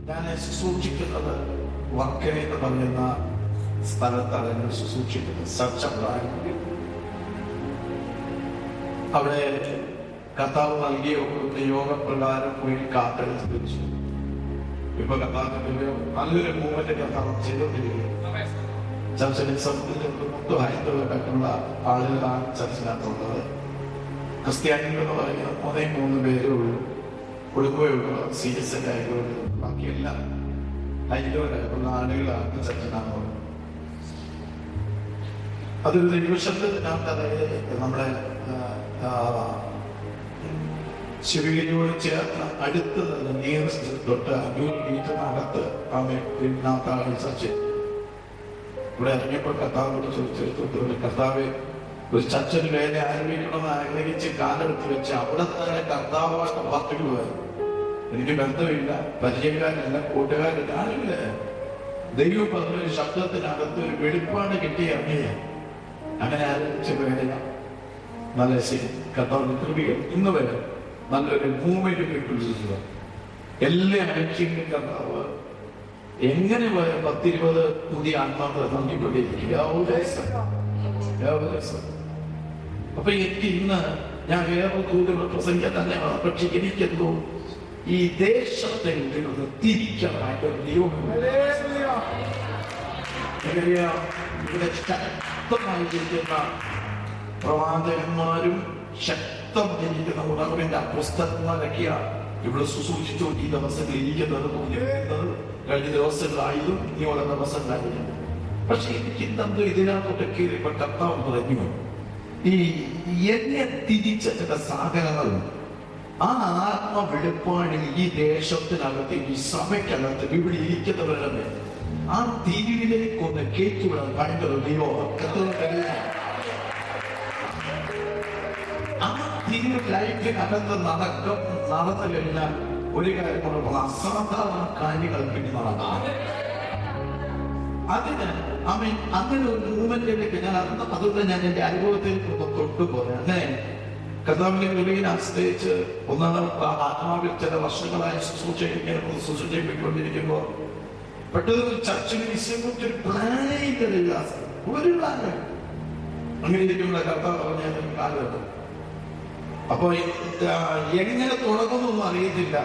ഞാൻ ശുശ്രൂഷിക്കുന്നത് വർക്കല എന്ന് പറയുന്ന സ്ഥലത്താണ് ഞാൻ ശുശ്രൂഷിക്കുന്നത്. അവിടെ കർത്താവ് നൽകിയ യോഗപ്രകാരം പോയി കാത്തെടുത്ത് വെച്ചു. ഇപ്പൊ കർത്താവിന്റെ നല്ലൊരു മൂവ്മെന്റ് കർത്താവ് ചെയ്തുകൊണ്ടിരിക്കുകയാണ്. ചർച്ചിലെ മൊത്തം ഹൈന്ദവരായിട്ടുള്ള ആളുകളാണ് ചർച്ചിനകത്തുള്ളത്. ക്രിസ്ത്യാനികൾ എന്ന് പറയുന്നത് 3 പേരേ ഉള്ളൂ, കുടുംബമുള്ള സീരിയസ് ആയിട്ടുള്ള ബാക്കിയെല്ലാം ഹൈന്ദവരായിട്ടുള്ള ആളുകളാണ് ചർച്ചിനകത്തുള്ളത്. അതൊരു നിമിഷത്തിനകത്ത് നമ്മുടെ ശിവഗിരിയോട് ചേർന്ന് അടുത്ത് നിയറസ്റ്റ് തൊട്ട് 500 മീറ്ററിനകത്ത് വീടിനകത്താണ് ചർച്ച. ഇവിടെ ഇറങ്ങിയപ്പോൾ കർത്താവോട് ചോദിച്ചെടുത്തു, കർത്താവ് ഒരു ചർച്ചിന് വേല ആരംഭിക്കണമെന്ന് ആഗ്രഹിച്ച് കാലെടുത്ത് വെച്ച് അവിടെ തന്നെ കർത്താവായിട്ട് വാർത്തകൾ വരും. എനിക്ക് ബന്ധമില്ല, പരിചയക്കാരല്ല, കൂട്ടുകാരില്ല, ആരുമില്ല. ദൈവം പറഞ്ഞൊരു ശബ്ദത്തിനകത്ത് ഒരു വെളിപ്പാട് കിട്ടി ഇറങ്ങിയ അങ്ങനെ ആരംഭിച്ച വേല നല്ല ശരി കർത്താവിന്റെ കൃപയും ഇന്ന് വരെ നല്ലൊരു മൂവ്മെന്റ് കിട്ടുക. എല്ലാ ആഴ്ചയും കർത്താവ് എങ്ങനെ പോയ 10-20 പുതിയ ആത്മാക്കളെ നൽകിക്കൊണ്ടിരിക്കുക. അപ്പൊ എനിക്ക് ഇന്ന് ഞാൻ വേറെ കൂടുതൽ പ്രസംഗിക്കാൻ തന്നെ, പക്ഷെ എനിക്കെന്തോ ഈ ദേശത്തെ തിരിക്കാനായിട്ട് ഇവിടെ ശക്തമായിരിക്കുന്ന പ്രവാചകന്മാരും ശക്തമായിരിക്കുന്ന ഉണർവിന്റെ പുസ്തകങ്ങളൊക്കെയാണ് ഇവിടെ ശുശ്രൂഷിച്ചുകൊണ്ട് ഈ ദിവസങ്ങളിൽ ഇരിക്കുന്നത് തോന്നിയിരിക്കുന്നത്. കഴിഞ്ഞ ദിവസങ്ങളായതും ഇനിയുള്ള ദിവസങ്ങളായിരുന്നു. പക്ഷെ എനിക്ക് ഇന്നെന്തോ ഇതിനകത്തൊക്കെ ഇപ്പൊ കർത്താവ് പറഞ്ഞു, ഈ എന്നെ തിരിച്ച ചില സാധനങ്ങൾ ആ ആത്മവെളിപ്പാടിൽ ഈ ദേശത്തിനകത്ത് ഈ സഭയ്ക്കകത്ത് ഇവിടെ ഇരിക്കുന്നവരുടെ ആ തിരിവിലേക്കൊന്ന് കേറ്റുവിടാൻ ഭയങ്കര ആ തിരിവ് ലൈഫിനകത്ത് നടന്നു കഴിഞ്ഞാൽ ഒരു കാര്യം പറയുമ്പോൾ അസാധാരണ കാര്യങ്ങൾ പിന്നെ നടക്കാം. അതിന് അങ്ങനെ ഒരു മൂവ്മെന്റിലേക്ക് ഞാൻ അതുകൊണ്ട് ഞാൻ എന്റെ അനുഭവത്തിൽ തൊട്ടുപോലെ അങ്ങനെ കർത്താവിന്റെ കൃപയെ ആശ്രയിച്ച് ആത്മാവിൽ ചില വർഷങ്ങളായി ശുശ്രൂഷിക്കൊണ്ടിരിക്കുമ്പോൾ പെട്ടെന്ന് ചർച്ചിൽ വിഷയത്തൊരു പ്ലാനേ ഇല്ല, ഒരു പ്ലാന് അങ്ങനെ ഇരിക്കുന്ന കർത്താവ് പറഞ്ഞ കാലഘട്ടം. അപ്പൊ എങ്ങനെ തുടങ്ങുന്നൊന്നും അറിയത്തില്ല.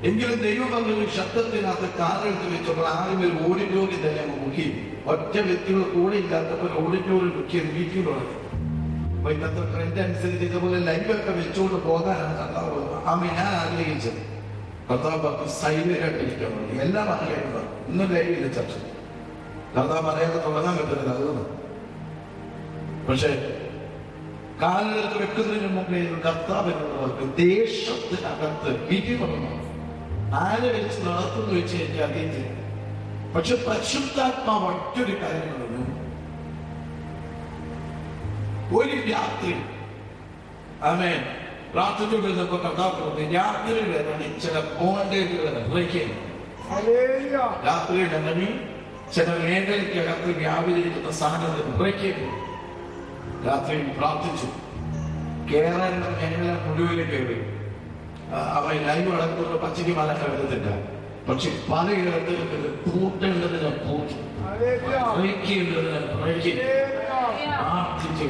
എങ്കിലും ദൈവം പറഞ്ഞൊരു ശബ്ദത്തിനകത്ത് കാലെടുത്ത് വെച്ചപ്പോൾ ആദ്യം ഒരു ഓഡിറ്റോറിയം തന്നെ മുക്കി. ഒറ്റ വ്യക്തികൾ കൂടെ ഇല്ലാത്തപ്പോൾ ഓഡിറ്റോറിയം മുക്കിയ മീറ്റിംഗ് തുടങ്ങി. അപ്പൊ ഇന്നത്തെ ട്രെൻഡ് അനുസരിച്ച് ഇതുപോലെ ലൈവൊക്കെ വെച്ചുകൊണ്ട് പോകാനാണ് കർത്താവ് ഞാൻ ആഗ്രഹിച്ചത്. കർത്താവ് സൈലന്റായിട്ടിരിക്കാൻ എല്ലാം അറിയാൻ ഇന്നും ലൈവില്ല ചർച്ച. കർത്താവ് അറിയാതെ തുടങ്ങാൻ പറ്റുന്നത് അതൊന്നും. പക്ഷെ കാലെടുത്ത് വെക്കുന്നതിന് മുമ്പേ കർത്താവിനുള്ളവർക്ക് ദേശത്തിനകത്ത് വിധി പറഞ്ഞു ആരെ വെച്ച് നടത്തുന്നു വെച്ച് എനിക്ക് അറിയത്തില്ല. പക്ഷെ പരിശുദ്ധാത്മാവ് മറ്റൊരു കാര്യം പറഞ്ഞു. ഒരു രാത്രി ആമേൻ പ്രാർത്ഥിച്ചുകൊണ്ടിരുന്നപ്പോ കർത്താവ് പറഞ്ഞു, രാത്രിയുടെ ചില പോണ്ടേജുകൾ ബ്രേക്ക് ചെയ്യും. രാത്രിയുടെ മണി ചില മേഖലയ്ക്കകത്ത് വ്യാപിച്ചിരിക്കുന്ന സാധനങ്ങൾ ബ്രേക്ക് ചെയ്തു. രാത്രി പ്രാർത്ഥിച്ചു. കേരള മേഖല മുഴുവനും കയറി. അവൻ ലൈവ് അടക്കുന്ന പച്ചയ്ക്ക് മലക്ക വരുന്നില്ല. പക്ഷെ പലയിടത്തും പൂട്ടേണ്ടതിന് പൂട്ടി, ബ്രേക്ക് ചെയ്യേണ്ടതിന് ബ്രേക്ക് പ്രാർത്ഥിച്ചു.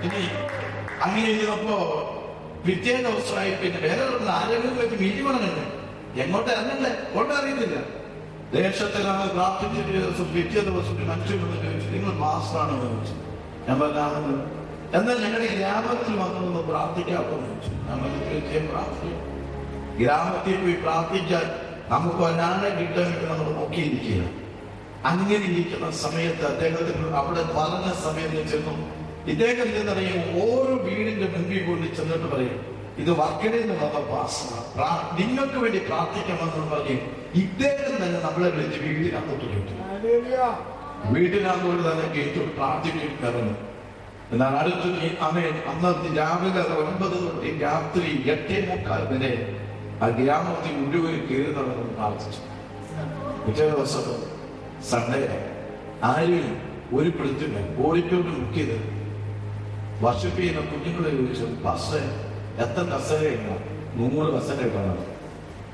ഇനി അങ്ങനെ ഇരുന്നപ്പോ പിറ്റേ ദിവസമായി പിന്നെ വേറെ ആരെങ്കിലും വെച്ച് മീറ്റിംഗ് തുടങ്ങുന്നുണ്ട്. എങ്ങോട്ട് ഇറങ്ങണ്ടേ കൊണ്ടറിയുന്നില്ല. ദേശത്തിലാണ് പ്രാർത്ഥിച്ച ദിവസം പിറ്റേ ദിവസം മനുഷ്യൻ ചോദിച്ചു, നിങ്ങൾ മാസ്റ്ററാണോ ചോദിച്ചു. ഞാൻ പറഞ്ഞാണെന്ന്. എന്നാൽ ഞങ്ങളുടെ ഗ്രാമത്തിൽ വന്നതൊന്ന് പ്രാർത്ഥിക്കാമെന്ന് ചോദിച്ചു. നമ്മൾ പ്രാർത്ഥിക്കും. ഗ്രാമത്തിൽ പോയി പ്രാർത്ഥിക്കാൻ നമുക്ക് ഒരാളെ കിട്ടാൻ നമ്മൾ നോക്കിയിരിക്കുക. അങ്ങനെ ഇരിക്കുന്ന സമയത്ത് അദ്ദേഹത്തിന് അവിടെ പറഞ്ഞ സമയത്ത് ചെന്നു. ഇദ്ദേഹം എന്നറിയും ഓരോ വീടിന്റെ മുൻപിൽ കൊണ്ട് ചെന്നിട്ട് പറയും, ഇത് വർക്കലയിൽ നിന്നുള്ള പാസ്റ്റർ, നിങ്ങൾക്ക് വേണ്ടി പ്രാർത്ഥിക്കാമെന്ന് പറയും. ഇദ്ദേഹം തന്നെ നമ്മളെ വിളിച്ച് വീടിനകത്തോട്ട് കേട്ടു. വീട്ടിനകത്തോട്ട് തന്നെ കേട്ടു പ്രാർത്ഥിക്കുന്നു. എന്നാൽ അടുത്ത് അന്ന് രാവിലെ 9 തൊട്ട് രാത്രി 8:45 വരെ ആ ഗ്രാമത്തിൽ മുഴുവൻ കയറി നടന്ന് പ്രാർത്ഥിച്ചു. പിറ്റേ ദിവസം സൺഡേ ആരും ഒരു പിടിച്ചില്ല. ഓടിക്കൊണ്ട് മുക്കിയത് വർഷിപ്പ് ചെയ്യുന്ന കുഞ്ഞുങ്ങളെ ചോദിച്ചു, പാസ്റ്റർ എത്ര കസേരയില്ല 100 കസേരകളാണ്.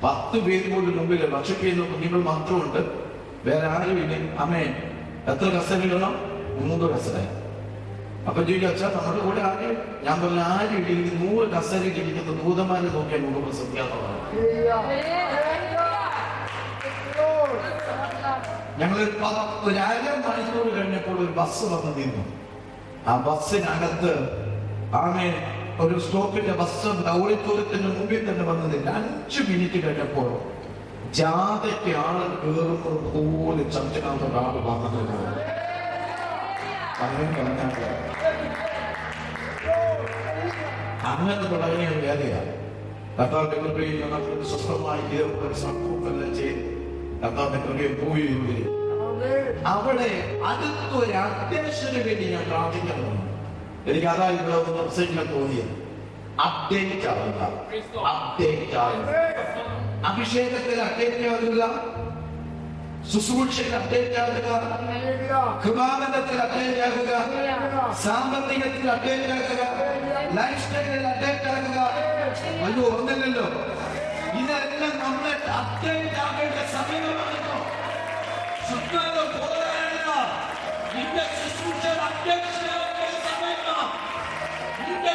10 പേര് പോലും മുമ്പിൽ ഭക്ഷിക്കുന്ന കുഞ്ഞുങ്ങൾ മാത്രമുണ്ട്, വേറെ ആരും ഇല്ല. അമ്മേ എത്ര കസേരകളാണ്? 100 കസേര. അപ്പൊ ചോദിക്കും, അച്ഛാ നമ്മുടെ കൂടെ ആരും? ഞാൻ പറഞ്ഞ ആരും ഇല്ലെങ്കിൽ 100 കസേരയിൽ ഇരിക്കുന്ന ദൂതന്മാരെ നോക്കിയാൽ നമുക്ക് പ്രസംഗിക്കാത്തതാണ്. ഞങ്ങൾ ഒരു അരമണിക്കൂർ കഴിഞ്ഞപ്പോൾ ഒരു ബസ് വന്ന് നിന്നു. ആ ബസ്സിനകത്ത് ആമേ ഒരു സ്റ്റോപ്പിന്റെ ബസ് ഓഡിറ്റോറിയത്തിന് മുമ്പിൽ തന്നെ വന്നതില്ല. 5 മിനിറ്റ് കഴിഞ്ഞപ്പോൾ ജാഥയ്ക്ക് ആള് കയറുന്നത് പോലെ ചർച്ചക്കകത്ത് ഒരാൾ വന്നത്. അങ്ങനെ തുടങ്ങിയ വേദയാണ്. കർത്താവിന്റെ കൃപയിൽ നമുക്ക് സ്വസ്ഥമായി സംഭവമെല്ലാം ചെയ്ത് കർത്താവിന്റെ കൃപയിൽ പോയി. അവിടെ അടുത്തൊരു അപ്ഡേഷന് വേണ്ടി ഞാൻ പ്രാർത്ഥിക്കുന്നു. എനിക്ക് അതാ ഇവിടെ പ്രസംഗിക്കാൻ തോന്നിയത്. അപ്ഡേറ്റ് ആവുക, അപ്ഡേറ്റ് ആവുക. അഭിഷേകത്തിൽ അപ്ഡേറ്റ് ആവുക, ശുശ്രൂഷയിൽ അപ്ഡേറ്റ് ആവുക, കൃപാനന്ദത്തിൽ അപ്ഡേറ്റ് ആവുക, സാമ്പത്തികത്തിൽ അപ്ഡേറ്റ് ആവുക, ലൈഫ് സ്റ്റൈലിൽ അപ്ഡേറ്റ് ആവുക. അയ്യോ ഒന്നല്ലല്ലോ, ഇതെല്ലാം നമ്മളെ അപ്ഡേറ്റ് ആവേണ്ട സമയമാണല്ലോ. നിന്റെ ശുശ്രൂഷ അപ്ഡേറ്റ് ആവേണ്ട സമയമാണ്. നിന്റെ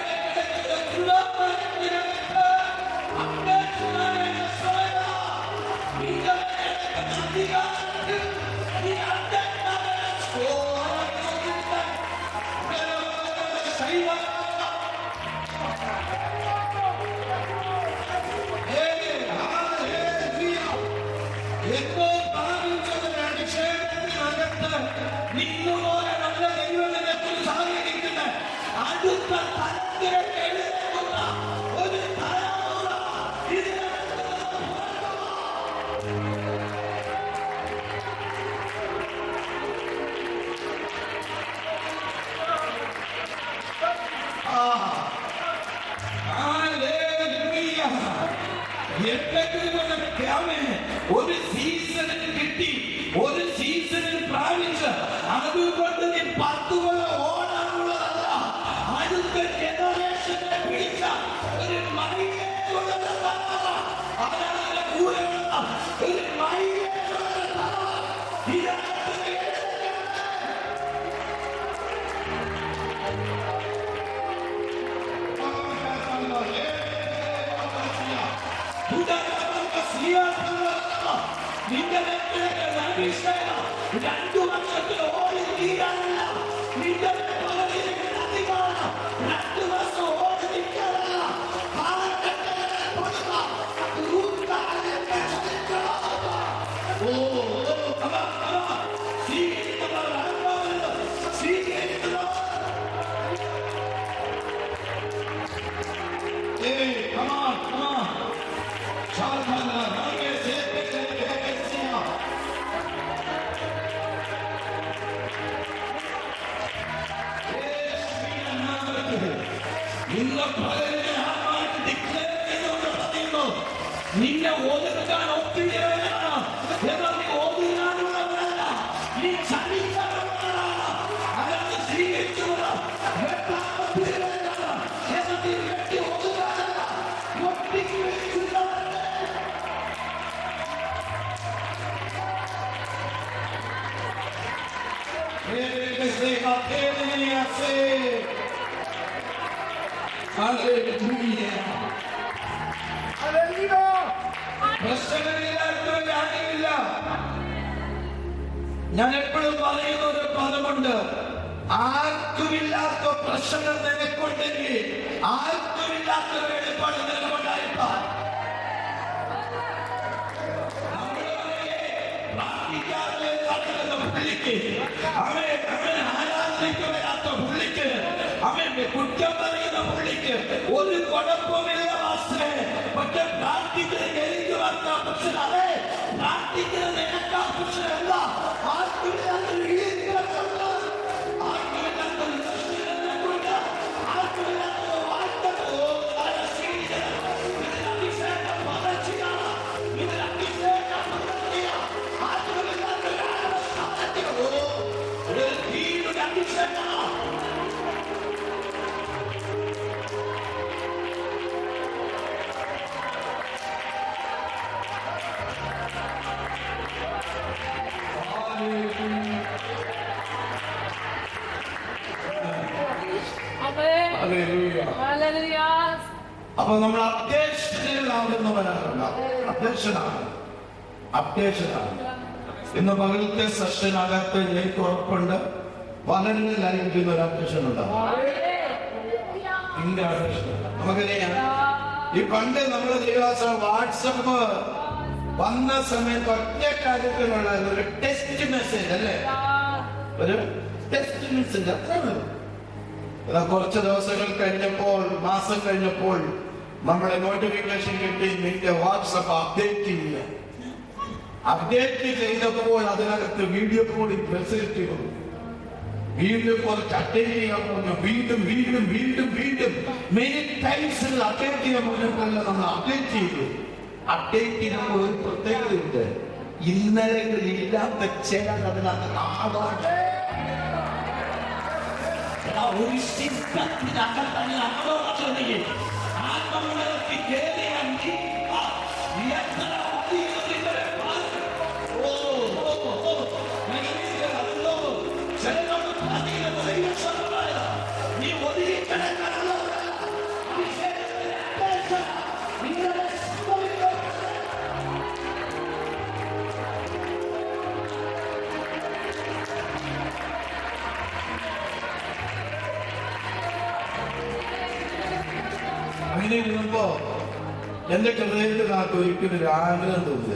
ഒരു സീസണിൽ കിട്ടി, ഒരു സീസണിൽ പ്രാപിച്ച് അതുകൊണ്ട് നീ 10 കൊല്ലം ഓടാനുള്ളതല്ല. അടുത്ത ജനറേഷനെ പിടിച്ച ഒരു അവരുടെ കൂടെയുള്ള ഒരു നിന്റെ 2 വർഷത്തിൽ ഓടി തീരാനല്ല, നിന്റെ 2 വർഷം ഓടി നിൽക്കാനല്ല. നിന്നെ ഓതിക്കാൻ ഒത്തിരിയാണ്, എന്നാൽ നീ ഓതിക്കാനുള്ളവരല്ല, നീ ചലിക്കാനുള്ളവരാണ്. അതൊന്ന് സ്വീകരിച്ചുകൊണ്ട് ഞാൻ എപ്പോഴും പറയുന്ന ഒരു പദമുണ്ട്, ആർക്കുമില്ലാത്ത പ്രശ്നം നിനക്കുണ്ടെങ്കിൽ ആർക്കുമില്ലാത്ത വെളിപ്പാട് നിനക്കുണ്ടായിട്ടാൽ പുള്ളിക്ക് അവൻ ആരാധനയ്ക്കുവരാത്ത പുള്ളിക്ക്, അവൻ കുറ്റം പറയുന്ന പുള്ളിക്ക് ഒരു കുഴപ്പമില്ല മാസ്റ്റേ. പക്ഷെ പ്രാർത്ഥിക്കുന്നത് എനിക്ക് വന്ന പ്രശ്നം, അതെ പ്രാർത്ഥിക്കുന്നത് നിനക്കാ പ്രശ്നമല്ല. ആർക്കുമില്ലാത്തൊരു അപ്പൊ നമ്മൾ അപ്ഡേഷനാകുന്നവരാണ്. അപ്ഡേഷനാണ്. ഇന്ന് പകലത്തെ സെഷനകത്ത് എനിക്ക് ഉറപ്പുണ്ട് പലരിലും ലഭിക്കുന്ന ഒരു അപ്ഡേഷൻ ഉണ്ടാവും. നമുക്കറിയാം, ഈ പണ്ട് നമ്മുടെ ദിവസം വാട്സപ്പ് വന്ന സമയത്ത് ഒറ്റ കാര്യത്തിനുള്ള ഒരു ടെസ്റ്റ് മെസ്സേജ് അല്ലേ, ഒരു ടെസ്റ്റ് മെസ്സേജ് അത്ര. കുറച്ച് ദിവസങ്ങൾ കഴിഞ്ഞപ്പോൾ, മാസം കഴിഞ്ഞപ്പോൾ നമ്മുടെ നോട്ടിഫിക്കേഷൻ കിട്ടി, നിന്റെ വാട്സപ്പ് അപ്ഡേറ്റ് ചെയ്യുക. അപ്ഡേറ്റ് ചെയ്തപ്പോൾ അതിനകത്ത് വീഡിയോ കോളിൽ ഫെസിലിറ്റി വന്നു. വീണ്ടും കുറച്ച് അപ്ഡേറ്റ് ചെയ്യാൻ പറഞ്ഞു. വീണ്ടും വീണ്ടും വീണ്ടും വീണ്ടും മെനി ടൈംസ് അപ്ഡേറ്റ് ചെയ്യാൻ പറഞ്ഞപ്പോൾ നമ്മൾ അപ്ഡേറ്റ് ചെയ്തു. അപ്ഡേറ്റ് ചെയ്യുമ്പോൾ ഒരു പ്രത്യേകതയുണ്ട്. ഇന്നലകളില്ലാത്ത ചില അതിനകത്ത് ഒരു സിസ്റ്റത്തിനകത്തന്നെ ആലോചനയിൽ ആത്മനിലത്തി കേറിയാണ്ടി നീ ഒതുങ്ങിക്കിടക്കാനുള്ള അങ്ങനെ ഇരുന്നപ്പോ എന്റെ ഹൃദയത്തിനകത്ത് ഒരിക്കലും ഒരു ആഗ്രഹം തോന്നി.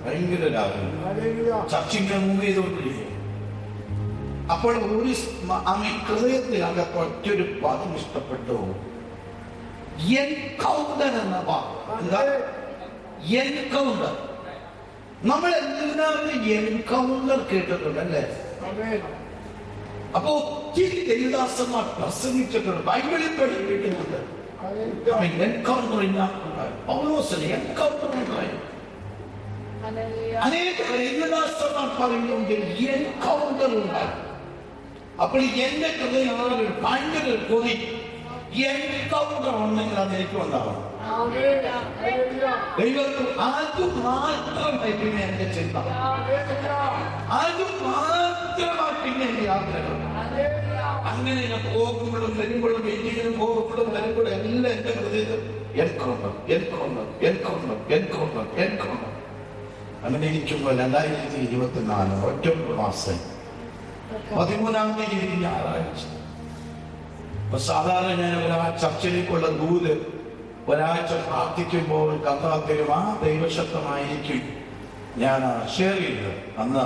ഭയങ്കര ഒരു ആഗ്രഹം. ചർച്ചിങ്ങനെ മൂവ് ചെയ്തോണ്ടിരിക്കും. അപ്പോൾ ഒരു ഹൃദയത്തിനകത്ത് ഒറ്റൊരു പദം ഇഷ്ടപ്പെട്ടു. എൻകൗണ്ടർ എന്ന വാക്ക്. എന്താ എൻകൗണ്ടർ? നമ്മൾ എല്ലാവരും എൻകൗണ്ടർ കേട്ടിട്ടുണ്ട് അല്ലേ? അപ്പൊ ഒത്തിരി ദേവദാസന്മാർ പ്രസംഗിച്ചിട്ടുണ്ട്, ബൈബിളിൽ പഠിപ്പിക്കുന്നുണ്ട്. അനേക ദേവദാസന്മാർ പറയുന്നുണ്ട് എൻകൗണ്ടർ ഉണ്ടായി. അപ്പോൾ എന്റെ ഹൃദയത്തിൽ ഭയങ്കര കൊതി, എൻകൗണ്ടർ ഉണ്ടെങ്കിൽ അത് എനിക്ക് ഉണ്ടാവണം. ദൈവത്തിൽ അത് മാത്രമായി പിന്നെ എന്റെ ചിന്ത, അത് മാത്രമായി പിന്നെ എന്റെ ആഗ്രഹം. അങ്ങനെ ഞാൻ പോകുമ്പോഴും വരുമ്പോഴും മീറ്റിങ്ങിനും പോകുമ്പോഴും വരുമ്പോഴും എല്ലാം എന്റെ ഹൃദയത്തിൽ encounter encounter encounter encounter encounter. അങ്ങനെ ഇരിക്കുമ്പോൾ 2024 ഒക്ടോബർ മാസം 13-ാം തീയതി ഞായറാഴ്ച. സാധാരണ ഞാൻ ചർച്ചിലേക്കുള്ള ദൂത് ഒരാഴ്ച പ്രാർത്ഥിക്കുമ്പോൾ കഥാത്തിലും ആ ദൈവശബ്ദമായിരിക്കും ഞാൻ ഷെയർ ചെയ്തത്. അന്ന്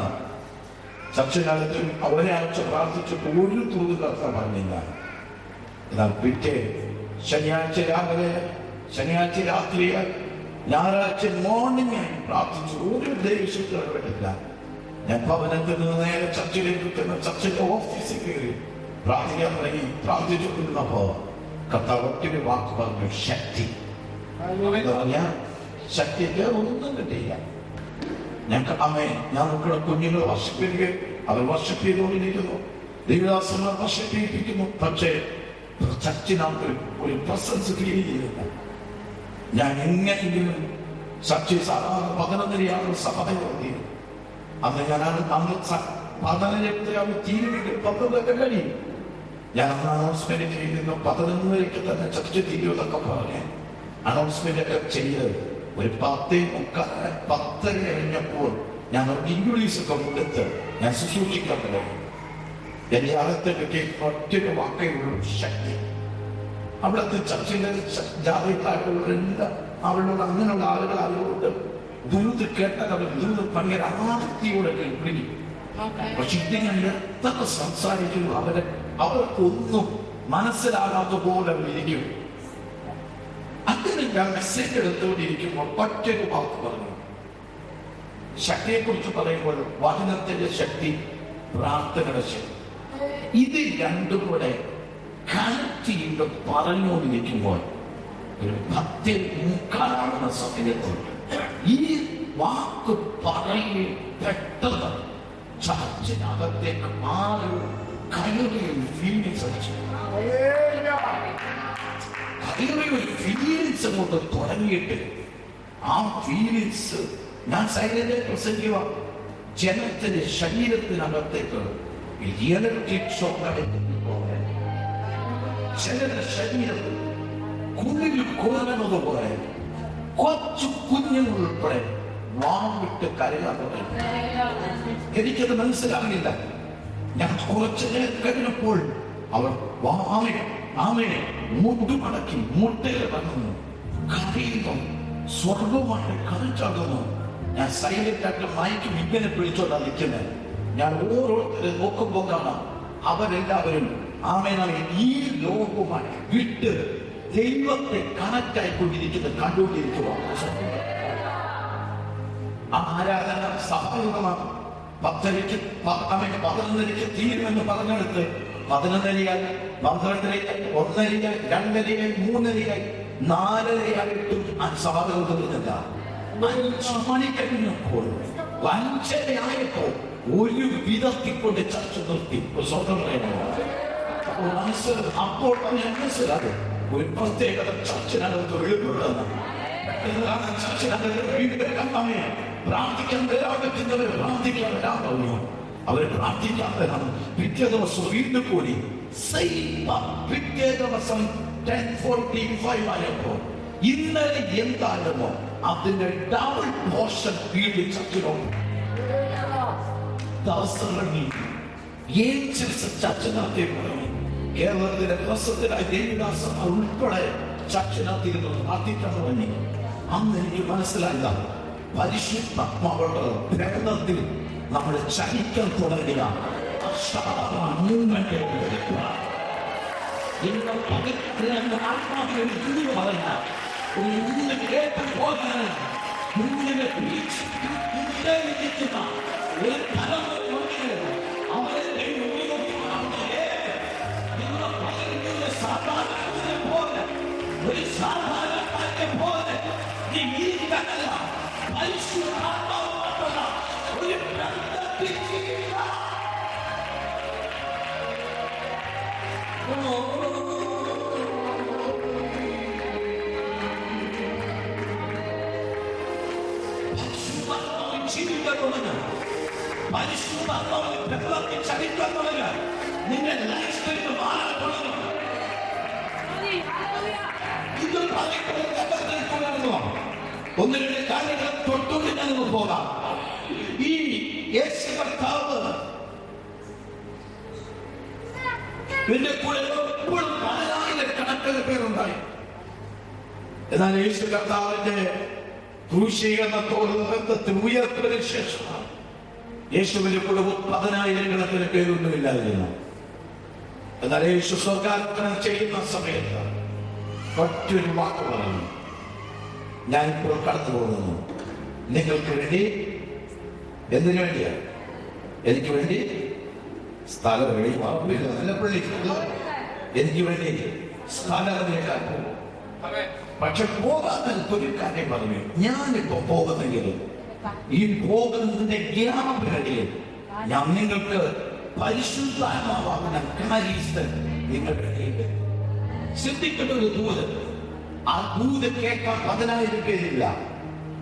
ചർച്ചിനകത്തും ഒരാഴ്ച പ്രാർത്ഥിച്ചപ്പോൾ ഒരു ദൂത് കർത്ത പറഞ്ഞില്ല. എന്നാൽ പിറ്റേ ശനിയാഴ്ച രാവിലെ, ശനിയാഴ്ച രാത്രി, ഞായറാഴ്ച മോർണിംഗ് ആയി പ്രാർത്ഥിച്ചു. ഒരു ദൈവശബ്ദം ഇടപെട്ടില്ല. ഞാൻ ഭവനത്തിൽ നിന്ന് നേരെ ചർച്ചിലേക്ക് ചർച്ചിന്റെ ഓഫീസിൽ കയറി പ്രാർത്ഥിക്കാൻ തുടങ്ങി. പ്രാർത്ഥിച്ചുകൊണ്ടിരുന്നപ്പോ കർത്താവ് ഒറ്റൊരു വാക്ക് പറഞ്ഞു, ശക്തി. ശക്തിക്ക് ഒന്നും കിട്ടിയില്ല. ഞാൻ നോക്കുന്ന കുഞ്ഞുങ്ങൾ വർഷിപ്പിക്കുക, അവർ വർഷിപ്പ് ചെയ്തുകൊണ്ടിരിക്കുന്നു, ദൈവദാസന്മാർ വർഷിപ്പിക്കുന്നു. പക്ഷേ ചർച്ചിനകത്ത് ഒരു പ്രസൻസ് ഫീൽ ചെയ്യുന്നില്ല. ഞാൻ എങ്ങനെയെങ്കിലും ചർച്ച സാധാരണ 11-ാണ് സഭ നടത്തിയത്. അന്ന് ഞാൻ 11 തീരുമെങ്കിൽ 12 കഴിയും. ഞാൻ അന്ന് അനൗൺസ്മെന്റ് ചെയ്യുന്നു. 11 തന്നെ ചർച്ച തീരുമെന്നൊക്കെ പറഞ്ഞ് അനൗൺസ്മെന്റ് ഒക്കെ ചെയ്ത് ഒരു 10:30 കഴിഞ്ഞപ്പോൾ ഞാൻ ഇംഗ്ലീഷ് ഒക്കെ കൊടുത്ത് ഞാൻ ശുശ്രൂഷിക്കാൻ തുടങ്ങി. എന്റെ അകത്തേക്ക് ഒറ്റൊരു വാക്കേ ഉള്ളൂ, ശക്തി. അവിടുത്തെ ചർച്ചിലെ ജാതിക്കാരുള്ളവരെല്ലാം അവളോട് അങ്ങനെയുള്ള ആളുകൾ അവരോട് ദൂത് കേട്ടാൽ അവർ ദൂത് ഭയങ്കര ആർത്തിയോടെ പിടിക്കും. പക്ഷെ ഇതിങ്ങനെ എത്ര സംസാരിക്കുന്നു അവർക്കൊന്നും മനസ്സിലാകാത്ത പോലെ ഇരിക്കും. അങ്ങനെ ഞാൻ മെസ്സേജ് എടുത്തുകൊണ്ടിരിക്കുമ്പോൾ ഒറ്റൊരു വാക്ക് പറഞ്ഞു. ശക്തിയെ കുറിച്ച് പറയുമ്പോൾ വചനത്തിന്റെ ശക്തി, പ്രാർത്ഥനയുടെ ശക്തി, ഇത് രണ്ടും കൂടെ കണക്ട് ചെയ്ത് പറഞ്ഞുകൊണ്ടിരിക്കുമ്പോൾ ഒരു 10:45 സമയത്ത് ഈ വാക്ക് പറയെ പെട്ടെന്ന് ചർച്ചിനകത്തേക്ക് മാറി കയറിയൊരു ഫീലിങ്സ് അടിച്ചു. കയറിയൊരു ഫീലിങ്സ് അങ്ങോട്ട് തുടങ്ങിയിട്ട് ആ ഫീലിങ്സ് ഞാൻ സൈലന്റ് പ്രസംഗിക്കുക. ജനത്തിന്റെ ശരീരത്തിനകത്തേക്ക് ഇലക്ട്രിക് ഷോക്ക് അടിക്കുന്നു. ചിലരുടെ ശരീരത്തിൽ കോരുന്നത് പോലെ കൊച്ചു കുഞ്ഞുങ്ങൾ ഉൾപ്പെടെ വാവിട്ട് കരയാൻ തുടങ്ങി. എനിക്കത് മനസ്സിലാകില്ല. ഞാൻ കുറച്ചു നേരം കഴിഞ്ഞപ്പോൾ അവർ ആമയെ മുട്ടുമടക്കി മുട്ടയിൽ വന്നു കരയുന്നു, സ്വർഗമായിട്ട് കളിച്ചാകുന്നു. ഞാൻ സൈലന്റ് ആയിട്ട് മയക്കും ഇങ്ങനെ പിടിച്ചോണ്ടാ നിൽക്കുന്നത്. ഞാൻ ഓരോരുത്തരെ നോക്കുമ്പോൾ കാണാം അവരെല്ലാവരും ആമേനായി ഈ ലോകവുമായി വിട്ട് ദൈവത്തെ കണക്ട് ആയിക്കൊണ്ടിരിക്കുന്നത് കണ്ടുകൊണ്ടിരിക്കുക. ആരാധന സഫലമാണ്. 11:00 തീരുമെന്ന് പറഞ്ഞെടുത്ത് 11:30, 12:30, 1:30, 2:30, 3:30, 4:30 സഭകൾ തീർന്നില്ല. 5 മണി കഴിഞ്ഞപ്പോൾ 5:30 ഒരു വിധത്തിൽ കൊണ്ട് ചർച്ച നിർത്തി. സ്വന്തം അപ്പോൾ മനസ്സിലാകും ഒരു പ്രത്യേകത ചർച്ചിനകത്ത് വെളിപ്പെടുന്ന പ്രാർത്ഥിക്കാൻ വരാൻ പറ്റുന്നവർ പ്രാർത്ഥിക്കാൻ വരാൻ പറഞ്ഞു. അവരെ പ്രാർത്ഥിക്കാൻ വരാണ്. പിറ്റേ ദിവസം വീണ്ടും കൂടി പിറ്റേ ദിവസം 10:45 ആയപ്പോ ഇന്നലെ എന്തായിരുന്നോ അതിന്റെ ഡബിൾ പോർഷൻ വീണ്ടും ചർച്ചിലുണ്ട്. ദിവസങ്ങളിൽ ചർച്ച നടത്തിയ കേരളത്തിലെ പ്രസിദ്ധരായ ദേവിദാസ ഉൾപ്പെടെ ചർച്ച നടത്തിയിരുന്നു, പ്രാർത്ഥിക്കാൻ തുടങ്ങി. അന്ന് എനിക്ക് മനസ്സിലായില്ല പരിശുദ്ധാത്മാവുള്ള പ്രേതത്തിൽ നമ്മൾ ചലിക്കാൻ തുടങ്ങിയ നിന്റെ ലൈഫ് സ്റ്റൈൽ മാറാൻ തുടങ്ങും. ഒന്ന് രണ്ട് കാര്യങ്ങൾ തൊട്ടുകൊണ്ട് നമുക്ക് പോകാം. ഈ യേശു കർത്താവ് ഇതിന്റെ കൂടെ എപ്പോഴും 10,000 പേരുണ്ടായി. എന്നാൽ യേശു കർത്താവിന്റെ ക്രൂശീകരണത്തോട് ബന്ധത്തിൽ ഉയർത്തതിനു ശേഷമാണ് യേശുവിന്റെ കൂടെ 10,000 പേരൊന്നും ഇല്ലാതിരുന്നു. എന്നാൽ യേശു സ്വർഗാരോഹണം ചെയ്യുന്ന സമയത്ത് മറ്റൊരു വാക്ക് പറഞ്ഞു, ഞാനിപ്പോൾ കടന്നു പോകുന്നു. നിങ്ങൾക്ക് വേണ്ടി, എന്തിനു വേണ്ടിയാ? എനിക്ക് വേണ്ടി സ്ഥലം എനിക്ക് വേണ്ടി സ്ഥലം. പക്ഷെ പോകാൻ ഒരു കാര്യം പറഞ്ഞു, ഞാനിപ്പോ പോകുന്നെങ്കിലും ഈ പോകുന്നതിന്റെ ഗ്യാപിനിടയിൽ ഞാൻ നിങ്ങൾക്ക് പരിശുദ്ധാത്മാവാകുന്ന കാര്യസ്ഥൻ നിങ്ങളുടെ ചിന്തിക്കുന്ന ഒരു ദൂത്. ആ ദൂത് കേൾക്കാൻ 10,000 പേരില്ല.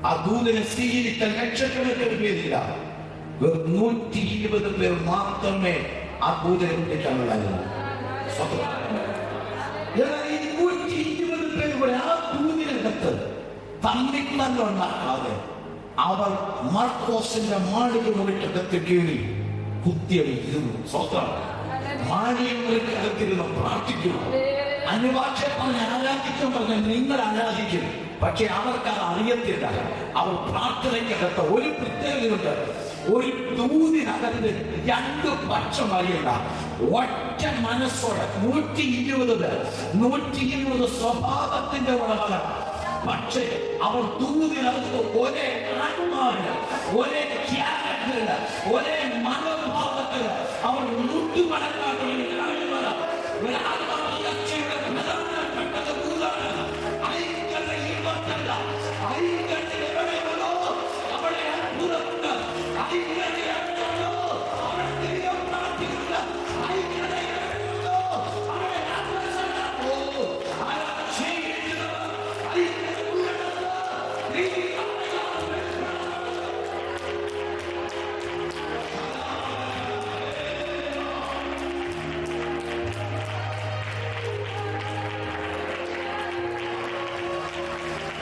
ആ ദൂതിനെ സ്വീകരിക്കാൻ ലക്ഷക്കണക്കിന് പേരില്ല. 120 പേർ മാത്രമേ ആ ദൂതിനെ വിളിക്കാനുള്ളായിരുന്നു. 120 പേർ കൂടെ ആ ദൂതിനകത്ത് തമ്മിക്കുണ്ടാക്കാതെ അവർ മർക്കോസിന്റെ മാളിക മുറിക്കകത്ത് കീഴിൽ കുത്തിയടിക്കുന്നു. സ്വന്തം മാളിക മുറിക്കകത്തിരുന്ന് പ്രാർത്ഥിക്കുന്നു. അനുവാക്യം പറഞ്ഞ് ആരാധിക്കാൻ പറഞ്ഞാൽ നിങ്ങൾ ആരാധിക്കും. പക്ഷെ അവർക്ക് അത് അറിയത്തില്ല. അവർ പ്രാർത്ഥനയ്ക്കകത്ത് ഒരു പ്രത്യേകതയുണ്ട്. ഒരു ദൂതിനകത്ത് 2 പക്ഷം അറിയണ്ട. ഒറ്റ മനസ്സോടെ 120 സ്വഭാവത്തിന്റെ ഉടമകളാണ്. പക്ഷേ അവർ ദൂതിനകത്ത് ഒരേ ആത്മാവിന്, ഒരേ ക്യാരക്ടറിന്, ഒരേ മനോഭാവത്തിന് അവർ മുട്ടുമടങ്ങാത്ത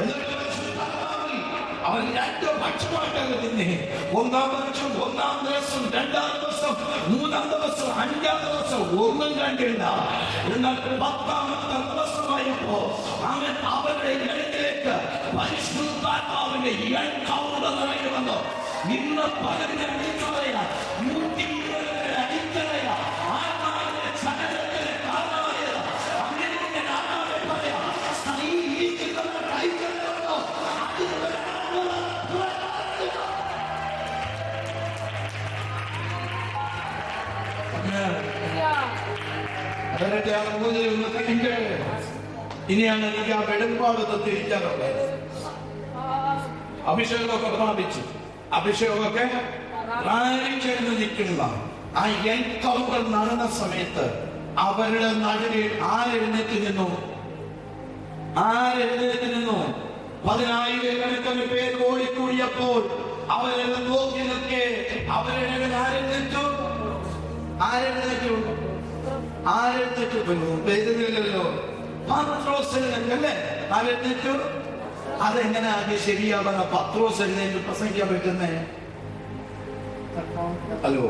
എന്നിട്ട് പരിശുദ്ധാത്മാവിൽ അവൻ 2 പക്ഷമായിട്ടാണ് തിന്നെ. ഒന്നാം പക്ഷം, ഒന്നാം ദിവസം, 2-ാം ദിവസം, 3-ാം ദിവസം, 5-ാം ദിവസം ഒന്നും കണ്ടില്ല. എന്നാൽ 10-ാമത്തെ ദിവസമായപ്പോ അവൻ അവരുടെ ഇടയിലേക്ക് പരിശുദ്ധാത്മാവിന്റെ എൻകൗണ്ടർ ഇറങ്ങി വന്നു. ഇന്ന് പകലിനെ അടിച്ചതയാ, 120 അടിച്ചതയാ, ആത്മാവിന്റെ ചലനത്തിന് കാരണമായത്. അങ്ങനെ ഞാൻ ആത്മാവെ പറയാം, സ്ത്രീ ഇരിക്കുന്നവർ അയക്കുന്നവരോ ഇനിയാണ് എനിക്ക് ആ വെടുപ്പാടത്ത് തിരിക്കാറുള്ളത്. അഭിഷേകമൊക്കെ പ്രാപിച്ചു, അഭിഷേകമൊക്കെ പ്രാപിച്ചെന്ന് നിൽക്കുന്ന ആ എൻകൗണ്ടർ നടന്ന സമയത്ത് അവരുടെ നടുവിൽ ആരെഴുന്നേറ്റ് നിന്നു? 10,000 പേര് ഓടിക്കൂടിയപ്പോൾ അവരെ നോക്കി നിൽക്കെ അവരുടെ ആരെഴുന്നേറ്റു വരുന്നില്ലല്ലോ. പത്രോസല്ലേ ആരെഴുന്നേറ്റു? അതെങ്ങനെ ആകെ ശരിയാവുന്ന? പത്രോസ് എഴുന്നേറ്റ് പ്രസംഗിക്കാൻ പറ്റുന്നേ? ഹലോ,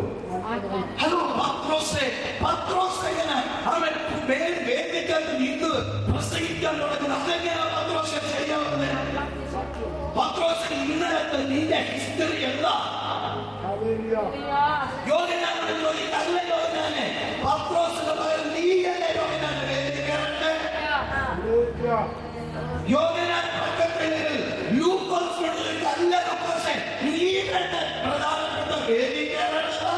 പത്രോസ് എങ്ങനെ അവൻ വേദിക്കാൻ നിന്ന് പ്രസംഗിക്കാൻ തുടങ്ങുന്നത്? അതെങ്ങനെയാണ് പത്രോസ് ശരിയാവുന്നത്? പത്രോസ് ഇന്നലത്തെ നിന്റെ ഹിസ്റ്ററി എന്താ? യോഹന്നാനോട് ചോദിക്കല്ല, യോഹന്നാനെ പത്രോസിന് പകരം നീയല്ലേ യോഹന്നാനെ വേദിക്കാറുണ്ട്? യോഹന്നാൻ പക്കത്തിൽ ലൂക്കോസിനോട് ചോദിക്കല്ല, ലൂക്കോസേ നീ പ്രധാനപ്പെട്ട വേദിക്കാറുണ്ട്?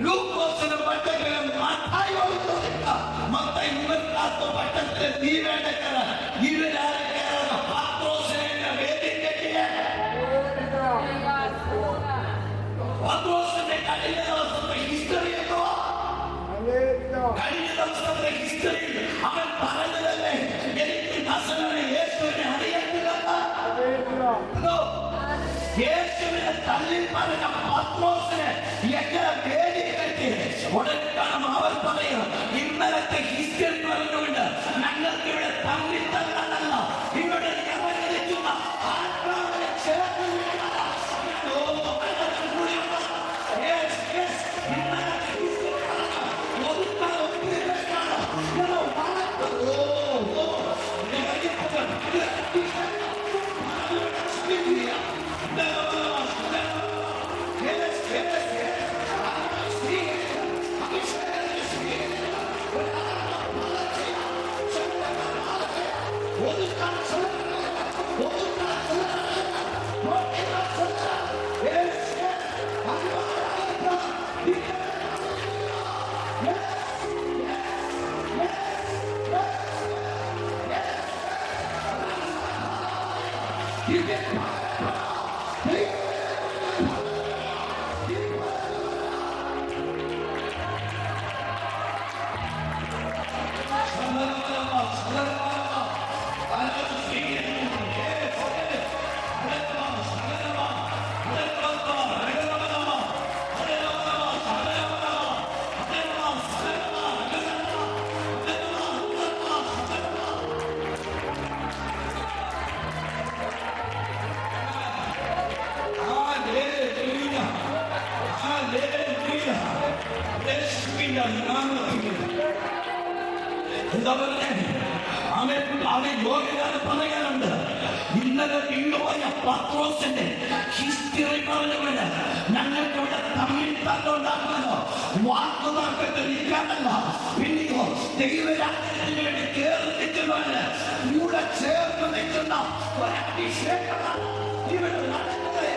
ലൂക്കോസിന് പട്ടക്കരം മത്തായിയോട് ചോദിക്കാം, മത്തായി ഉമ്മത്താത്ത പട്ടത്തിൽ നീ വേണ്ടക്കാരൻ. ഇവരാരൊക്കെയാണ് പത്രോസിനെ വേദിക്കുക? പത്രോസിന്റെ കഴിഞ്ഞ ദിവസത്തെ ഹിസ്റ്ററി എന്തുവാ? കഴിഞ്ഞ ദിവസത്തെ ഹിസ്റ്ററി അവൻ പറഞ്ഞതല്ലേ, എനിക്ക് നസറേനായ യേശുവിനെ അറിയത്തില്ലെന്ന്. യേശുവിനെ തള്ളി പറഞ്ഞ പത്രോസിനെ എങ്ങനെ വേദിക്കെട്ടി? ഉടനെ അവർ പറയും, ഇന്നലത്തെ ഹിസ്റ്ററി പറഞ്ഞുകൊണ്ട് ഞങ്ങൾക്ക് ഇവിടെ തള്ളി തള്ളാനല്ല, ഇവിടെ ഇറങ്ങിയിരിക്കുന്ന ആത്മാവിനെ ചേർന്ന് എന്താ പറഞ്ഞേ? അവൻ യോഗ്യത പറയാനുണ്ട്. ഇന്നലെ വീണ്ടുപോയ പത്രോസിന്റെ ഹിസ്റ്ററി പറഞ്ഞുകൊണ്ട് ഞങ്ങൾക്ക് ഇവിടെ തമ്മിൽ തല്ലുണ്ടാക്കുന്നോ, വാക്കുതർക്കത്തിൽ നിൽക്കാനല്ല, പിന്നെയോ ദൈവരാജ്യത്തിന് വേണ്ടി ചേർന്ന് നിൽക്കുന്നവന് കൂടെ ചേർന്ന് നിൽക്കുന്ന ഒരഭിഷേകമാണ് ഇവിടെ നടക്കുന്നത്.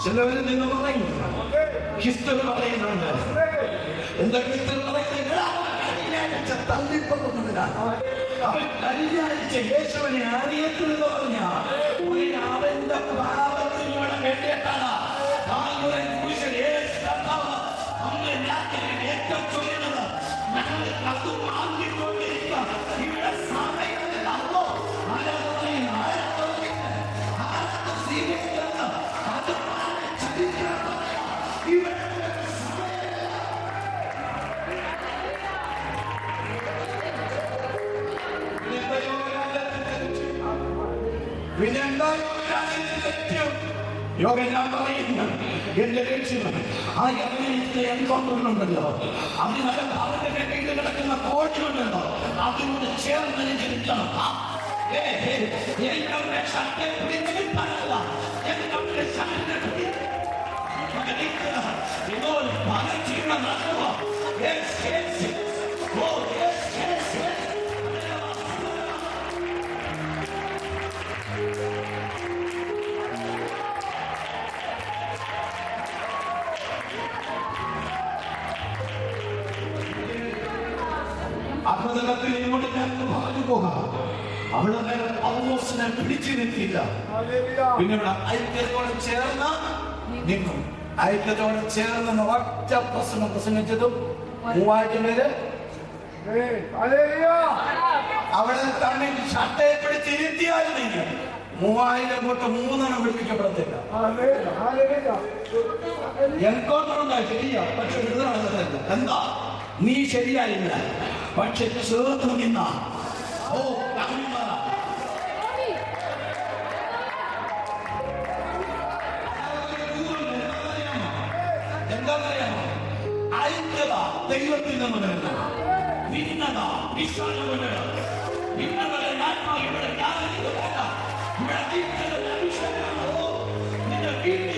ചിലവര് നിങ്ങൾ പറയും ഹിസ്റ്ററി പറയുന്നുണ്ട്. എന്താ ഹിസ്റ്ററി പറയുന്നത്? തള്ളിപ്പറഞ്ഞതിനാണ് അവൻ കഴിഞ്ഞാഴ്ച യേശുവിനെ അറിയത്തില്ലെന്ന് പറഞ്ഞ അവന്റെ പാപത്തിലൂടെ വേണ്ടിയിട്ടാണ് ഇവിടെ സമയത്തിലോ യോഗ ഞാൻ പറയുന്നു എന്റെ ലക്ഷ്യം ആ യവനത്തെ എൻകൗണ്ടറിലുണ്ടല്ലോ, അതിനകത്ത് അവന്റെ കയ്യിൽ കിടക്കുന്ന കോഴിയുണ്ടല്ലോ, അതിനോട് ചേർന്ന് ചിരിക്കണം. എന്നവരുടെ ശക്തി പിടിച്ചിട്ടല്ല, എന്നവരുടെ ശക്തി പല ചെയ്യണം നടക്കുക. അത്ഭുതത്തിൽ ഇങ്ങോട്ട് ഞാൻ പറഞ്ഞു പോകാം. അവിടെ പൗലോസിനെ പിടിച്ചു നിർത്തിയില്ല. പിന്നെ ഇവിടെ ഐക്യത്തോടെ ചേർന്ന് നിന്നു. ഐക്യത്തോടെ ചേർന്ന് ഒറ്റ പ്രസംഗം പ്രസംഗിച്ചതും 3000 പേര് അവിടെ തന്നെ ഷട്ടയെ പിടിച്ച് ഇരുത്തിയായിരുന്നെങ്കിൽ 3000 തൊട്ട് 3 പിടിപ്പിക്കപ്പെടത്തില്ല. എൻകൗണ്ടർ ഉണ്ടായി ശരിയാ, പക്ഷെ വിടുതലാണ്. എന്താ നീ ശരിയായില്ല, പക്ഷെ ചേർന്ന് നിന്ന എന്താണെന്നറിയാമോ? ഐക്യത ദൈവത്തിൽ നിന്ന് വരുന്നു. ഭിന്നത വിശ്വാസമുണ്ട്. ഭിന്നതയുടെ ആത്മാവ് ഇവിടെ നിന്റെ വീട്ടിൽ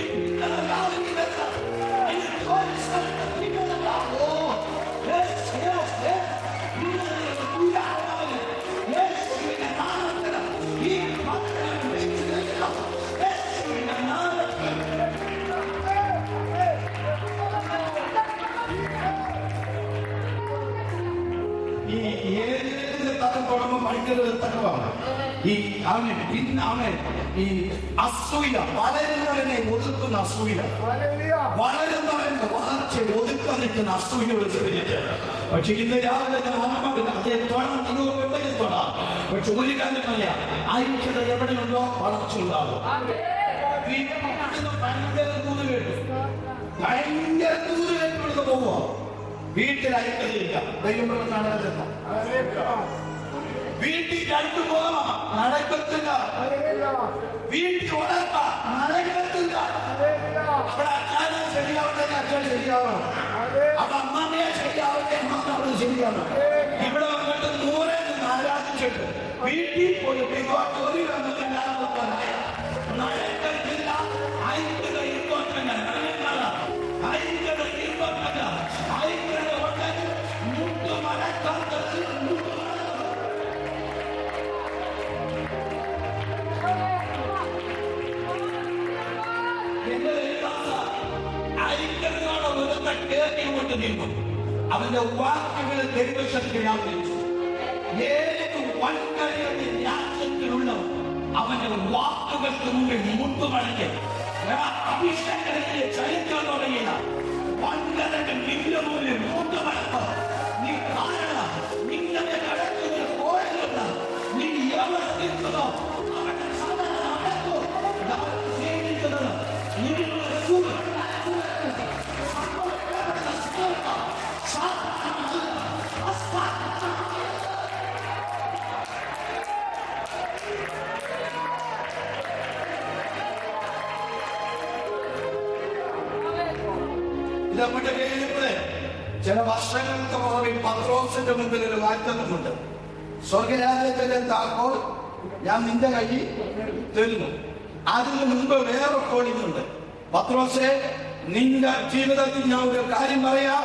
ഈ അസൂയ വളരുന്നവനെ ഒതുക്കുന്ന അസൂയ, വളരുന്നവന്റെ വളർച്ചയെ ഒതുക്കാൻ നിൽക്കുന്ന അസൂയോട് ചോദിച്ചിട്ട്. പക്ഷെ ഇന്ന് രാവിലെ തൊടാം. പക്ഷെ ഒരു കാര്യം പറയാം, ഐക്യത എവിടെയുണ്ടോ വളർച്ച ഉണ്ടാകും. ഭയങ്കര തൂത് കേട്ടു പോവോ? വീട്ടിൽ ഐക്യതയില്ല. ദൈവം വീട്ടിൽ രണ്ടു പോകാം നടക്കത്തില്ല. വീട്ടിൽ ഉണർത്താം നടക്കത്തില്ല. അവിടെ അച്ഛനെ ശരിയാവട്ടെ, അച്ഛൻ ശരിയാവണം. അവിടെ അമ്മമ്മയെ ശരിയാവട്ടെ, അവിടെ ശരിയാവണം. ഇവിടെ വന്നിട്ട് 100 ആരാധിച്ചിട്ട് വീട്ടിൽ പോയി ഒരു നടക്കത്തില്ല. ഐക്യത ഇപ്പോഴല്ല, ഐക്യത ഇപ്പോഴല്ല. ഐക്യത മുട്ടു മഴക്കാലത്ത് കേട്ടിക്കൊണ്ട് നിന്നു. അവന്റെ വാക്കുകൾ ദൈവശക്തി വ്യാപിച്ചു. ഏത് വൻകരയുടെ രാജ്യത്തിലുള്ള അവന്റെ വാക്കുകൾക്ക് മുമ്പിൽ മുട്ടുമടക്കി അഭിഷേകത്തിലെ ചരിത്രം തുടങ്ങിയ വൻകരന്റെ നിന്റെ മുന്നിൽ മുട്ടുമടക്കം. നീ കാണണം, നിങ്ങളെ കടക്കുന്ന കോഴലുണ്ട. നീ എവിടെ നിൽക്കുന്നോ അവന്റെ സാധനം നടക്കൂ. സ്നേഹിക്കുന്നത് നമ്മുടെ കയ്യിലിവിടെ ചില വർഷങ്ങൾക്ക് പുറമെ പത്രോസിന്റെ മുമ്പിൽ ഒരു വാഗ്ദത്തമുണ്ട്. സ്വർഗരാജ്യത്തിന്റെ താക്കോൽ ഞാൻ നിന്റെ കയ്യിൽ തരുന്നു. അതിന് മുമ്പ് വേറെ കോണിയുണ്ട്. പത്രോസേ, നിന്റെ ജീവിതത്തിൽ ഞാൻ ഒരു കാര്യം പറയാം.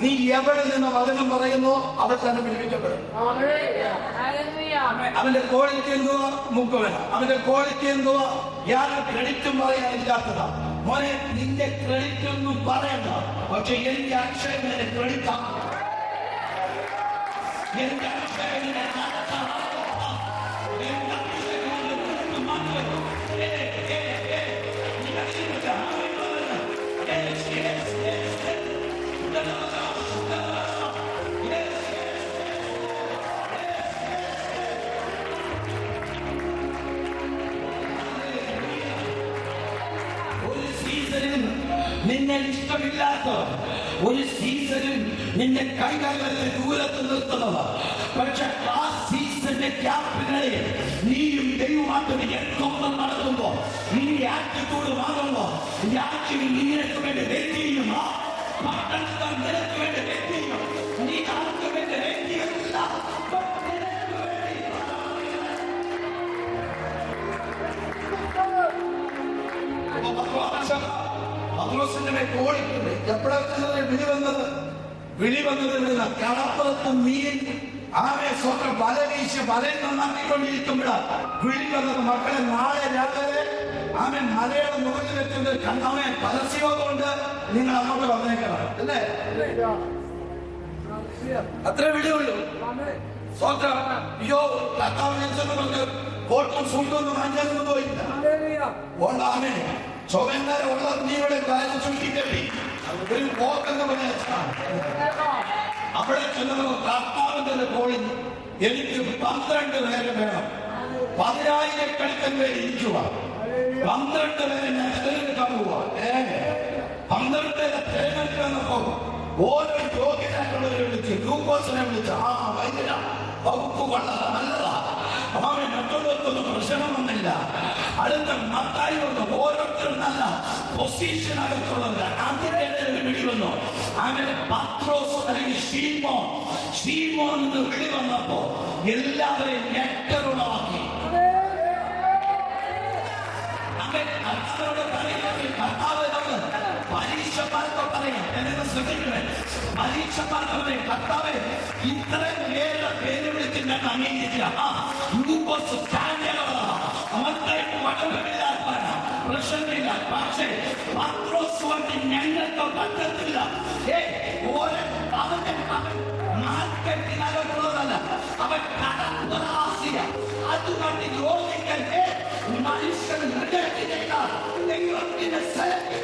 നീ എവിടെ നിന്ന് വചനം പറയുന്നു അവിടെ തന്നെ വിളിപ്പിക്കപ്പെടും. അവന്റെ ക്വാളിറ്റി എന്തുവാ? മുക്കുവന. അവന്റെ ക്വാളിറ്റി എന്തുവാ? യാതൊരു ക്രെഡിറ്റും പറയാനില്ലാത്തതാ. മോനെ നിന്റെ ക്രെഡിറ്റ് ഒന്നും പറയണ്ട, പക്ഷെ എനിക്ക് അക്ഷയനെ ക്രെഡിറ്റ് ആണ്. എന്റെ അക്ഷയനെ നിന്നെ ഇഷ്ടമില്ലാത്ത ഒരു സീസണിൽ നിന്നെ കൈകാലത്തെ ദൂരത്ത് നിർത്തുന്നത്, പക്ഷെ ആ സീസണിന്റെ ക്യാപ്റ്റനായി നീയും ദൈവമായിട്ട് എത്രത്തോളം നടത്തുമ്പോ നീ ആറ്റിറ്റ്യൂഡ് മാറുമ്പോ രാജ്യം നിനക്ക് വേണ്ടി വെയിറ്റ് ചെയ്യും, പട്ടണത്തിൽ നിനക്ക് വേണ്ടി വെയിറ്റ് ചെയ്യും. നീ ആർക്ക് വേണ്ടി വെയിറ്റ് ചെയ്യുന്നില്ല, വിളി വന്നത് കടപ്പുറത്ത് മീൻ ആമേ സ്വന്തം വല വീശി വലയിൽ നന്നാക്കിക്കൊണ്ടിരിക്കുമ്പോഴാണ് വിളി വന്നത്. മക്കളെ നാളെ രാവിലെ ആമേ മലയുടെ മുകളിലെത്തുന്നത് കണ്ണാമേ പരസ്യമൊക്കെ കൊണ്ട് നിങ്ങൾ അങ്ങോട്ട് വന്നേക്കണം അല്ലേ? അത്ര വിളിയുള്ളൂ. സ്വന്തം അയ്യോ കർത്താവിനെ വോട്ടും സൂട്ടൊന്നും വാങ്ങിക്കാനൊന്നും പോയില്ല. ഓണ്ടാമേ ചോദനാരെ ഉള്ള നീയുടെ കാര്യം ചുരുക്കിക്കെട്ടി ഒരു പോക്കെന്ന് പറഞ്ഞ അവിടെ ചെന്നപ്പോൾ കർത്താവിന്റെ കോളിൽ എനിക്ക് 12 പേരെ വേണം, 10,000 പേര് ഇരിക്കുക, 12 പേരെ ഞാൻ തിരഞ്ഞെടുക്കാൻ പോവാ. 12 പേരെ തിരഞ്ഞെടുക്കാൻ ഓരോ യോഗ്യനായിട്ടുള്ളവരെ വിളിച്ച് ഗ്ലൂക്കോസിനെ വിളിച്ച് ആ വൈദ്യുത വകുപ്പ് കൊള്ളാം നല്ലതാ, അവനെ മറ്റുള്ളവർക്കൊന്നും പ്രശ്നമൊന്നുമില്ല. അടുത്ത മത്തായി വന്നു, ഓരോരുത്തരും നല്ല പൊസിഷൻ അടുത്തുള്ളവർ. അതിന്റെ വിളി വന്നു. അങ്ങനെ പത്രോസ് അല്ലെങ്കിൽ ഷീമോൻ എന്ന് വിളി വന്നപ്പോ എല്ലാവരെയും ഞെട്ടലുളവാക്കി. പരീക്ഷക്കാർക്ക് പറയാം, എന്നെ ശ്രദ്ധിക്കണേ, പരീക്ഷക്കാർക്ക് പറയും കർത്താവേ ഇത്രയും പേര് വിളിച്ച് ഞാൻ അംഗീകരിച്ചില്ല. പ്രശ്നമില്ല, പക്ഷേ ഞങ്ങൾക്ക് പറ്റത്തില്ല. അവൻ മാർക്കറ്റിനകത്തുള്ളതല്ല, അവൻ കടപ്പുറവാസിയ. അതുകൊണ്ട് യോജിക്കാൻ മനുഷ്യൻ ദൈവത്തിന്റെ സ്ഥലത്ത്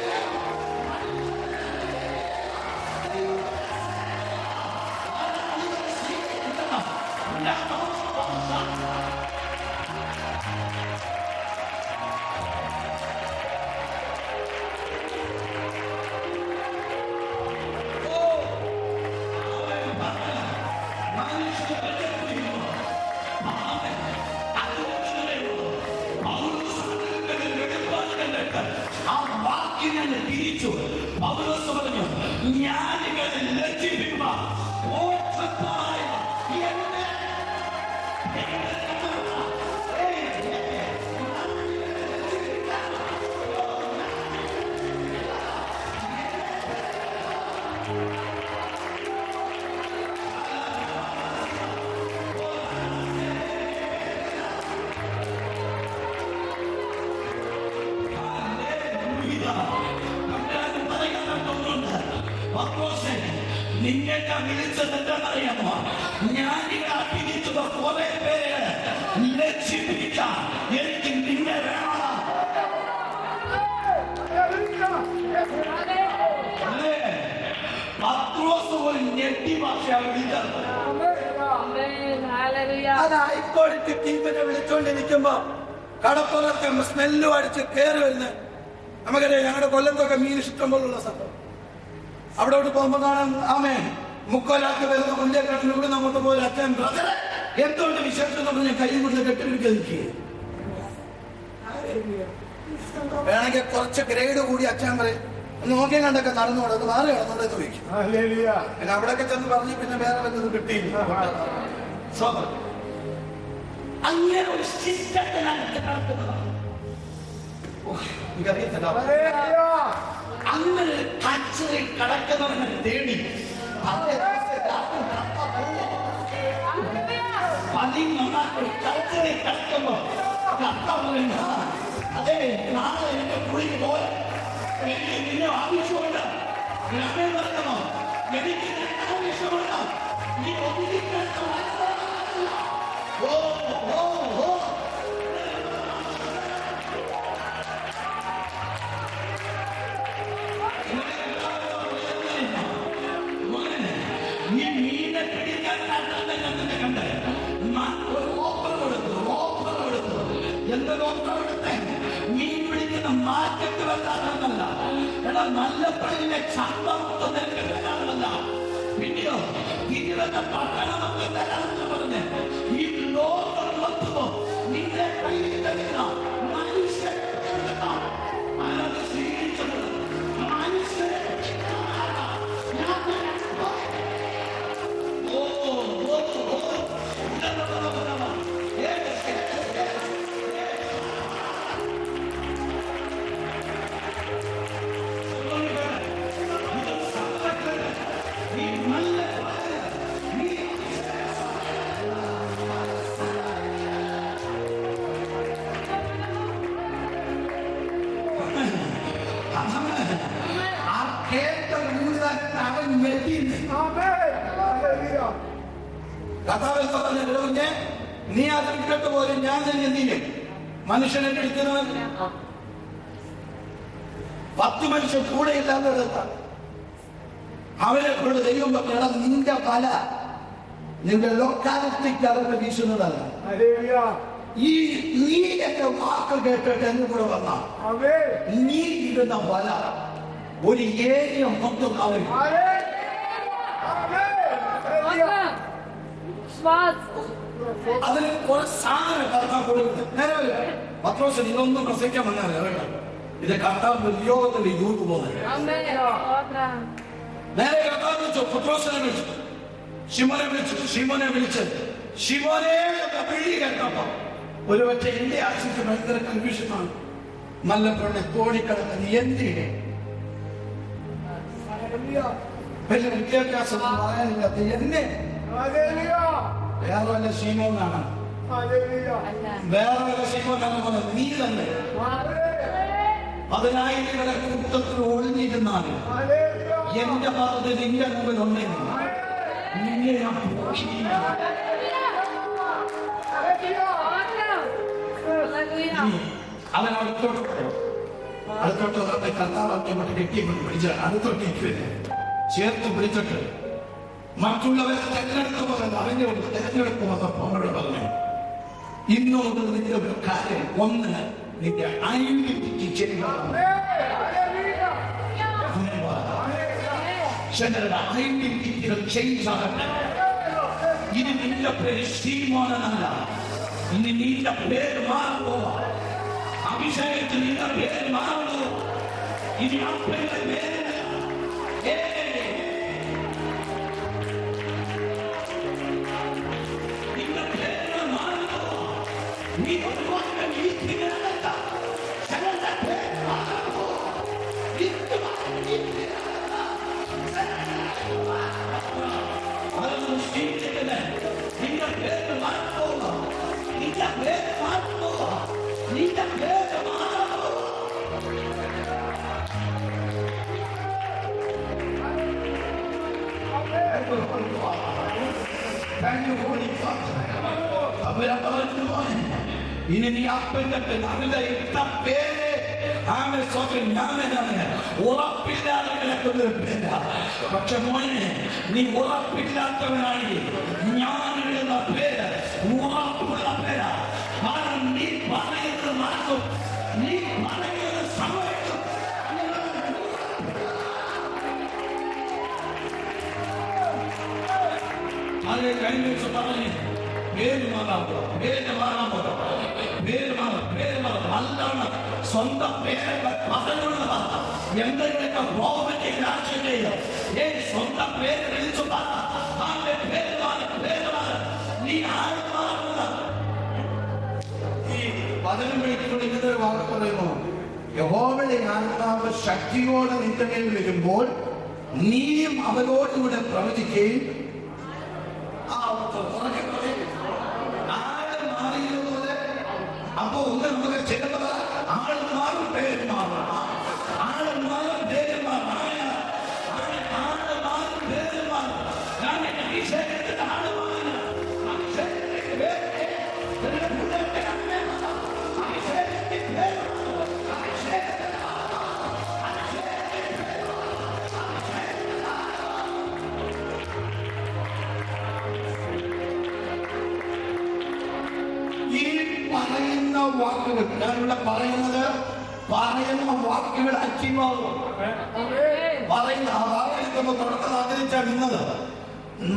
തിരിച്ചു പൗലോസ് പറഞ്ഞു, ജ്ഞാനികളെ ലജ്ജിപ്പിക്കുക. നിന്നെ വിളിച്ചത് എന്താണെന്നറിയാമോ? ജ്ഞാനികളാക്കി വിളിച്ചത് കുറെ പേര് ലക്ഷ്യപ്പിക്കാൻ എനിക്ക് നിന്നെ വേണം. പത്രോസ് പോലും ഞെട്ടി ഭാഷ വിളിച്ചത്. അതായിക്കോട്ടെ ടീമിനെ വിളിച്ചോണ്ടിരിക്കുമ്പോ കടപ്പുറത്തെ സ്മെല്ലും അടിച്ച് കയറി വരുന്നത് നമുക്കറിയാം. ഞങ്ങളുടെ കൊല്ലത്തൊക്കെ മീൻ ഇഷ്ടം പോലുള്ള സ്ഥലം. അവിടോട്ട് പോകുമ്പോ കാണാൻ ആമേ മുക്കോലാക്ക് വരുന്ന മുല്ലേക്കാട്ടിൽ ഇവിടെ അങ്ങോട്ട് പോയി അച്ഛൻ ബ്രദറെ എന്തുകൊണ്ട് വിശേഷം പറഞ്ഞ കൈ കൊണ്ട് കെട്ടിരിക്കുക എനിക്ക് വേണമെങ്കിൽ കുറച്ച് ഗ്രേഡ് കൂടി അച്ഛൻ പറയും നോക്കിയും കണ്ടൊക്കെ നടന്നോടെ അത് മാറി കിടന്നോടെ ചോദിക്കും. പിന്നെ അവിടെയൊക്കെ ചെന്ന് പറഞ്ഞു പിന്നെ വേറെ വല്ലതും കിട്ടിയില്ല. അങ്ങനെ ഒരു അങ്ങനെ കച്ചറിൽ കടക്കുന്നവനെ തേടി 11 കച്ചറിൽ കടക്കുമ്പോ കത്ത പറയുന്ന അതെ നാളെ എന്റെ കുളിക്ക് പോലെ എനിക്ക് നിന്നെ ആവശ്യമുണ്ട്. അമ്മേ പറഞ്ഞോ, എനിക്ക് നിന്നെ ആവശ്യമുണ്ട്. നീ ഒതുങ്ങിക്കേണ്ട ഓ ഓ ഓ നീ മീനെ പിടിക്കാൻ കണ്ട് ഒരു ഓഫർ കൊടുത്തു. എന്തൊരു ഓഫർ കൊടുത്തേ? മീൻ പിടിക്കുന്ന മാർക്കറ്റ് വെക്കാനല്ല, എടാ നല്ല പള്ളിയിലെ ചന്തമൊക്കെ തരാനല്ല, പിന്നെയോ ഇതിലൊക്കെ പട്ടണമൊക്കെ തരാമെന്ന് പറഞ്ഞ് ഈ ലോകം മൊത്തമോ നിന്റെ കയ്യിൽ തരുന്ന മനുഷ്യരെ ആരത് സ്വീകരിച്ചത്? മനുഷ്യരെ കഥാവെ നീ അത് ഇട്ടിട്ട് പോലും ഞാൻ തന്നെ എന്തിനും മനുഷ്യനെ എടുക്കുന്നവൻ 10 മനുഷ്യൻ കൂടെ ഇല്ലാത്ത അവനെ കൊണ്ട് ദൈവം പറഞ്ഞ നിന്റെ പല നിന്റെ ലൊക്കാലിറ്റിക്ക് അതൊക്കെ വീശുന്നതല്ല. ഈ നീ എന്റെ വാക്ക് കേട്ടിട്ട് എന്നെ കൂടെ വന്ന നീ ഇടുന്ന വല ഒരു ഏരിയ മൊത്തം അവൻ അതിന് കുറെ സാധനം കർത്താവ് കൊടുക്കുന്നത്. നേരെ പത്രോസ് ഇതൊന്നും പ്രസംഗിക്കാൻ വന്നാലേ ഇത് കർത്താവ് ഉദ്യോഗത്തിൽ യൂത്ത് പോകുന്നത്. നേരെ കർത്താവ് വിളിച്ചു, പത്രോസിനെ വിളിച്ചു, ഷിമോനെ വിളിച്ച് ഷിമോനെ വിളി കേട്ടപ്പോ ഒരു പക്ഷേ എന്റെ ആശിക്ക് ഭയങ്കര കൺഫ്യൂഷനാണ്. മല്ലപ്പുറത്തെ കോടിക്കണക്കിന് എന്തിനെ വലിയ വിദ്യാഭ്യാസം പറയാനില്ലാത്ത എന്നെ വേറെ വല്ല ഷീമോനാണ്, വേറെ വല്ല ഷീമോനാണ് പറഞ്ഞത്. നീ തന്നെ 10,000 കൂട്ടത്തിൽ ഒളിഞ്ഞിരുന്നാണ് എന്റെ ഭാഗത്ത് നിന്റെ മുമ്പിൽ ഉണ്ടെങ്കിൽ നിന്നെ ഞാൻ അവൻ അടുത്തോട്ട് കർത്താവാക്യം കെട്ടിക്കൊണ്ട് പിടിച്ച അടുത്തോട്ടേക്ക് ചേർത്ത് പിടിച്ചിട്ട് മറ്റുള്ളവരെ തെരഞ്ഞെടുക്കുമ്പോൾ അവന്റെ ഒരു തെരഞ്ഞെടുപ്പ് വന്നപ്പോൾ അവരോട് പറഞ്ഞു, ഇന്നോട് നിന്റെ ഒരു കാര്യം, ഒന്ന് നിന്റെ ഐഡന്റിറ്റി ചെയ്യുക. ചിലരുടെ ഐഡന്റിറ്റികൾ ചേഞ്ച് ആകട്ടെ. ഇനി നിന്റെ പേര് ശ്രീമോനല്ല, ഇനി നിന്റെ പേര് മാറുമ്പോ അഭിഷേകത്തിൽ നിന്റെ പേര് മാറുന്നു. ഇനി ആ പേര് നീ ഒരുപാട് നീതികളല്ല ചിലരുടെ പേര് മാറുമ്പോ അതൊന്നും സ്വീകരിക്കരുത്. നിന്റെ പേര് മാറുമ്പോ നിന്റെ പേര് മാറുമ്പോ നിന്റെ പേര് മാറുമ്പോ അവരെ പറഞ്ഞു, ഇനി നീ അപ്പൻ്റെ അവരുടെ ഇട്ട പേര് ആമെ സ്വന്തം ഞാനാണ് ഉറപ്പില്ലാതെ കിടക്കുന്നൊരു പേര. പക്ഷെ മോനെ, നീ ഉറപ്പില്ലാത്തവനാണെങ്കിൽ ഞാൻ ഇടുന്ന പേര് ഉറപ്പുള്ള പേരാ. കാരണം നീ പറയുന്നത് നടക്കും, നീ പറയുന്നത് സംഭവിക്കും. അത് കഴിഞ്ഞ ദിവസം പറഞ്ഞു, പേര് മാറാൻ നല്ലോണം സ്വന്തം പേരൊക്കെ പറഞ്ഞുള്ളതാണ്. എന്തെങ്കിലുമൊക്കെ ഗോവന്റെ ആശയമില്ല. സ്വന്തം പേര് വിളിച്ചു നീ ആരും മാറുന്നത്. ഈ വചനം വിളിക്കുമ്പോൾ ഇന്നൊരു വാക്ക് പറയുന്നു, യഹോവയുടെ ആത്മാവ് ശക്തിയോടെ നിന്റെ മേൽ വരുമ്പോൾ നീയും അവരോടുകൂടെ പ്രവചിക്കുകയും അപ്പൊ ഒന്ന് നമുക്ക് ചിലപ്പോൾ ആൾ മാറും, പേര് മാറും. ആൾ അഭിഷേകത്തിന്റെ ആളുമാണ്. അഭിഷേകത്തിന്റെ പേര് പറയുന്ന വാക്കുകൾ, ഞാനിവിടെ പറയുന്ന വാക്കുകൾ അച്ഛമാകും. പറയുന്ന തുടക്കം ആഗ്രഹിച്ചാണ് ഇന്നത്.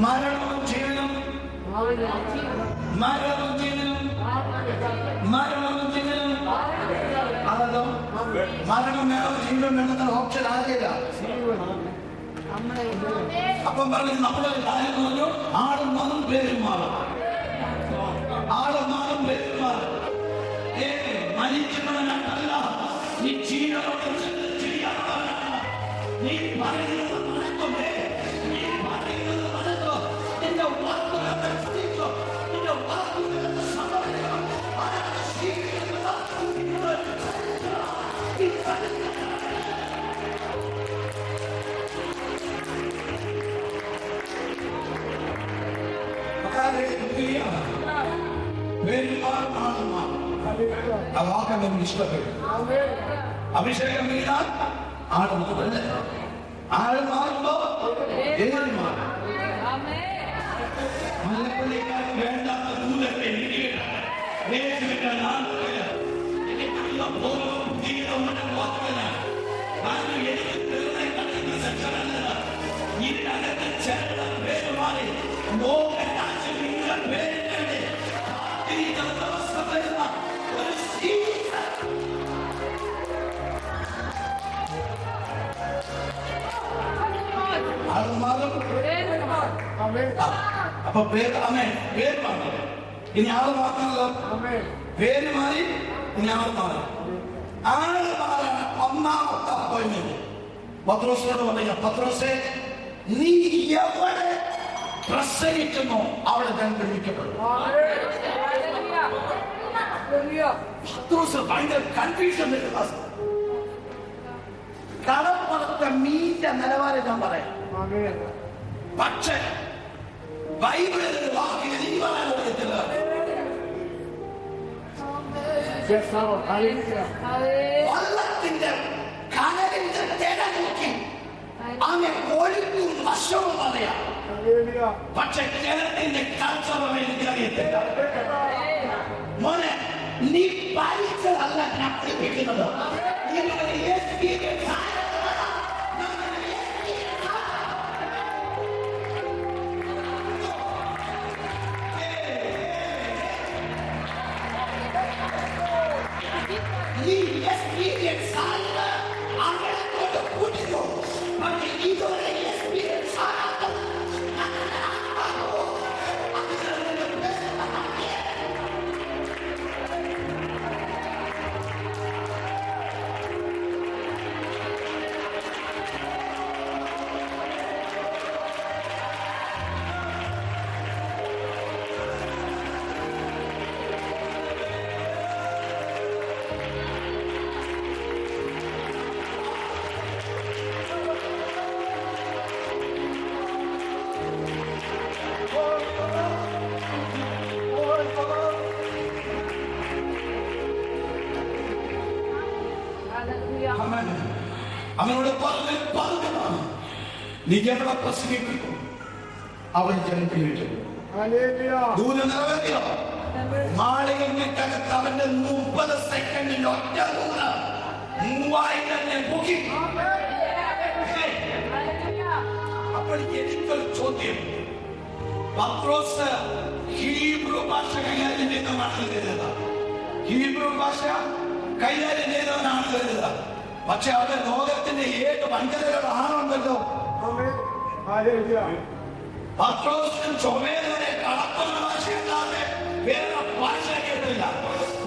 മരണവും ജീവനും അതോ മരണം വേണോ ജീവൻ വേണമെന്ന ഓപ്ഷൻ ആകില്ല. അപ്പം പറഞ്ഞു നമ്മളൊരു കാര്യം പറഞ്ഞു, ആടും മണം പേരും മാറും. ആളും പേരും മാറും. മരിക്കുന്നവനല്ല, നീ ജീവനോട് ചെയ്യാത്തവനാണ്. നീ പറയുന്നത് നടക്കുമേ, നീ പറയുന്നത് നടക്കും. നിന്റെ വാക്കുകളുടെ സ്ത്രീത്വം, നിന്റെ വാക്കുകളുടെ സമയം ഇഷ്ടപ്പെട്ടു. അഭിഷേകം വീണാൽ ആള് മാറും. ആള് മാറുമ്പോ മലപ്പള്ളിക്കാരൻ വേണ്ടാത്ത ദൂരത്തെ ഇതിനകത്ത് ചേർന്ന പേര് മാറി അപ്പൊ പേര് മാറി. ഇനി ആള് മാറണല്ലോ, പേര് മാറി, ഇനി ആള് മാറി. ആള് മാറാൻ ഒന്നാമത്തെ അപ്പോയിന്റ്മെന്റ് പത്രോസിനോട് പറയുക, പത്രോസേ, നീ എവിടെ പ്രസംഗിക്കുന്നു അവിടെ ഞാൻ വിളിക്കപ്പെടും. പത്രോസ് ഭയങ്കര കൺഫ്യൂഷൻ. കടപ്പുറത്തെ മീന്റെ നിലവാരം ഞാൻ പറയാം. പക്ഷേ ബൈബിളിൽ വാക്കിന് നീ പറയാൻ പറ്റത്തില്ല. വള്ളത്തിന്റെ കനലിന്റെ തിര നോക്കി അങ്ങനെ ഒഴുക്കും വശവും പറയാം. പക്ഷെ ജലത്തിന്റെ കൾച്ചർ എനിക്കറിയത്തില്ല. മോനെ, നീ പഠിച്ചതല്ല ഞാൻ പഠിപ്പിക്കുന്നത്. അവനോട് പറഞ്ഞു, നീ എവിടെ പ്രസംഗിക്കുന്നു അവൻ ജനത്തിലേക്ക് ദൂരം നിറവേറിയോ? മാളികക്കകത്ത് അവന്റെ 30 സെക്കൻഡിൽ ഒറ്റ ദൂരം 3000 പൊക്കി. അപ്പോൾ എനിക്കൊരു ചോദ്യം, പത്രോസ് ഹീബ്രു ഭാഷ കൈകാര്യം ചെയ്യുന്നവനാണ് കരുതുക. ഹീബ്രു ഭാഷ കൈകാര്യം ചെയ്യുന്നവനാണ് കരുതുക. പക്ഷെ അവരുടെ ലോകത്തിന്റെ 7 വഞ്ചനകളുടെ ആണുണ്ടല്ലോ. പത്രോസിനും ചുമേലവരെ കളക്കുന്ന ഭാഷയല്ലാതെ വേറെ ഭാഷ കേട്ടില്ല.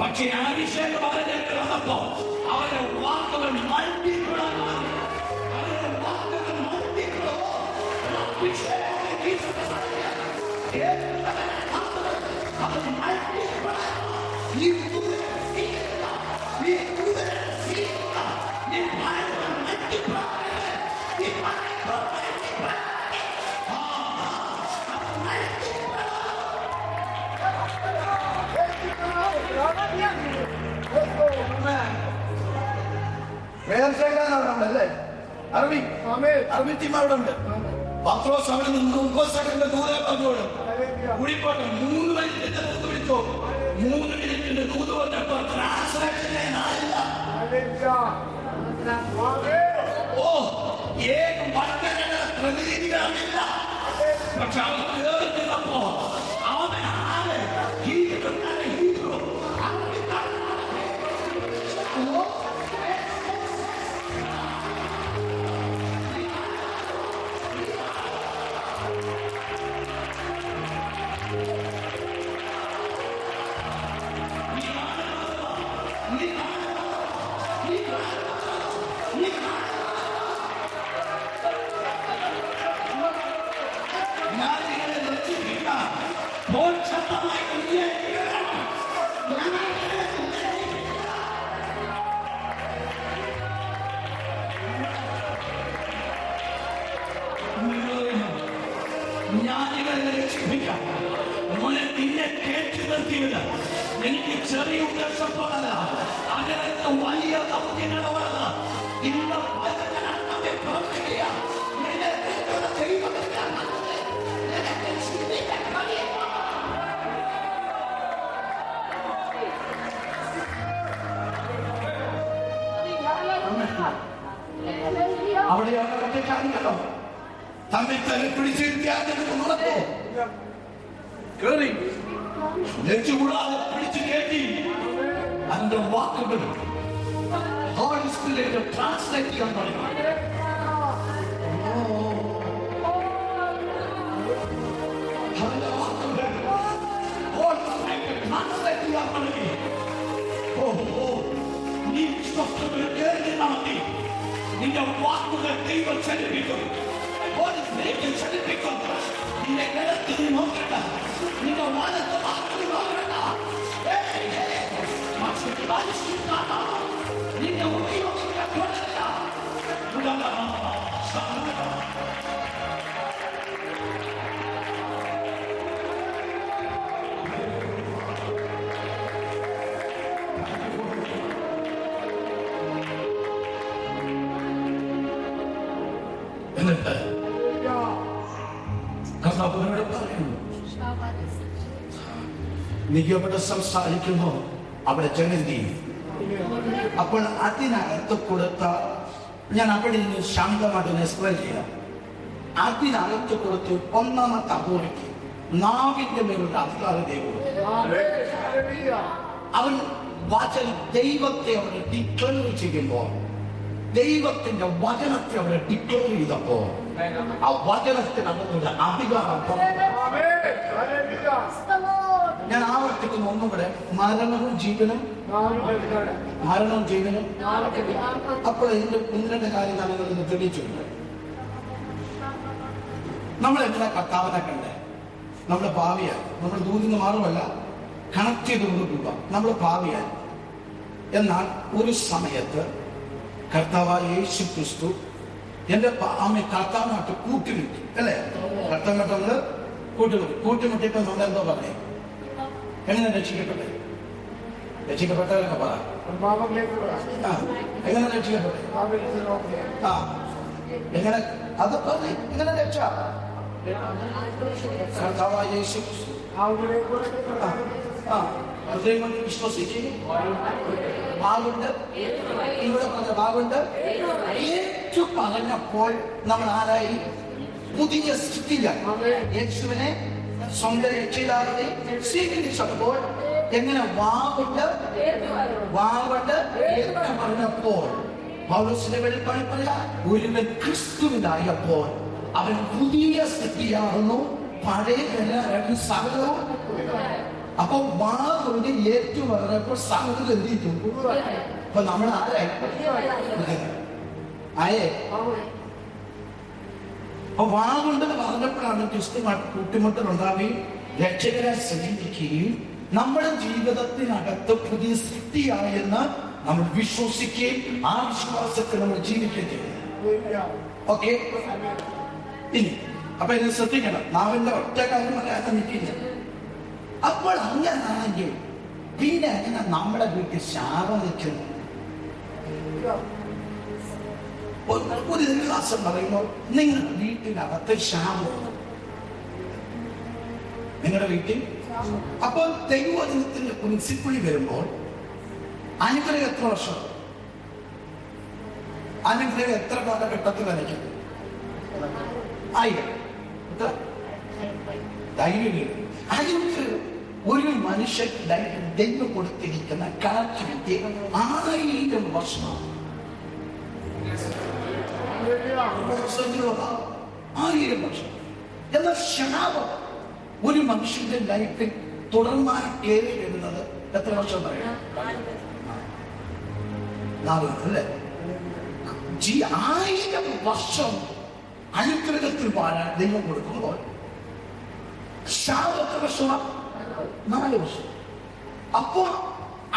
പക്ഷെ അഭിഷേകം അവരിലേക്ക് വന്നപ്പോ അവരുടെ വാക്കുകൾ അല്ലേ? അറബി ടീം അവിടെ ഉണ്ട്. പത്രോസ് അവിടെ നിന്ന് ദൂരെ പറഞ്ഞോളും കുടിപ്പോട്ടെ 3 മിനിറ്റിന്റെ ദൂത് വിളിച്ചോ. 3 മിനിറ്റിന്റെ ദൂത് പറഞ്ഞപ്പോ ട്രാൻസ്ലേഷനെ ആയില്ല. ഓ ഏത് ഭക്തരുടെ പ്രതിനിധികളാണില്ല. പക്ഷെ അവൻ കേൾക്കുന്നപ്പോ അവൻ ആര് എനിക്ക് ചെറിയ ഉദ്ദേശത്തോടല്ല, അങ്ങനത്തെ വലിയ ദൗത്യങ്ങളോടല്ല. ഇന്ന് പ്രവർത്തിക്കുക അവിടെ ഒറ്റക്കാരില്ലോ തമ്മിൽ തന്നെ പിടിച്ചിരുത്തിയാൽ കേറി നെഞ്ചുകൂടാതെ പിടിച്ചു കയറ്റി അതിന്റെ വാക്കുകൾ ട്രാൻസ്ലേറ്റ് ചെയ്യാൻ തുടങ്ങി. അതിന്റെ വാക്കുകൾ ട്രാൻസ്ലേറ്റ് ചെയ്യാൻ തുടങ്ങി. നീ വിശ്വസ്തകൾ കയറി നടത്തി നിന്റെ വാക്കുകൾ ദൈവം ചലിപ്പിക്കും. ചലിപ്പിക്കും. നിന്റെ കിടത്ത് നീ നോക്കണ്ട, നിന്റെ വാദത്തെ വാക്കുകൾ നോക്കണ്ട. നിന്റെ ഉപയോഗിക്കപ്പെടില്ല. എന്നിട്ട് കർത്താവിനോട് പറയുന്നു, നീ അവിടെ സംസാരിക്കുമ്പോ അവിടെ ജനന്തി. അപ്പോൾ അതിനകത്ത് കൊടുത്ത ഞാൻ അവിടെ നിന്ന് ശാന്തമായിട്ട് എക്സ്പ്ലെയിൻ ചെയ്യാം. അതിനകത്ത് കൊടുത്ത് 1-ാമത്തെ അപ്പോഴേക്ക് നാവിന്റെ മേലുള്ള അധികാരം ദൈവം അവൻ വചനം ദൈവത്തെ അവിടെ ഡിക്ലെയർ ചെയ്യുമ്പോൾ, ദൈവത്തിന്റെ വചനത്തെ അവിടെ ഡിക്ലെയർ ചെയ്തപ്പോ ആ വചനത്തിന് അങ്ങോട്ട് അധികാരം. ഞാൻ ആവർത്തിക്കുന്ന ഒന്നുകൂടെ, മരണവും ജീവനും അപ്പോൾ ഇതിന്റെ 1-2 കാര്യം നമ്മൾ തെളിയിച്ചിട്ടുണ്ട്. നമ്മളെന്തിനാ കർത്താവിനെ കണ്ടേ? നമ്മുടെ ഭാവിയാണ്. നമ്മൾ ദൂരിന്ന് മാറുമല്ല, കണക്ട് ചെയ്തുകൊണ്ട് പോകാം. നമ്മൾ ഭാവിയാണ്. എന്നാൽ ഒരു സമയത്ത് കർത്താവായ യേശു ക്രിസ്തു എന്റെ അമ്മ കർത്താവിനായിട്ട് കൂട്ടിമുട്ടി അല്ലേ? കർത്താവിനായിട്ട് നമ്മള് കൂട്ടിമുട്ടിയപ്പോ നമ്മളെന്തോ പറഞ്ഞേ? എങ്ങനെ രക്ഷിക്കപ്പെട്ടെ? രക്ഷിക്കപ്പെട്ടവരൊക്കെ പറ. എങ്ങനെ രക്ഷിക്കപ്പെട്ടെ? എങ്ങനെ അത് പറഞ്ഞേ? എങ്ങനെ രക്ഷ? കർത്താവായ യേശു ക്രിസ്തു ഹൃദയം കൊണ്ട് വിശ്വസിച്ച് വാഗുണ്ട്, ഇവിടെ പറഞ്ഞ വാഗുണ്ട് ഏറ്റു പറഞ്ഞപ്പോൾ നമ്മൾ ആരായി? പുതിയ സൃഷ്ടിയാണ്. യേശുവിനെ സ്വന്തം രക്ഷിതാവിനെ സ്വീകരിച്ചപ്പോൾ എങ്ങനെ വാഗുണ്ട് ഏറ്റു പറഞ്ഞപ്പോൾ പൗലോസിന്റെ വെളിപ്പാടിൽ പറയാം, ഒരുവൻ ക്രിസ്തുവിലായപ്പോൾ അവൻ പുതിയ സൃഷ്ടിയാകുന്നു, പഴയ സകലവും. അപ്പൊ വാഗുണ്ട് ഏറ്റു പറഞ്ഞപ്പോൾ സകലം എന്തിട്ടു. അപ്പൊ നമ്മൾ ആരായി? ആയേ. അപ്പൊ വാഗുണ്ടെന്ന് പറഞ്ഞപ്പോഴാണ് ക്രിസ്തുമായിട്ട് കൂട്ടിമുട്ടൽ ഉണ്ടാവുകയും രക്ഷകരെ സ്വീകരിക്കുകയും നമ്മുടെ ജീവിതത്തിനകത്ത് പുതിയ സൃഷ്ടിയായെന്ന് നമ്മൾ വിശ്വസിക്കുകയും ആ വിശ്വാസത്തിൽ നമ്മൾ ജീവിക്കുകയും ചെയ്യുന്നത്. ഓക്കെ, ഇനി അപ്പൊ ഇത് ശ്രദ്ധിക്കണം. നാവിന്റെ ഒറ്റ കാര്യം പറയാതെ നിൽക്കില്ല. അപ്പോൾ അങ്ങനാണെങ്കിൽ പിന്നെ അങ്ങനെ നമ്മുടെ വീട്ടിൽ ശാപം നിൽക്കുന്നു. ഒരു ദിവസം പറയുമ്പോൾ നിങ്ങളുടെ വീട്ടിനകത്ത് ശാപം, നിങ്ങളുടെ വീട്ടിൽ. അപ്പോൾ ദൈവവചനത്തിന്റെ പ്രിൻസിപ്പിൾ വരുമ്പോൾ അനുഗ്രഹം എത്ര വർഷം, അനുഗ്രഹം എത്ര കാലഘട്ടത്തിൽ നനയ്ക്കും? 1000. ഒരു മനുഷ്യൻ ദൈവം കൊടുത്തിരിക്കുന്ന കാലഘട്ടത്തിൽ 1000 വർഷമാണ്. 1000 വർഷം. എന്നാൽ ശാപം ഒരു മനുഷ്യന്റെ ലൈഫിൽ തുടർന്നാൽ കയറി വരുന്നത് എത്ര വർഷം പറയാം? 4 അല്ലേ? 1000 വർഷം അനുഗ്രഹത്തിൽ വാഴാൻ ദൈവം കൊടുക്കുമ്പോൾ ശാപം എത്ര വർഷമാണ്? 4 വർഷം. അപ്പോ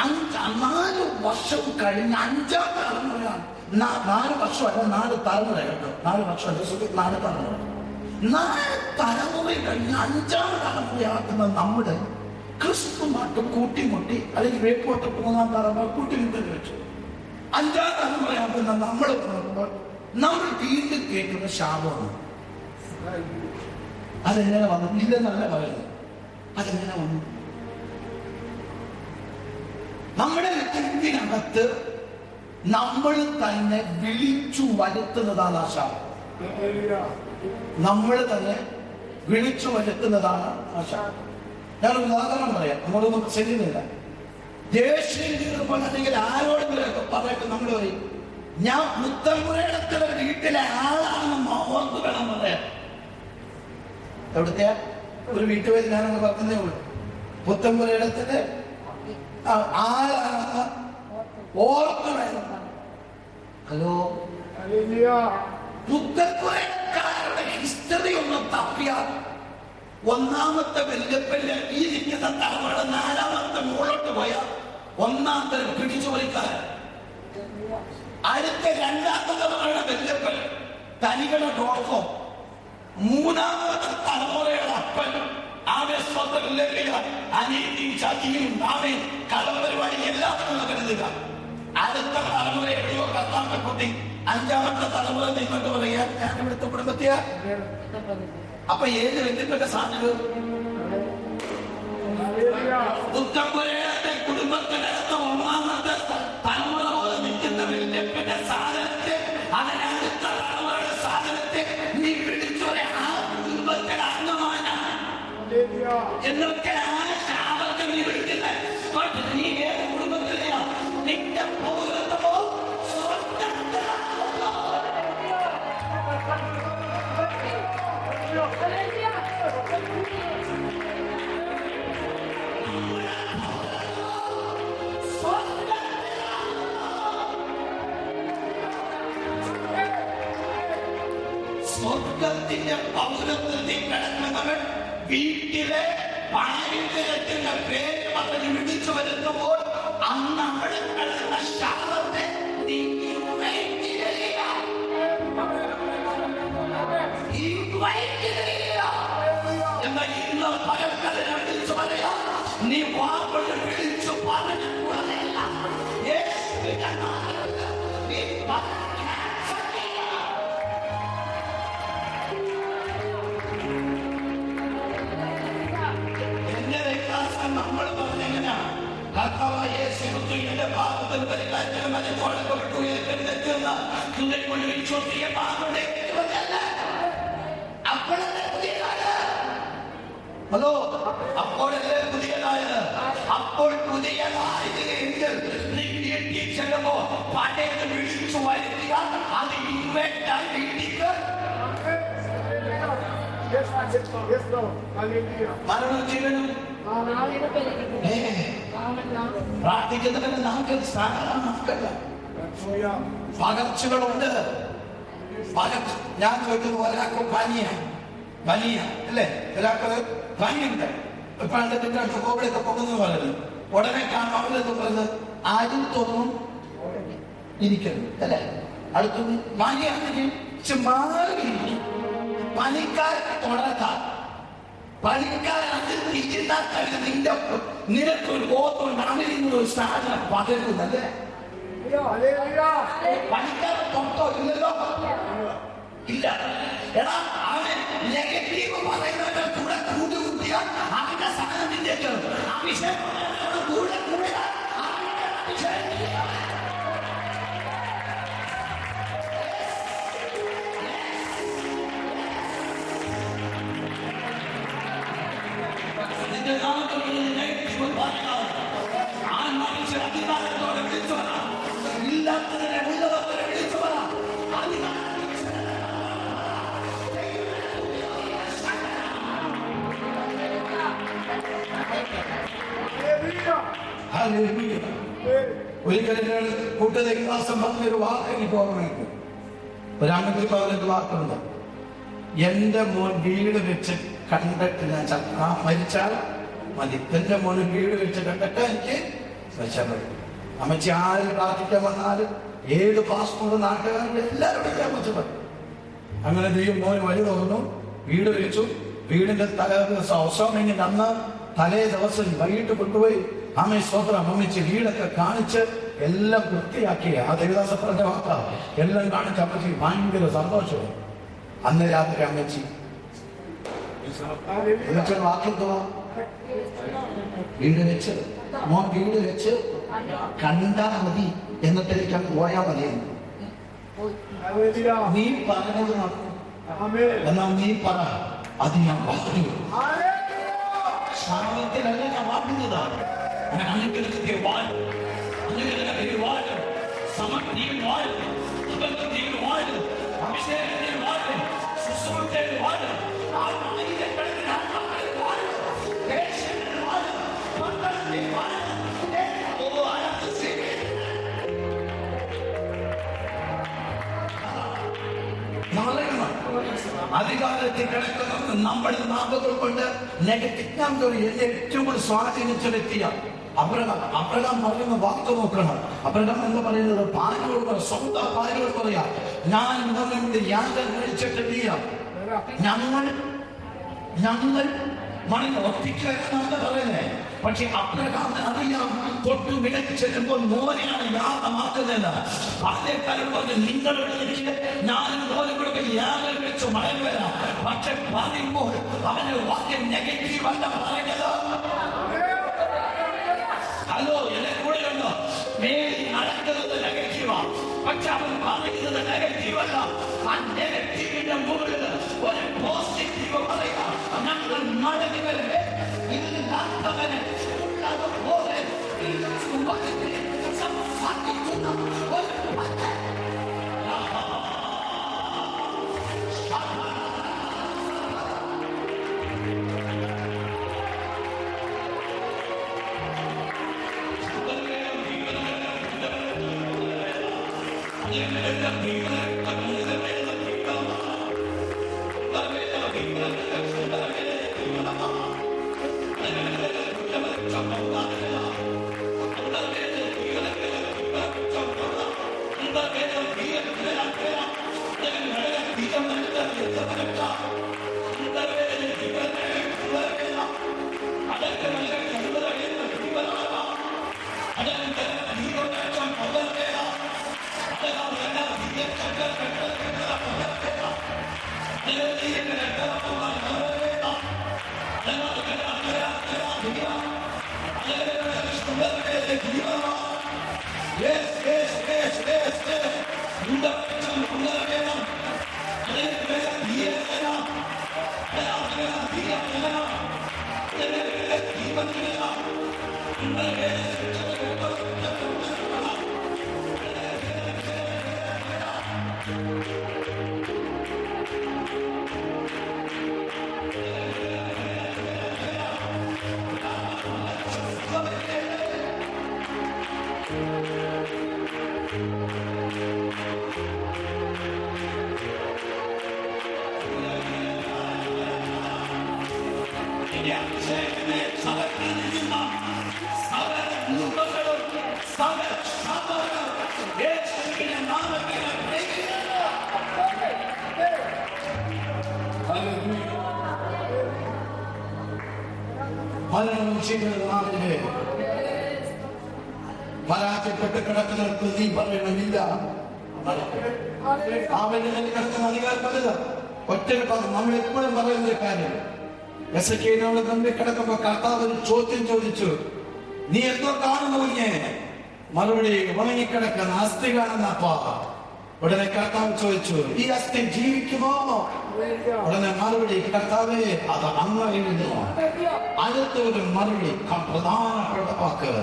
4 വർഷം കഴിഞ്ഞ് 5ാം തലമുറയാണ്. 4 വർഷമല്ല, 4 തലമുറ കേട്ടോ. 4 വർഷം 4 തലമുറ. 4 തലമുറ കഴിഞ്ഞ് 5ാം തലമുറയാക്കുന്ന നമ്മുടെ ക്രിസ്തുമായിട്ട് കൂട്ടിമുട്ടി, അല്ലെങ്കിൽ വേപ്പോട്ട് 3ാം തലമുറ കൂട്ടിമുട്ടി വെച്ചു. 5ാം തലമുറയാക്കുന്ന നമ്മൾ നോക്കുമ്പോൾ നമ്മൾ വീണ്ടും കേൾക്കുന്ന ശാപമാണ്. അതെങ്ങനെ വന്നു? ഇല്ലെന്നല്ല പറയുന്നത്. അതെങ്ങനെ വന്നു? നമ്മുടെ വീട്ടിനകത്ത് നമ്മൾ തന്നെ വിളിച്ചു വരുത്തുന്നതാണ് ആ ശാപം. നമ്മൾ തന്നെ വിളിച്ചു വരുത്തുന്നതാണ് ആ ശാപം. ഞാൻ ഉദാഹരണം പറയാം, നമ്മളൊന്നും ചെയ്യുന്നില്ല. ദേഷ്യത്തിൽ ആരോടെങ്കിലും പറയട്ടെ, നമ്മൾ പറയും ഞാൻ പുത്തൻപുരയിടത്തിലെ വീട്ടിലെ ആളാണെന്ന് ഓർത്ത് വേണം പറയാൻ. എവിടുത്തെ ഒരു വീട്ടുപേര് ഞാനങ്ങ് പറഞ്ഞതേ ഉള്ളൂ. പുത്തൻപുരയിടത്തിലെ ആളാണെന്ന് ഓർത്ത് വേണം. ഹലോ, പുത്തൻപുരക്കാരുടെ ഹിസ്റ്ററി ഒന്ന് തപ്പിയാൽ ഒന്നാമത്തെ വല്യപ്പല് ഈ നിൽക്കുന്ന തലമുറ 4ാമത്തെ മുകളോട്ട് പോയാൽ 1ാം തരം പിടിച്ചു വലിക്കാരൻ. അടുത്ത 2ാമത്തെ തലമുറയുടെ വല്യപ്പൻ തനികളുടെ ഡോക്ടർ. 3ാമത്തെ തലമുറയുടെ അപ്പൻ അനീതിയും ചതിയും നാമയും കടപരിപാടി എല്ലാം കരുതുക. അടുത്ത തലമുറ എവിടെയോ 10ാമത്തെ കുട്ടി. 5ാമത്തെ തലമുറ നിങ്ങോട്ട് പറയാ ഞാൻ ഇവിടുത്തെ കുടുംബത്തെയാ. അപ്പൊ ഏത് വല്യപ്പന്റെ സാധനം? പുത്തൻപുരയുടെ കുടുംബത്തിനകത്ത് 1ാമത്തെ തലമുറ പോലെ നിൽക്കുന്ന വല്യപ്പന്റെ സാധനത്തെ, അതിനടുത്ത തലമുറയുടെ സാധനത്തെ നീ വിളിച്ചോരെ ആ കുടുംബത്തിന്റെ അംഗമാണ് എന്നൊക്കെ ആ ശാപത്തെ നീ വിളിക്കുന്നത്. നീ ഏത് കുടുംബത്തിലെയാ? നിന്റെ പൗരത്വമോ സ്വർഗത്തിന്റെ പൗരത്വത്തിൽ കിടക്കുന്നവൻ വീട്ടിലെ പാരമ്പര്യത്തിന്റെ പേര് അവന് വിളിച്ചു വരുത്തുമ്പോൾ അന്ന് അവിടെ കിടക്കുന്ന ശാപത്തെ എന്നാൽ ഇന്ന് പകർക്കതിനെ വിളിച്ചു പറയാം. നീ വാപ്പുകൾ വിളിച്ചു പറഞ്ഞു നമ്മൾ പറഞ്ഞെങ്ങനെയാ? കർത്താവായ യേശു ക്രിസ്തുവിന്റെ പാപത്തിൽ പരിഹാരം കൊടുക്കപ്പെട്ടു എഴുതെറ്റുന്ന വിശ്വസിയ പാപങ്ങളുടെ അപ്പോഴല്ലേ പുതിയതാണ്. ഹലോ, അപ്പോഴല്ലേ പുതിയതായത്? അപ്പോൾ പുതിയതായതിൽ നീ വീട്ടിൽ ചെല്ലുമ്പോ പഴയത് വിളിച്ചു വരുത്തുക. അത് ഇൻവെന്റായി വീട്ടിക്ക് മരണജീവനും പ്രാർത്ഥിക്കുന്നവരുടെ നമുക്ക് നമുക്കല്ല പകർച്ചകളുണ്ട്. ഞാൻ ചോദിക്കുന്നത് ഒരാൾക്ക് പനിയ അല്ലേ? ഒരാൾക്ക് പനിയുണ്ട്. ഇപ്പോഴത്തെ പിന്നെ അടുത്ത് കോവിഡൊക്കെ പോകുന്നത് പറയുന്നത് ഉടനെ കാണാവില്ലെന്ന് പറയുന്നത് അടുത്തൊന്നും ഇരിക്കുന്നു അല്ലേ? അടുത്തൊന്നും പനിയാണെങ്കിൽ മാറിയിരിക്കും. പനിക്കാരൻ തുടർത്താൽ പണിക്കാരത് നിനക്കൊരു ബോധമുണ്ട്. അവരിൽ ഒരു സാധനം പകരുന്നല്ലേ? പണിക്കാരൻ തൊട്ടോ ഇല്ലല്ലോ, ഇല്ല. എടാ അവൻ നെഗറ്റീവ് പറയുന്നവരുടെ കൂടെ കൂട്ടുകൂട്ടിയാൽ അവന്റെ സാധനത്തിന്റെ ആ വിഷയം കൂടെ കൂടിയാൽ നിന്റെ നാമത്തിൽ നെഗറ്റീവ് പറയുക ആ മനുഷ്യൻ അധികാരത്തോടെ വിളിച്ചു പറ, ഇല്ലാത്തതിനെ ഉള്ളവരെ വിളിച്ചു പറ. ഒരിക്കലും കൂട്ടദേവാസം പറഞ്ഞൊരു വാക്ക് എനിക്ക് ഓർമ്മയുണ്ട്. ഒരാണെങ്കിൽ പറഞ്ഞൊരു വാക്കുണ്ട്, എന്റെ മോൻ വീട് വെച്ച് കണ്ടിട്ട് ഞാൻ മരിച്ചാൽ മതി, എന്റെ മോൻ വീട് വെച്ച് കണ്ടിട്ട് എനിക്ക് മരിച്ചാൽ മതി. അമ്മച്ചി ആര് പ്രാർത്ഥിക്കാൻ വന്നാലും ഏത് പാസ്പോർട്ട് നാട്ടുകാരും എല്ലാവരും വിളിക്കാൻ പറ്റും. അങ്ങനെ ദൈവം മോന് വഴി തുറന്നു, വീട് വെച്ചു. വീടിന്റെ ദിവസം അന്ന് തലേ ദിവസം വൈകിട്ട് കൊണ്ടുപോയി അമ്മ സ്വതന്ത്രം അമ്മച്ച് വീടൊക്കെ കാണിച്ച് എല്ലാം വൃത്തിയാക്കി. ആ ദേവദാസപ്പന്റെ വാക്കാ എല്ലാം കാണിച്ച് അമ്മച്ചി ഭയങ്കര സന്തോഷവും. അന്ന് രാത്രി അമ്മച്ചി വാക്കെന്തുവാ, വീട് വെച്ച് മോൻ വീട് വെച്ച് കണ്ടാ മതി, എന്നിട്ട് പോയാ മതി. നീ പറഞ്ഞത് എന്നാ നീ പറ, അത് ഞാൻ പറഞ്ഞു. സാമത്തിലല്ല ഞാൻ വാങ്ങുന്നതാണ്. അനുഗ്രഹത്തെ വാഴും, അനുഗ്രഹത്തെ വാഴും, സമൃദ്ധിയിൽ വാഴും, അബദ്ധത്തിൽ വാഴും, അഭിഷേകത്തിൽ വാഴും, ശുശ്രൂഷയിൽ വാഴും, ആയിരക്കണക്കിന് ആത്മാക്കളിൽ വാഴും, ദേശങ്ങളിൽ വാഴും, മണ്ഡലത്തിൽ വാഴും. അധികാരത്തിൽ കിടക്കുന്നത് നമ്മൾ നാവുകൾ കൊണ്ട് നെഗറ്റീവ് ഏറ്റവും കൂടുതൽ സ്വാധീനിച്ച വ്യക്തിയാണ് അബ്രഹാം പറയുന്ന വാക്ക് നോക്കണം. അബ്രഹാം എന്ന് പറയുന്നത് ഭാര്യയോട് പറയാം, സ്വന്തം ഭാര്യയോട് പറയാം, ഞാൻ നിങ്ങളുടെ യാഗം കഴിച്ചിട്ടില്ല, ഞങ്ങൾ മണ്ണിൽ ഒറ്റയ്ക്കാണെന്ന് പറയുന്നത്. പക്ഷെ അബ്രഹാമിന് അറിയാം, തൊട്ടു വിലക്ക് ചെല്ലുമ്പോൾ മോനെയാണ് യാഗമാക്കുന്നത്. അതേക്കാലം പറഞ്ഞ് നിങ്ങളുടെ എനിക്ക് ഞാനും മോനും കൂടെ യാഗം വെച്ച് മടങ്ങി വരാം. പക്ഷെ പറയുമ്പോൾ അവന്റെ വാക്യം നെഗറ്റീവ് അല്ല പറയുന്നത്. ഹലോ, എന്നെ കൂടെ ഉണ്ടോ? മേലി നടക്കുന്നത് നെഗറ്റീവാ, പക്ഷെ അവൻ പറയുന്നത് നെഗറ്റീവ് അല്ല. ആ നെഗറ്റീവിന്റെ മുകളിൽ ഒരു പോസിറ്റീവ് പറയുക. ഞങ്ങൾ മടങ്ങി വരവേ ഇല്ലാത്തവനെ ഉള്ളതുപോലെ സംസാരിക്കുന്ന ഒരു പരാജയപ്പെട്ട് കിടക്കുന്നിടത്ത് നീ പറയണമില്ല, അവന് കിടക്കുന്ന അധികാരം വലുത്. ഒറ്റ നമ്മൾ എപ്പോഴും പറയുന്നൊരു കാര്യം, എസെക്കിയേലിനോട് കണ്ടു കിടക്കുമ്പോ കർത്താവ് ഒരു ചോദ്യം ചോദിച്ചു, നീ എന്തോ കാണുന്നു കുഞ്ഞെ? മറുപടി, ഉണങ്ങിക്കിടക്കുന്ന അസ്ഥി കാണുന്നപ്പാ. ഉടനെ കർത്താവ് ചോദിച്ചു, ഈ അസ്ഥി ജീവിക്കുമോ? ഉടനെ മറുപടി, കർത്താവേ അത് അങ്ങനെയുള്ളൂ. അടുത്തൊരു മറുപടി, പ്രധാനപ്പെട്ട വാക്ക്,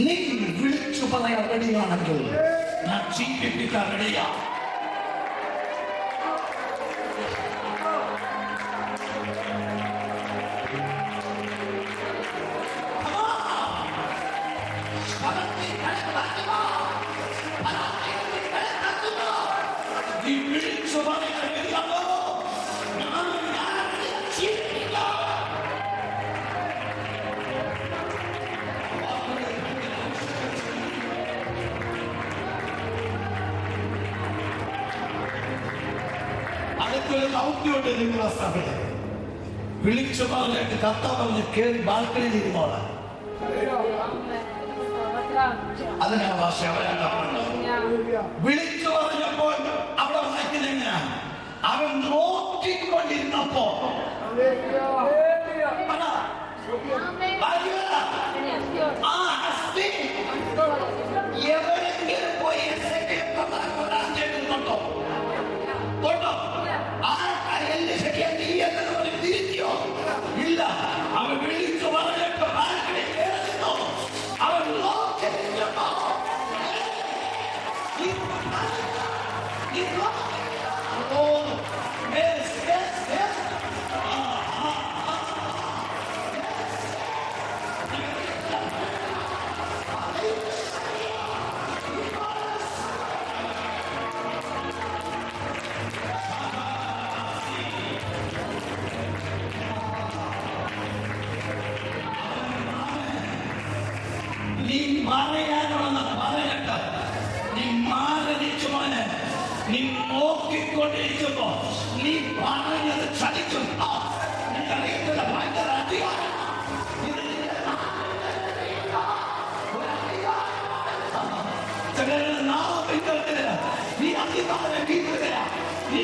നീ വിളിച്ചു പറയാൻ റെഡിയാണെങ്കിൽ ഞാൻ ജീവിപ്പിക്കാൻ റെഡിയാ. ദൗത്യമുണ്ട് നിങ്ങളെ സഭയിൽ. വിളിച്ചു പറഞ്ഞിട്ട് കർത്താവ് പറഞ്ഞ് കേറി ബാൽക്കണിയിൽ ഇരുന്നോളെ. അതിനാ ഭാഷ വിളിച്ചു പറഞ്ഞപ്പോൾ അവിടെ വായിക്കുന്നത് എങ്ങനെയാണ്? അവൻ നോക്കിക്കൊണ്ടിരുന്നപ്പോ എവിടെങ്കിലും പോയി തിരിച്ചോ ഇല്ല. അവൻ വിളിച്ചു പറഞ്ഞിട്ട് അവൻ നോക്കിക്കൊണ്ടിരിക്കുമ്പോ നീ പറഞ്ഞത് ചതിക്കും. നിനക്കറിയത്തില്ല ഭയങ്കര അധികാരം. നീ അധികാരം കിട്ടുക. നീ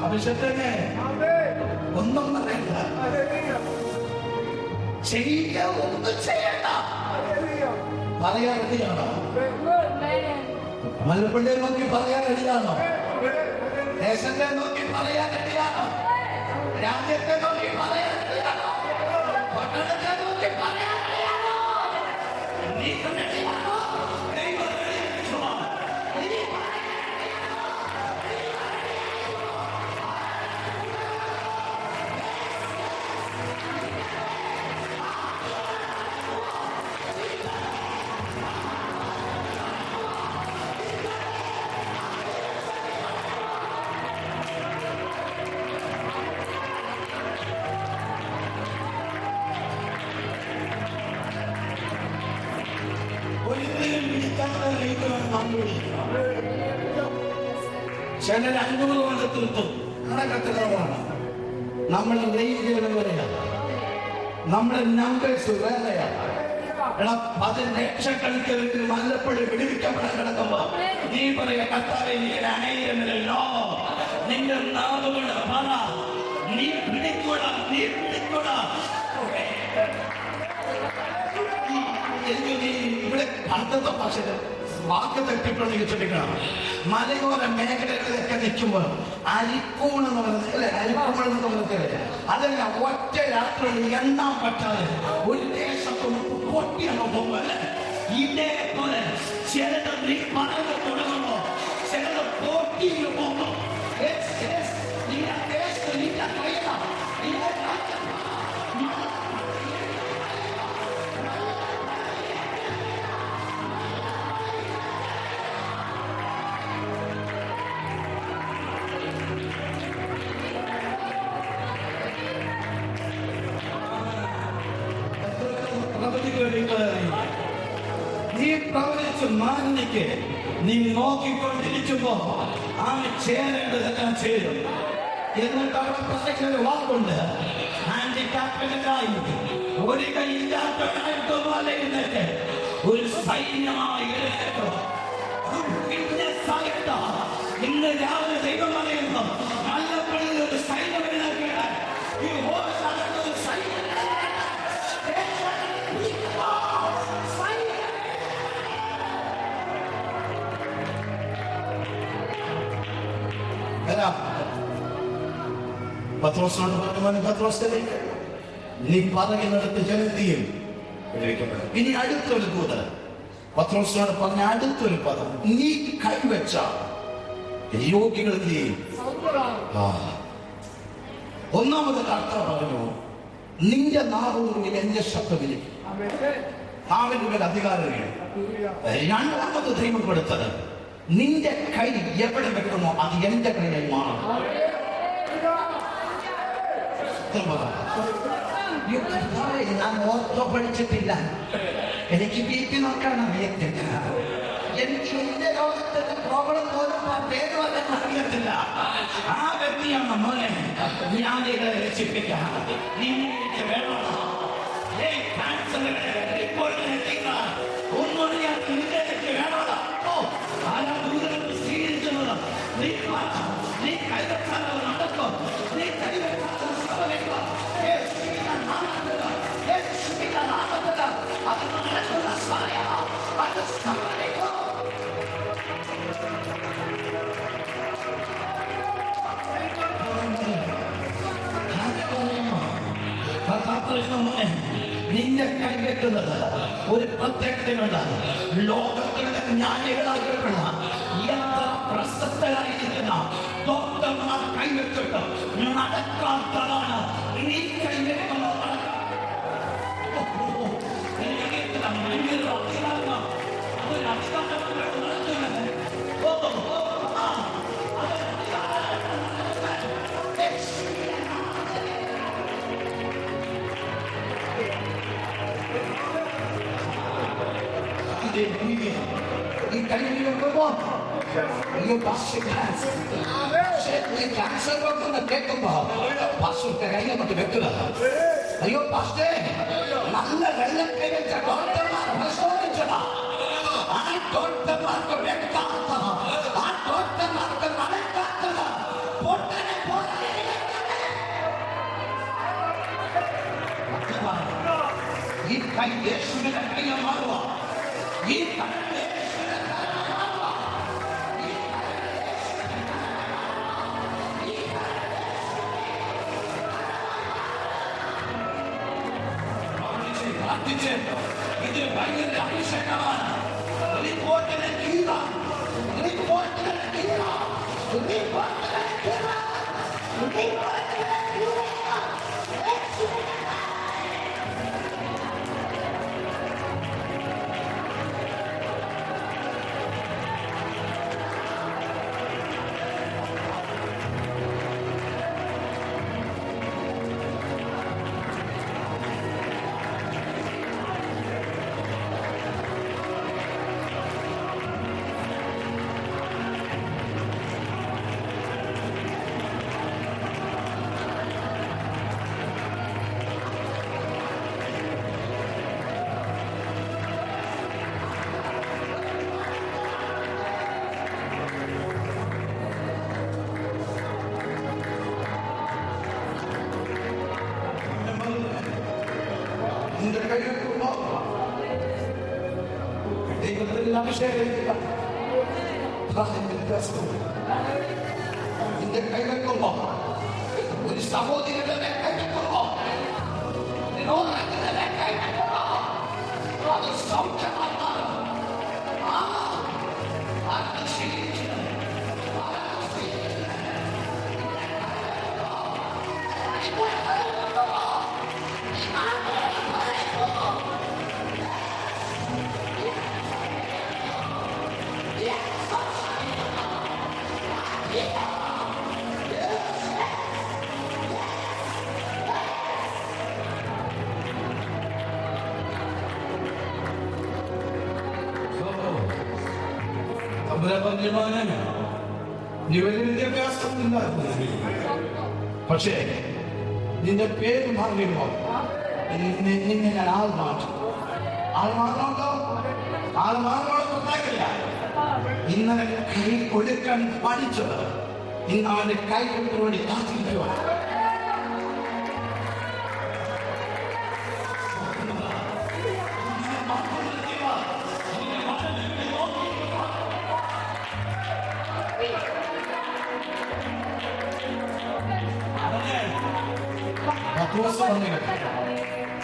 അഭിഷേകനെ ഒന്നും പറയണ്ട, ചെയ്യ ഒന്നും ചെയ്യണ്ട. പറയാൻ റെഡിയാണോ? മലപ്പുള്ളിയെ നോക്കി പറയാൻ റെഡിയാണോ? ദേശത്തെ നോക്കി പറയാൻ റെഡിയാണോ? രാജ്യത്തെ നോക്കി പറയാൻ റെഡിയാണോ? പട്ടണത്തെ നോക്കി പറയാൻ റെഡിയാണോ? നീ റെഡിയാണോ? ചിലർ 500 കൊണ്ടെത്തും കണക്കെത്തുന്നവരാണ്. നമ്മൾ നെയ്യുന്നവരെയാണ്, നമ്മുടെ നമ്പേഴ്സ് വേറെയാണ്. 10 ലക്ഷക്കണക്കിന് മല്ലപ്പള്ളി വിടുവിക്കപ്പെടാൻ കിടക്കുമ്പോ നീ പറയാ, കർത്താവേ നീ 1000 നിന്റെ നാവുകൊണ്ട് പറ, നീ പിടിക്കൂടാ, നീ പിടിക്കൂടാ. ഇവിടെ പണ്ടത്തെ ഭാഷ വാക്ക് തെറ്റിപ്രയോഗിച്ചിരിക്കണം. മലയോര മേഖലകളിലൊക്കെ നിൽക്കുമ്പോൾ അരിക്കൂണെന്ന് പറയുന്നത് അല്ലെ, അരിക്കൂണെന്ന് പറഞ്ഞില്ലേ, അതല്ല ഒറ്റ രാത്രിയിൽ എണ്ണാൻ പറ്റാതെ ഒരു ദേശത്തൊന്ന് പൊട്ടിയാണ് പോകുമ്പോൾ അല്ലെ. ഇതേപോലെ ചിലത് നീ പറഞ്ഞു തുടങ്ങുമ്പോ ചിലത് പൊട്ടിയിൽ പോകുമ്പോ പ്രവചിക്കുകയും നീ പ്രവചിച്ച് മാനിക്ക്. നീ നോക്കിക്കൊണ്ടിരിക്കുമ്പോ അവന് ചേരേണ്ടതെല്ലാം ചേരും. എന്നിട്ട് അവിടെ പ്രസക്തിയുടെ വാക്കുണ്ട്, ഹാൻഡിക്യാപ്റ്റനായി ഒരു കൈയില്ലാത്തവനായിട്ടൊന്നുമല്ല എഴുന്നേറ്റ്, ഒരു സൈന്യമായി എഴുന്നേറ്റോ. ഇന്ന് രാവിലെ ദൈവം പറയുന്നു, മല്ലപ്പള്ളിയിൽ ഒരു സൈന്യം എഴുന്നേൽക്കാൻ ഈ ഒരു സൈന്യം പത്രോസിനോട് പറഞ്ഞു, പത്രോസേ, നീ പറയുന്നിടത്ത് ജനതയും ഇനി അടുത്തൊരു ദൂതൻ പത്രോസിനോട് പറഞ്ഞ അടുത്തൊരു പദം, നീ കൈവച്ച രോഗികളിൽ ഒന്നാമത് കർത്താവ് പറഞ്ഞു, നിന്റെ നാവിൽ എന്റെ ശബ്ദമിരിക്കും, നാവിന്റെ മേൽ അധികാരമില്ല. രണ്ടാമത് ദൈവം കൊടുത്തത്, നിന്റെ കൈ എവിടെ വെക്കുമോ അത് എന്റെ കൈയായി മാറും. ഞാൻ ഓർത്തോ പഠിച്ചിട്ടില്ല, എനിക്ക് BP നോക്കാൻ അറിയത്തില്ല, എനിക്ക് എന്റെ ലോകത്തിന്റെ പ്രോബ്ലം പോലും പേര് പറയാൻ അറിയത്തില്ല. ആ വ്യക്തിയാണ് മോനെ ഞാൻ രക്ഷിപ്പിക്കാം. നീ വേണോ ഒന്നും ഞാൻ നിന്റെ വേണോ? ആരാ ദൂരം സ്വീകരിക്കുന്നത്? നീ കൈവച്ചാൽ നടക്കും, നീ കൈവച്ചാൽ നിന്നെ കൈവെക്കുന്നത് ഒരു പ്രത്യേകതയുണ്ട്. ലോകത്തിലെ ജ്ഞാനികളായിട്ടുള്ള എത്ര പ്രശസ്തരായിരിക്കുന്ന ഡോക്ടർമാർ കൈവെച്ചിട്ട് നടക്കാത്തതാണ് നീ കൈവെക്കുന്നത്. ഈ കഴിഞ്ഞ ക്യാൻസർ രോഗം കേൾക്കുമ്പോ പാസ്റ്റർ കൈ അങ്ങോട്ട് വെക്കുക. അയ്യോ പാസ്റ്റേ, നല്ല വെള്ളം കഴിച്ച ഡോക്ടർമാർ പരിശോധിച്ചതാ. ആ ഡോക്ടർമാർക്ക് വെക്കാത്ത, ആ ഡോക്ടർമാർക്ക് നടക്കാത്തത് പൊട്ടനെ പോലെ. ഈ കൈ യേശുവിന്റെ കൈ മാറുക. ഈ ഇതിന് ഭയങ്കര അഭിഷേകമാണ്. റിപ്പോർട്ടിനെ കീഴ നിന്റെ കൈവെക്കുമ്പോ ഒരു സഹോദരിയുടെ കൈവെക്കുമ്പോ അത് സൗഖ്യമാണ്. അവരെ പറഞ്ഞാണ് നീ വലിയ വിദ്യാഭ്യാസമില്ലായിരുന്നു, പക്ഷേ നിന്റെ പേര് മാറിയോ നിന്നെ ഞാൻ ആൾ മാറ്റും. ആൾ മാറണമല്ലോ, ആൾ മാറണമെന്നുണ്ടാകില്ല. ഇന്നലെ കൈ കൊടുക്കാൻ പഠിച്ചത് ഇന്ന് അവന്റെ കൈ കൊടുക്കാൻ വേണ്ടി കാത്തിരിക്കുക.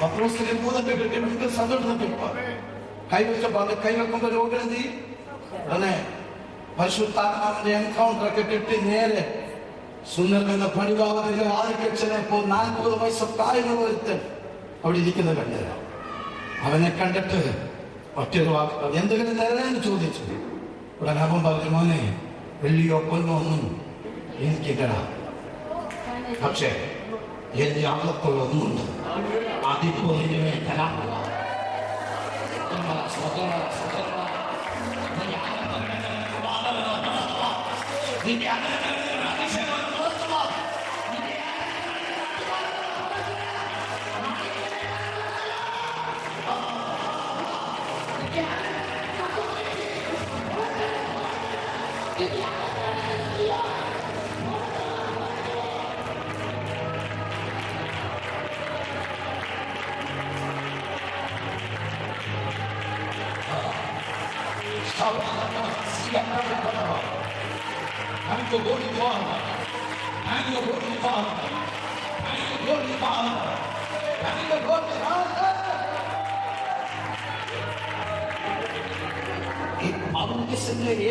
പത്രോസിനെ ഭൂതത്തെ കെട്ടി സന്തോഷത്തിപ്പ കൈവച്ചപ്പോ അത് കൈവെക്കുമ്പോ രോഗി അതെ പരിശുദ്ധാത്മാവിന്റെ എൻകൗണ്ടർ ഒക്കെ കിട്ടി നേരെ സുന്ദരമെന്ന പണിവാതിലെ ആദിക്കച്ചനപ്പോ 40 വയസ്സ് പ്രായമുള്ള ഒരുത്തൻ അവിടെ ഇരിക്കുന്നത് കണ്ടത്. അവനെ കണ്ടിട്ട് ഒറ്റൊരു വാക്ക് എന്തെങ്കിലും തരാന്ന് ചോദിച്ചു. ഉടനെ അവൻ പറഞ്ഞു, മോനെ വെള്ളിയോ പൊന്നോ ഒന്നും എനിക്കില്ല, പക്ഷേ എന്റെ അകത്തുള്ള ഒന്നുണ്ട്, അതിപ്പോ തരാം.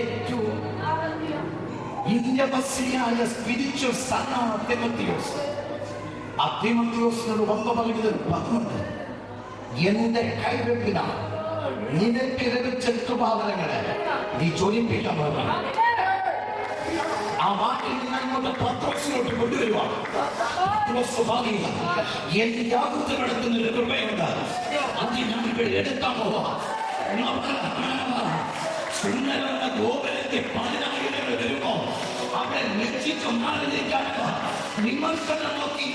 ഏറ്റവും ഇന്റർമസിയായ സ്പിരിച്വൽ സണ്ണാണ് തിമോത്തിയോസ്. ആ തിമോത്തിയോസിനോട് വന്ന പറയുന്നുണ്ട്, എന്റെ കൈവെപ്പിനാണ് നിനക്ക് ലഭിച്ച കൃപാവരങ്ങളെ നീ ജ്വലിപ്പിക്കാൻ പോകുന്നു. ആ വാക്കിൽ നിന്നോട് പത്രോസിനോട്ട് കൊണ്ടുവരുവാണ്. എന്റെ യാതൊരു നടത്തുന്ന കൃപയുണ്ട്, അത് ഞാൻ ഇവിടെ എടുക്കാൻ പോവാ. സുന്ദരമായ ഗോപുരത്തെ 10,000 വരുമ്പോ അവിടെ നിശ്ചിച്ചൊന്നാളിലേക്കാണ് നിങ്ങൾക്ക് നോക്കി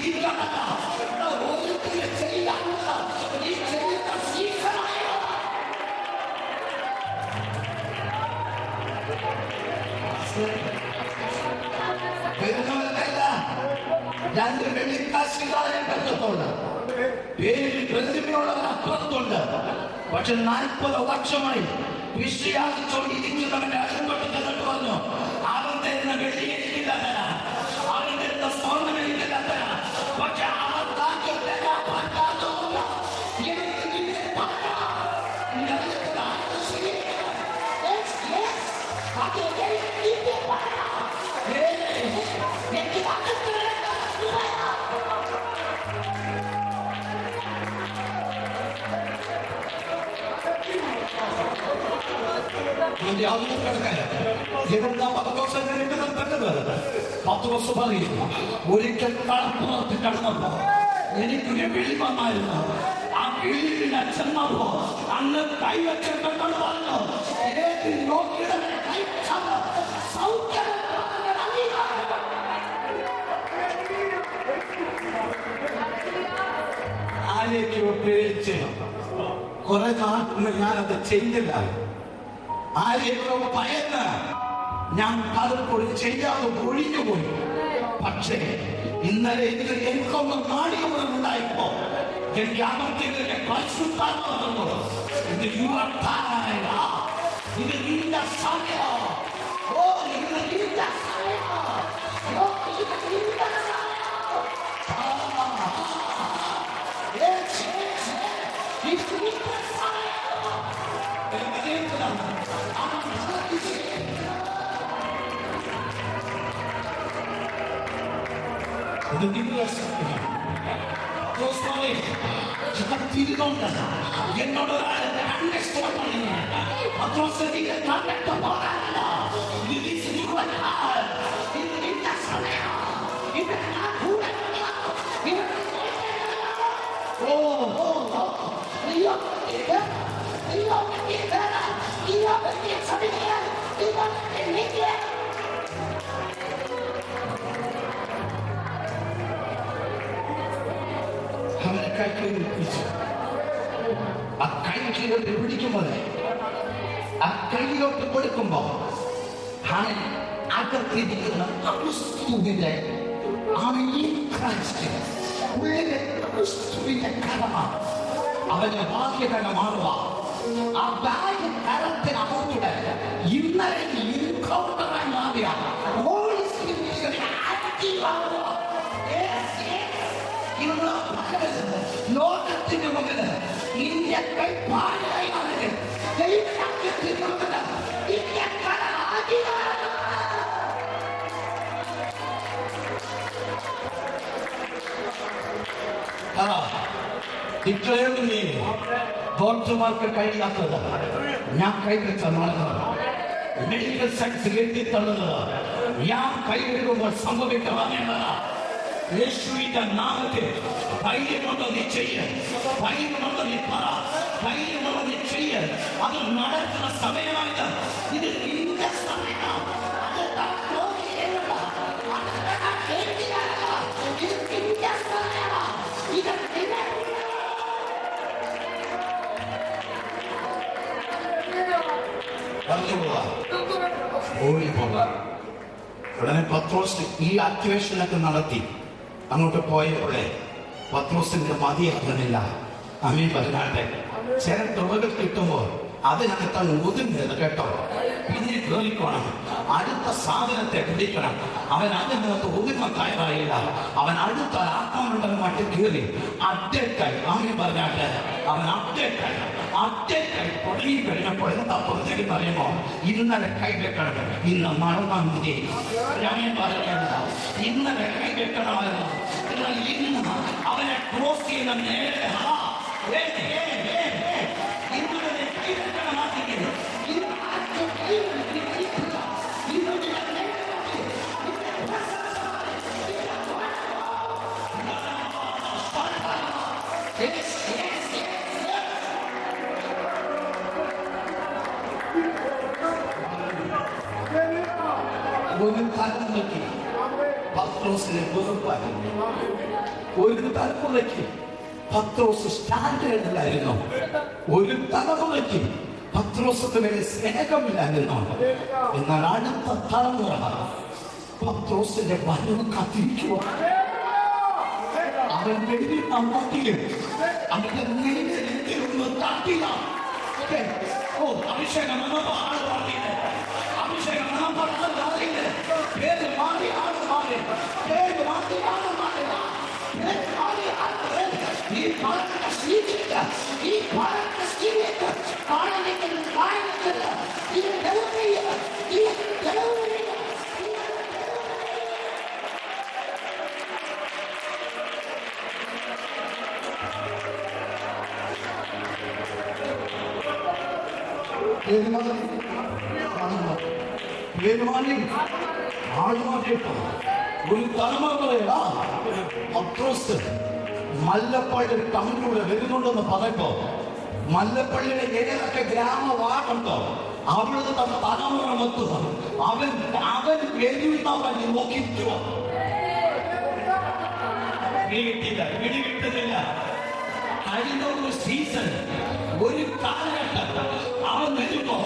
രണ്ട് വെള്ളിക്കാശിക്കാരൻ പറ്റത്തുണ്ട്, പേരിൽ പ്രതിമയുള്ളവർ അപ്പുറത്തുണ്ട്. പക്ഷെ 40 വർഷമായി വിശ്വസിച്ചോണ്ടിരിക്കുന്നവന്റെ അകത്തോട്ട് പറഞ്ഞു, അവൻ തരുന്ന വെള്ളി എനിക്കില്ല തരാം, അവൻ തരുന്ന സ്വർണ്ണം എനിക്കില്ല തരാം, പക്ഷെ അവൻ ഒരിക്കൽ കടപ്പുറത്ത് കടന്നപ്പോ എനിക്കൊരു വിളി വന്നായിരുന്നു. ആ വിളിയിൽ ചെന്നപ്പോ അന്ന് കൈവച്ചിട്ട് പറഞ്ഞു, ആരെയൊക്കെയോ പേടിച്ച് കുറെ നാട്ടിൽ ഞാനത് ചെയ്തില്ല. ആരെയൊക്കെ ഭയന്ന് ഞാൻ പലപ്പോഴും ചെയ്യാതെ ഒഴിഞ്ഞുപോയി. പക്ഷേ ഇന്നലെ എനിക്ക് എനിക്കൊന്നും നാടിയുണ്ടായപ്പോ എനിക്ക് അമർത്തിയതിന്റെ പരിശുദ്ധാത്മാവ് ഇത് നിന്റെ സമയം. ഓ ഇത് നിന്റെ സമയം. എന്നോട് അവനെ കൈക്ക് പിടിച്ചു. ആ കൈക്കിലോട്ട് പിടിക്കുമ്പോൾ ആ കൈയിലോട്ട് കൊടുക്കുമ്പോ അവൻ അകത്തിരിക്കുന്ന ക്രിസ്തുവിന്റെ ഉള്ളിലെ ക്രിസ്തുവിന്റെ കടമ അവന്റെ ബാഹ്യകട മാറുക. ആ ബാഹ്യ കടത്തിനകത്തൂടെ ഇന്നലെ എൻകൗണ്ടറായി മാറിയ ലോകത്തിന് മുമ്പിൽ ഇന്ത്യക്കായി പാടായി മാറി ദൈവത്തിന് മുമ്പിൽ ഇന്ത്യക്കാര ഡോക്ടർമാർക്ക് കഴിയാത്തത് ഞാൻ കൈവച്ച നടന്നത്, മെഡിക്കൽ സയൻസ് എത്തിത്തള്ളുന്നത് ഞാൻ കൈവിടുമ്പോൾ സംഭവിക്കാമെന്നത്. യേശുവിന്റെ നാമത്തിൽ ധൈര്യമുണ്ടോ നീ ചെയ്യ, ധൈര്യമുണ്ടോ നീ പറ, ധൈര്യമുണ്ടോ നീ ചെയ്യ. അത് നടക്കുന്ന സമയമായിട്ട് ഇത് നിന്റെ സമയമാണ്. ഉടനെ പത്രോസ് ഈ ആക്ടിവേഷനൊക്കെ നടത്തി അങ്ങോട്ട് പോയപ്പോഴേ പത്രോസിന്റെ മതിയാകുന്നില്ല. അമീൻ പറഞ്ഞാട്ടെ. ചില തുറകൾ കിട്ടുമ്പോൾ അതിനകത്താണ് ഒതുങ്ങരുത് കേട്ടോ. പിന്നെ കേറിക്കോണം, അടുത്ത സാധനത്തെ പിടിക്കണം. അവൻ അതിനകത്ത് ഒതുങ്ങാൻ തയ്യാറായില്ല. അവൻ അടുത്ത ആത്മമണ്ഡലം മറ്റ് കീറി അപ്ഡേറ്റായി. അമീൻ പറഞ്ഞാട്ടെ. അവൻ അപ്ഡേറ്റായി തുടങ്ങി കഴിഞ്ഞപ്പോൾ അപ്പുറത്തേക്ക് പറയുമോ ഇന്നലെ കൈവെക്കണം, ഇന്ന് നടന്നാൻ മതി. ഞാൻ പറയുന്നത് ഇന്നലെ കൈവെക്കണമായിരുന്നു. ഇന്ന് അവനെ ക്രോസ് ചെയ്യുന്ന നേരെ ഇന്നലെ കൈവെക്കണമാണെങ്കിൽ ഒരു തലമുറയ്ക്ക് പത്രോസിനെ വെറുപ്പായിരുന്നു. ഒരു തലമുറയ്ക്ക് പത്രോസ് സ്റ്റാൻഡേർഡിലായിരുന്നു. ഒരു തലമുറയ്ക്ക് പത്രോസിന് വേണ്ടി സ്നേഹമില്ലായിരുന്നു. എന്നാൽ അടുത്ത തലമുറ പത്രോസിന്റെ വരവ് കാത്തിരിക്കുക. അവൻ വെടി അമ്മത്തിലും അവന്റെ നെയ്തൊന്ന് തട്ടില്ല. ഓ അഭിഷേകം അഭിഷേകം പേര് മാറി ആൾ മാറി, പേര് മാറി ആൾ മാറി, ഈ പറഞ്ഞ സ്വീകരിക്ക, ഈ പറഞ്ഞ സ്വീകരിക്ക, കാണുന്നെങ്കിലും കാണുന്നില്ല, ഇത് തെളിവില്ല, ഇത് തെളിവില്ല. ഒരു തലമുറ പത്രോസ് മല്ലപ്പള്ളി ടൗണിലൂടെ വരുന്നുണ്ടെന്ന് പറയുമ്പോ മല്ലപ്പള്ളിയുടെ ഏതൊക്കെ ഗ്രാമവാടുണ്ടോ അവിടുന്ന് തന്നെ തലമുറ മൊത്തുക. അവൻ എഴുന്നവൻ നോക്കിക്കോ. കിട്ടുന്നില്ല. കഴിഞ്ഞ ഒരു സീസൺ, ഒരു കാലഘട്ടം അവൻ വരുമ്പോ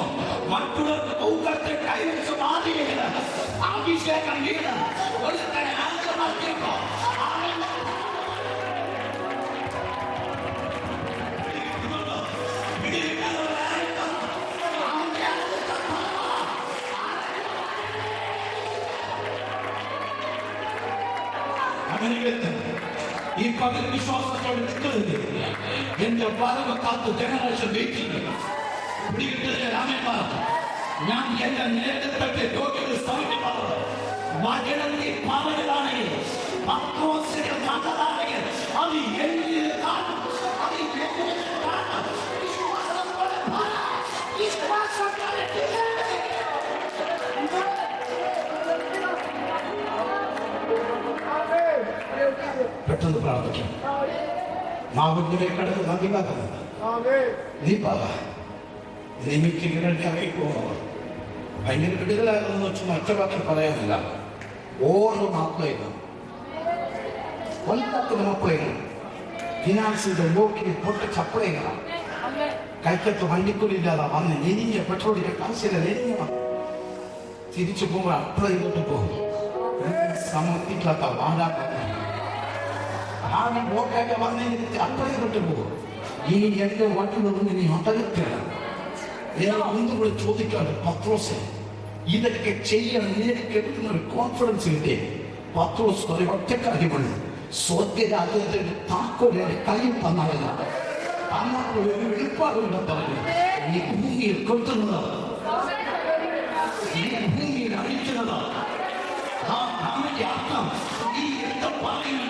മറ്റുള്ളവർക്ക് തൂക്കത്തെ കൈവച്ച് മാറിയില്ല. അഭിഷേകം വീണ് ഒരുത്തനെ ആഗ്രഹിക്കുമ്പോ ഈ പകൽ വിശ്വാസത്തോടെ നിൽക്കുന്നത് എന്റെ വരവ് കാത്ത് ജനറേഷൻ വെയിറ്റിംഗ് പിടികിട്ടുന്ന രാമന്മാർ. ഞാൻ എന്റെ നേതൃത്വത്തെ രോഗികൾ സ്ഥാപിക്കുന്നത് മകനീ പാവനാണെങ്കിൽ പത്രോസിനെ നല്ലതാണെങ്കിൽ അത് എന്നിൽ കാണും, അത് എന്നിൽ കാണും. പെട്ടെന്ന് പ്രാർത്ഥിക്കാം. മാവിന്റെ കടന്ന് നദിവാക്കുന്നത് നീ പറ നിമിക്കുകളുടെ അറിയിപ്പോ ഭയങ്കര ക്രിട്ടിക്കലായിരുന്നു വെച്ച് മറ്റു വാക്കിൽ പറയാനില്ല. ഓരോ മക്കളെയും കൊല്ലത്തിന് മക്കളെയും ഫിനാൻസിന്റെ നോക്കി പൊട്ട് ചപ്പളയും കൈക്കത്ത് വണ്ടിക്കൂലില്ലാതെ വന്ന് എരിഞ്ഞ പെട്രോളിന്റെ കാശിലെ എരിഞ്ഞ തിരിച്ചു പോകുമ്പോൾ അപ്പുറം ഇങ്ങോട്ട് പോകും. സമർപ്പിക്കാത്ത വാടാക്കാത്ത ആദ്യം നോക്കാതെ വന്ന് അപ്പുറം ഇങ്ങോട്ട് പോകും. ഇനി എന്റെ വണ്ടി നിന്ന് നീ ഒട്ടകത്തില്ല. ഒന്നുകൂടി ചോദിക്കാണ്ട് പത്രോസ് ഇതൊക്കെ ചെയ്യാൻ നിനക്ക് എടുക്കുന്ന ഒരു കോൺഫിഡൻസ് കിട്ടി. പത്രോസ് ഒരു ഒറ്റ കാര്യമുണ്ട്, സ്വർഗരാജ്യത്തിന്റെ താക്കോലെ കയ്യിൽ തന്നതല്ല, അന്നത്തെ ഒരു വെളിപ്പാടുള്ള പറഞ്ഞു. ഈ ഭൂമിയിൽ കൊത്തുന്നത്, ഈ ഭൂമിയിൽ അഴിക്കുന്നത്, ആ നാമന്റെ അർത്ഥം ഈ എന്താ പറയുന്നത്?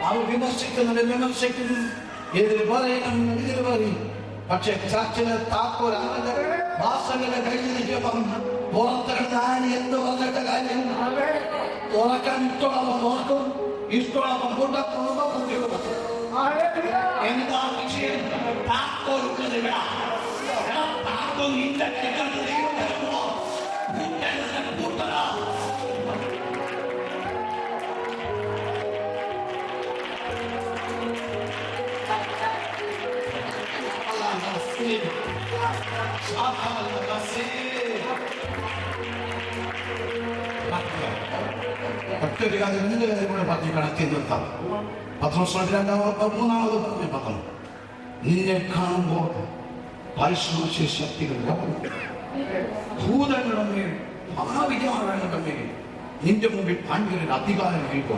അവർ വിമർശിക്കുന്നത് വിമർശിക്കുന്നു, എതിര് പറയണം എതിര് പറയും. പക്ഷെ ചർച്ചിലെ താക്കോൽ അവരുടെ വാസങ്ങളുടെ കഴിഞ്ഞിരിക്കുമ്പം പുറത്തിറങ്ങാൻ എന്ത് പറഞ്ഞിട്ട് കാര്യം? തുറക്കാൻ ഇഷ്ടമുള്ളവൻ തുറക്കും, ഇഷ്ടമുള്ളവൻ കൂട്ടത്തുള്ളവ കൂട്ടി കൊടുക്കും. എന്താ വിഷയം? താക്കോൽ താക്കോൽ നിന്റെ കൂട്ടരാ. മറ്റൊരു കാര്യം, രണ്ട് കാര്യം കൂടെ പറഞ്ഞ് കണക്കി നിർത്താം. പത്രോസ് മൂന്നാമത് പറഞ്ഞ പത്രം, നിന്നെ കാണുമ്പോൾ പരിശ്രമിച്ച ശക്തികൾ ഭൂതങ്ങളുടെ മേൽ മഹാവിചാരങ്ങളുടെ മേൽ നിന്റെ മുമ്പിൽ ഭയങ്കര അധികാരം നൽകുക.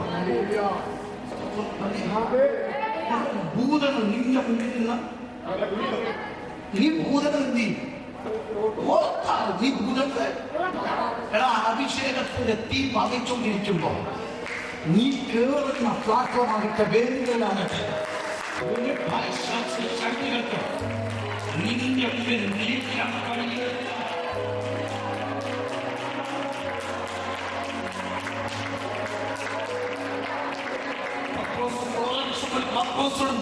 ഭൂതങ്ങൾ നിന്റെ മുമ്പിൽ നിന്ന് നീ ഭൂതങ്ങൾ നീ ഭൂതങ്ങൾ അഭിഷേകത്തിന്റെ തീ പതിച്ചുകൊണ്ടിരിക്കുമ്പോ നീ കേറുന്ന പ്ലാറ്റ്ഫോമാകട്ടെ, വേദികളാകട്ടെ, ശക്തികൾക്ക് നിന്റെ മുമ്പിൽ നിരീക്ഷണം കഴിയുക.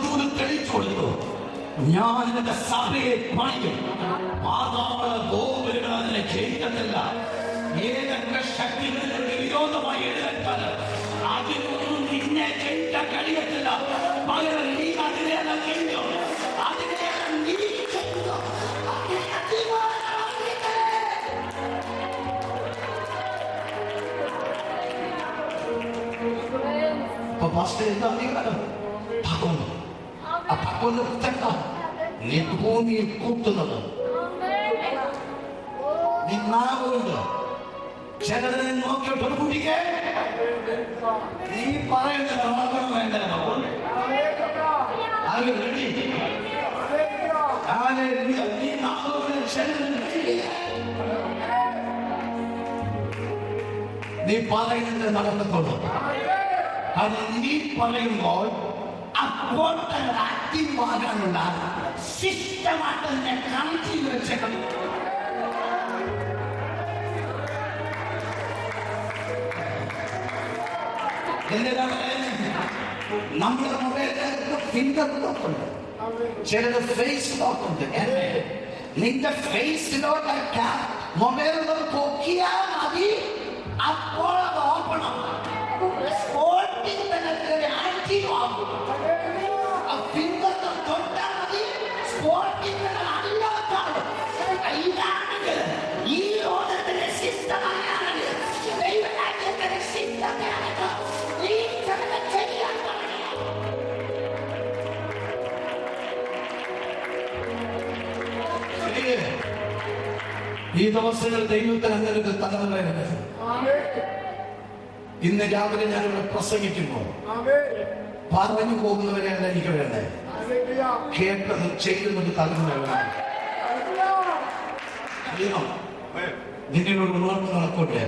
ദൂരം തെളിച്ചു കൊടുത്തു, ഞാൻ എന്റെ സഭയെ പണിയും, പാതാള ഗോപുരങ്ങൾ അതിനെ ജയിക്കത്തില്ല. ഏതൊക്കെ ശക്തികളുടെ വിരോധമായി എഴുതേറ്റാൽ അതിനൊന്നും നിന്നെ ജയിക്കാൻ കഴിയത്തില്ല. പകരം നീ അതിനെ കഴിഞ്ഞു, അതിനെ നീ നീ ഭൂമിയിൽ കൂട്ടുന്നത് നിന്നാവുണ്ട്. ചിലരെ നോക്കിയിട്ട് കുട്ടിക്ക് നീ പറയുന്നത് മാത്രം വേണ്ട. നീ പറയുന്നത് നടന്നിട്ടുള്ളൂ. അത് നീ പറയുമ്പോൾ അപ്പോൾ ആക്റ്റീവാകാനുള്ള സിസ്റ്റമായിട്ട് തന്നെ കണക്ട് വെച്ചേക്കണം. നമ്മുടെ മൊബൈലിൽ ഫിംഗർ ലോക്ക് ഉണ്ട്, ചിലത് ഫേസ് ലോക്ക് ഉണ്ട്. നിന്റെ ഫേസിലോട്ട് മൊബൈലിൽ പൊക്കിയാൽ മതി, അപ്പോൾ അത് ഓപ്പൺ ആവും. ആക്റ്റീവ് ആകും. ഫിംഗർ തൊട്ടാൽ മതി, സ്പോർട്ടിംഗ് അല്ലാത്താണ്. ഇതാണെങ്കിൽ ഈ ലോകത്തിലെ സിസ്റ്റമായാണ്, ദൈവരാജ്യത്തിലെ സിസ്റ്റമാണ്. ഈ ദിവസങ്ങൾ ദൈവത്തിന് അങ്ങനെ ഒരു തലമുറയുണ്ട്. ഇന്ന് രാവിലെ ഞാനിവിടെ പ്രസംഗിക്കുമ്പോൾ പറഞ്ഞു പോകുന്നവരെയല്ല എനിക്ക് വേണ്ടേ, കേട്ടത് ചെയ്യുന്നത് തലമുറ. നിങ്ങളോട് ഉണർന്ന് നടക്കട്ടെ,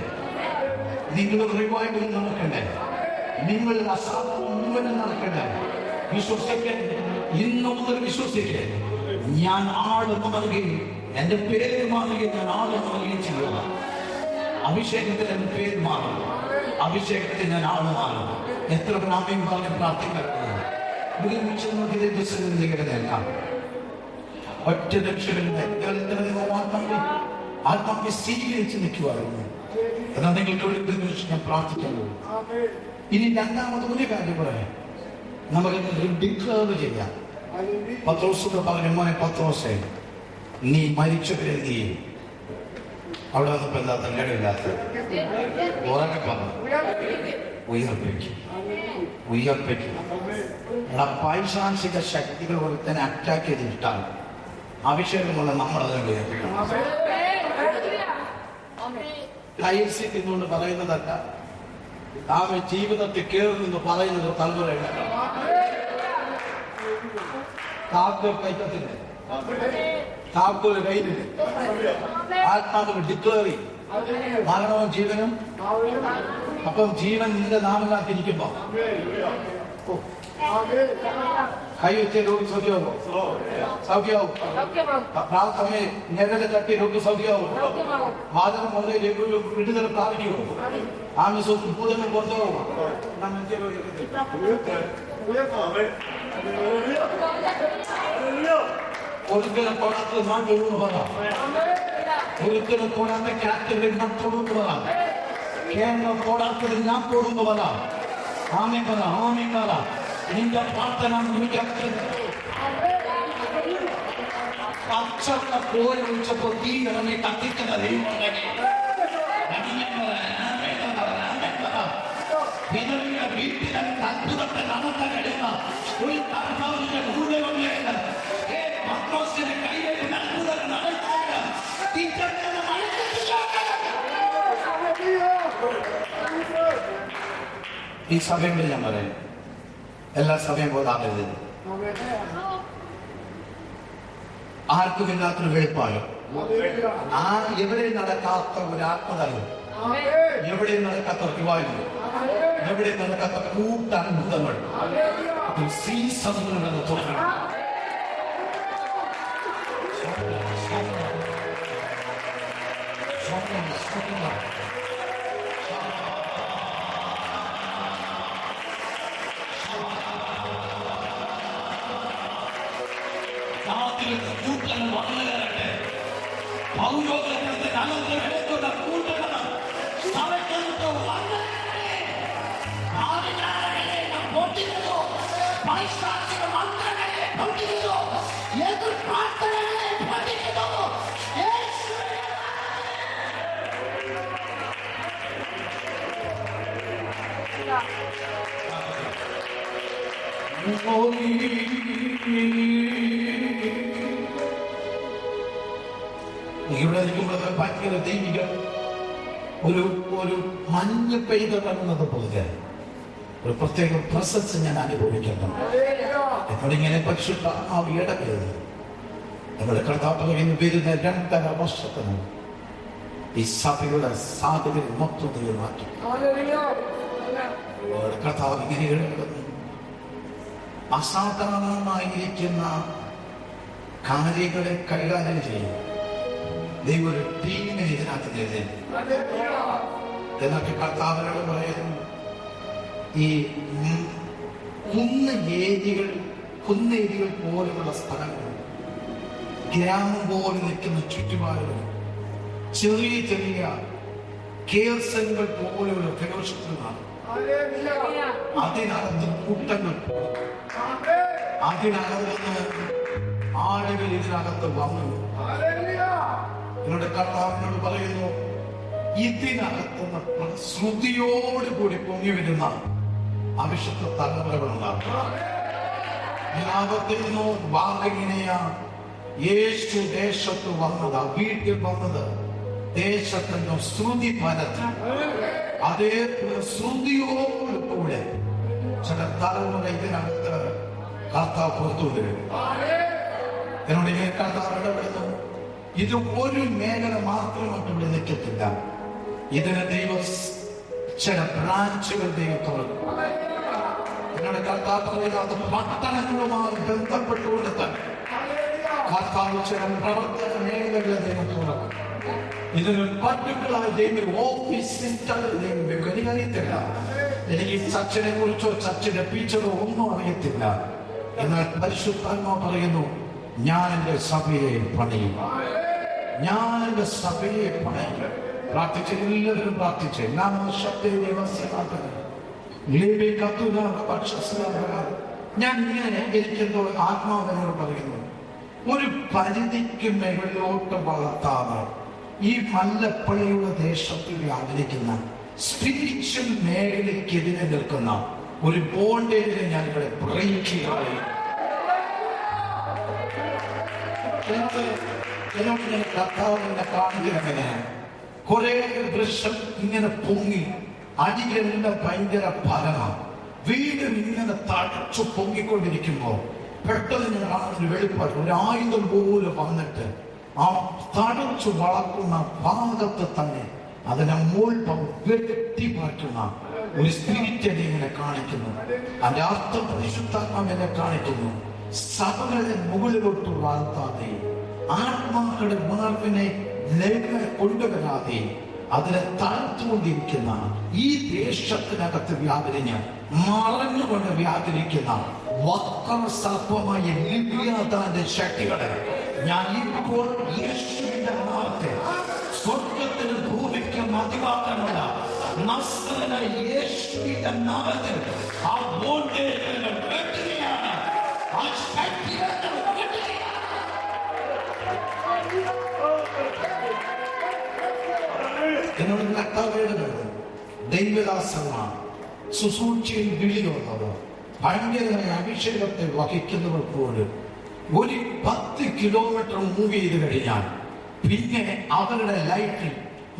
നിങ്ങളുടെ റിവൈവൽ നടക്കണ്ടേ, നിങ്ങൾ അസാധാരണ നടക്കണ്ടേ. വിശ്വസിക്കാൻ ഇന്നു മുതൽ വിശ്വസിക്കേ. ഞാൻ ആളെന്ന് നൽകുകയും എന്റെ പേര് മാറുകയും ഞാൻ ആളെന്ന് നൽകുകയും ചെയ്യുക. അഭിഷേകത്തിൽ എന്റെ പേര് മാറും, അഭിഷേകത്തിൽ ഞാൻ ആള് മാറും. എത്ര പ്രാപ്യം പറഞ്ഞ് പ്രാർത്ഥിക്കുന്നത് ഒരുമിച്ച് നമുക്ക് ദിവസം ഒറ്റ രക്ഷകളിൽ ആത്മാവിനെ സ്വീകരിച്ച് നിൽക്കുവായിരുന്നു. എന്നാൽ നിങ്ങൾക്ക് ഒരു നിമിഷം ഞാൻ പ്രാർത്ഥിക്കാൻ പോകും. ഇനി രണ്ടാമത് ഒരു കാര്യം പറയാം, നമുക്ക് ഡിക്ലെയർ ചെയ്യാം. പത്രോസ് പറഞ്ഞു, മോനെ പത്രോസേ, നീ മരിച്ചവരെ നീ അവിടെ വന്നപ്പോ എന്താ തന്നിടയില്ലാത്ത ഉറക്കെ പറഞ്ഞു ഉയർപ്പിക്കും, ഉയർപ്പിക്കും. പൈശാചിക ശക്തികൾ ഒരുത്തനെ അറ്റാക്ക് ചെയ്തിട്ടാൽ അഭിഷേകമുള്ള നമ്മളതിനെ ഉയർപ്പിക്കണം. കയ്യിൽ പറയുന്നതല്ല, ആമേ ജീവിതത്തിൽ കയറുന്നെന്ന് പറയുന്നത് തലമുറയില്ല. താക്കോൽ കൈക്കത്തില്ല, താക്കോൽ കയ്യിലില്ല. ആത്മാവിന് ഡിക്ലെയർ ചെയ്യും മരണവും ജീവനും. അപ്പം ജീവൻ നിന്റെ നാമത്തിരിക്കുമ്പോ കൈ വെച്ച് രോഗി സൗഖ്യമാവും, സൗഖ്യമാവും. പ്രാർത്ഥന ഞങ്ങളുടെ തട്ടി രോഗി സൗഖ്യമാവും. വാദം മുതൽ വിടുതൽ പ്രാപിക്കും. ആമിസവും ഭൂതങ്ങൾ പുറത്തുപോകും. ഒരിക്കലും തൊടാത്തത് ഞാൻ തൊടുന്നു പറയാം, ഒരിക്കലും തൊടാത്ത ക്യാപ്റ്റൻ ഞാൻ തൊടുന്നു പറയാം, കേരളം തൊടാത്തത് ഞാൻ തൊടുന്നു പറയാം. ആമേ പറ, ആമേ പറ. നിന്റെ പ്രാർത്ഥന പച്ചക്ക പോലെ വിളിച്ചപ്പോ തീ ഇറങ്ങി കത്തിക്കുന്ന ദൈവം വീട്ടിലെ അത്ഭുതത്തെ നടത്താൻ എടുക്കുന്ന ഒരു കർത്താവിന്റെ കൂടെ വന്നിട്ട് പത്രോസിന്റെ കയ്യിലേക്ക് അത്ഭുതം നടക്കുക. ഈ സമയങ്ങളിൽ ഞാൻ പറയാം, എല്ലാ സമയം പോകാറുണ്ട്. ആർക്കും ഇല്ലാത്തൊരു വെളിപ്പാട്, എവിടെ നടക്കാത്ത ഒരു ആത്മതലം, എവിടെ നടക്കാത്ത റിവൈവൽ, എവിടെ നടക്കാത്ത കൂട്ടത്ഭുതങ്ങൾ സീസണുകളെന്ന് തോന്നണം. കൂട്ടങ്ങൾ വന്നു കയറട്ടെ. പൗരോഗത്തിന്റെ അനന്തരത്തുള്ള കൂട്ടങ്ങൾ സ്ഥലത്ത് വന്നു പൊട്ടിക്കുന്നു. പൈശാചിക മന്ത്രങ്ങളെ പൊട്ടിക്കുന്നു, എതിർ പ്രാർത്ഥനകളെ പൊട്ടിക്കുന്നു. ഇവിടെ നിൽക്കുമ്പോൾ ഭയങ്കര ദൈവിക ഒരു മഞ്ഞ് പെയ്തിറങ്ങുന്നത് പോലെ ഒരു പ്രത്യേക പ്രസൻസ് ഞാൻ അനുഭവിക്കുന്നു. നമ്മളിങ്ങനെ പരിശുദ്ധാത്മാവ് ഇടപെടുന്നു. നമ്മുടെ കർത്താവിന് വരുന്ന 2.5 വർഷത്തിന് ഈ സഭയുടെ സാധ്യത മൊത്തത്തിൽ മാറ്റി. കർത്താവ് ഇങ്ങനെ ഇടപെടുന്നു. അസാധാരണമായിരിക്കുന്ന കാര്യങ്ങളെ കൈകാര്യം ചെയ്യും. ദൈവം ഒരു ടീമിനെ ഇതിനകത്ത് ചെയ്തു. എന്നൊക്കെ കർത്താവിനോട് പറയുന്നു, ഈ കുന്നേരികൾ പോലെയുള്ള സ്ഥലങ്ങൾ, ഗ്രാമം പോലെ നിൽക്കുന്ന ചുറ്റുപാടുകൾ, ചെറിയ ചെറിയ കേസങ്ങൾ പോലെയുള്ള ഫെലോഷിപ്പുകളാണ്. അതിനകത്ത് കൂട്ടങ്ങൾ, അതിനകത്ത് ആളുകൾ ഇതിനകത്ത് വന്നു. എന്നോട് കർത്താവിനോട് പറയുന്നു, ഇതിനകത്ത് ശ്രുതിയോട് കൂടി പൊങ്ങി വരുന്ന അവിശുദ്ധ തലമുറകളുണ്ടാകും. ആവർത്തിക്കുന്നു, വാങ്ങിനെയാ യേശു ദേശത്ത് വന്നത്, വീട്ടിൽ വന്നത് ദേശത്തിന്റെ ശ്രുതി പരത്തി. അതേ ശ്രുതിയോട് കൂടെ ചില തലമുറ ഇതിനകത്ത് കർത്താവ് പുറത്തു വരും. എന്നോട് ഇങ്ങനെ കർത്താവ് ഇടപെടുന്നു. ഇത് ഒരു മേഖല മാത്രമായിട്ട് ഇവിടെ നിൽക്കത്തില്ല. ഇതിന് ദൈവം ചില ബ്രാഞ്ചുകൾ ദൈവം തുറക്കും. എന്നോട് കർത്താവ് പറയുന്നത് പട്ടണങ്ങളുമായി ബന്ധപ്പെട്ടുകൊണ്ട് തന്നെ കർത്താവ് ചില പ്രവർത്തന മേഖലകളെ ദൈവം തുറക്കും. ഇതിന് പർട്ടിക്കുലർ ദൈവം ഓഫീസിൽ എനിക്കറിയത്തില്ല. എനിക്ക് ചർച്ചിനെ കുറിച്ചോ ചർച്ചിന്റെ ഫീച്ചറോ ഒന്നും അറിയത്തില്ല. എന്നാൽ പരിശുദ്ധാത്മാവ് പറയുന്നു, ഞാൻ എന്റെ സഭയെ പണിയും. ഞാൻ എന്റെ സഭയെ പണിയും. പ്രാർത്ഥിച്ച് എല്ലാവരും പ്രാർത്ഥിച്ച് ഞാൻ ഇങ്ങനെ എനിക്കെന്തോ ആത്മാവിനോട് പറയുന്നു, ഒരു പരിധിക്ക് മുകളിലോട്ട് വളർത്താതെ ഈ മല്ലപ്പള്ളിയുടെ ദേശത്തിൽ വ്യാപരിക്കുന്ന സ്പിരിച്വൽ മേഖലയ്ക്കെതിരെ നിൽക്കുന്ന ഒരു ബോണ്ടേജിനെ ഞാൻ ഇവിടെ ബ്രേക്ക് ചെയ്യുകയാണ്. കർത്താവിനെ കാണുകയെങ്ങനെ കുറെ വൃക്ഷം ഇങ്ങനെ പൊങ്ങി അടികളെല്ലാം ഭയങ്കര ഫലമാണ്. വീടും ഇങ്ങനെ തടച്ചു പൊങ്ങിക്കൊണ്ടിരിക്കുമ്പോ പെട്ടെന്ന് ഞാൻ കാണുന്ന വെളിപ്പാട് ഒരു ആയുധം പോലെ വന്നിട്ട് ആ തടച്ചു വളർത്തുന്ന ഭാഗത്ത് തന്നെ അതിനെ മൂൾപ്പം വെട്ടി മാറ്റുന്ന ഒരു സ്പിരിറ്റ് ഇങ്ങനെ കാണിക്കുന്നു. അതിന്റെ അർത്ഥം പരിശുദ്ധാത്മാവ് എന്നെ കാണിക്കുന്നു. സഭകളെ മുകളിലോട്ട് വളർത്താതെ ആത്മാക്കളുടെ ഉണർവിനെ കൊണ്ടുവരാതെ അതിനെ താഴ്ത്തുകൊണ്ടിരിക്കുന്ന ഈ ദേശത്തിനകത്ത് വ്യാപരിഞ്ഞ് മറഞ്ഞുകൊണ്ട് വ്യാപരിക്കുന്ന വക്രസർപ്പമായ ലിവ്യാതാന്റെ ശക്തികളെ ഞാൻ ഇപ്പോൾ യേശുവിന്റെ നാമത്തെ സ്വർഗത്തിന് ഭൂമിക്ക് മതിവാക്കാനുള്ള നസ്രനായ യേശുവിന്റെ നാമത്തിൽ ആ ബോണ്ടേജുകൾ വെട്ടുകയാണ്. ആ ശക്തികളെ എന്നോട് കർത്താവേണ്ടത് ദൈവദാസന്മാർ ശുശ്രൂഷയിൽ വിളിയുള്ളവർ ഭയങ്കരമായ അഭിഷേകത്തെ വഹിക്കുന്നവർ പോലും ഒരു 10 കിലോമീറ്റർ മൂവ് ചെയ്ത് കഴിഞ്ഞാൽ പിന്നെ അവരുടെ ലൈഫിൽ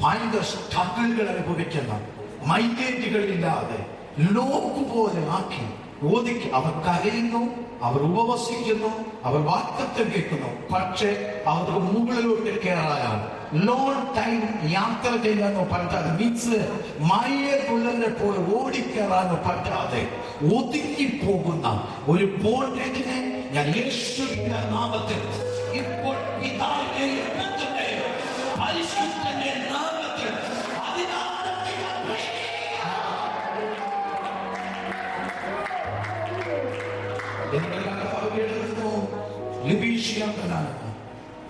ഭയങ്കര സ്ട്രഗിളുകൾ അനുഭവിക്കുന്ന മൈലേജുകളില്ലാതെ ലോക്ക് പോലെ ആക്കി ഒതുക്കി അവർ കരയുന്നു, അവർ ഉപവസിക്കുന്നു, അവർ വാക്തത്വം കേൾക്കുന്നു. പക്ഷെ അവർക്ക് മുകളിലോട്ട് കയറാൻ ലോങ് ടൈം യാത്ര ചെയ്യാനോ പറ്റാതെ മീൻസ് മഴയെ പോലെ ഓടിക്കയറാനോ പറ്റാതെ ഒതുങ്ങിപ്പോകുന്ന ഒരു ബോണ്ടേജിനെ ഞാൻ യേശുവിന്റെ നാമത്തിൽ ഇപ്പോൾ പിതാവിന്റെയും പുത്രന്റെയും പരിശുദ്ധന്റെ നാമത്തിൽ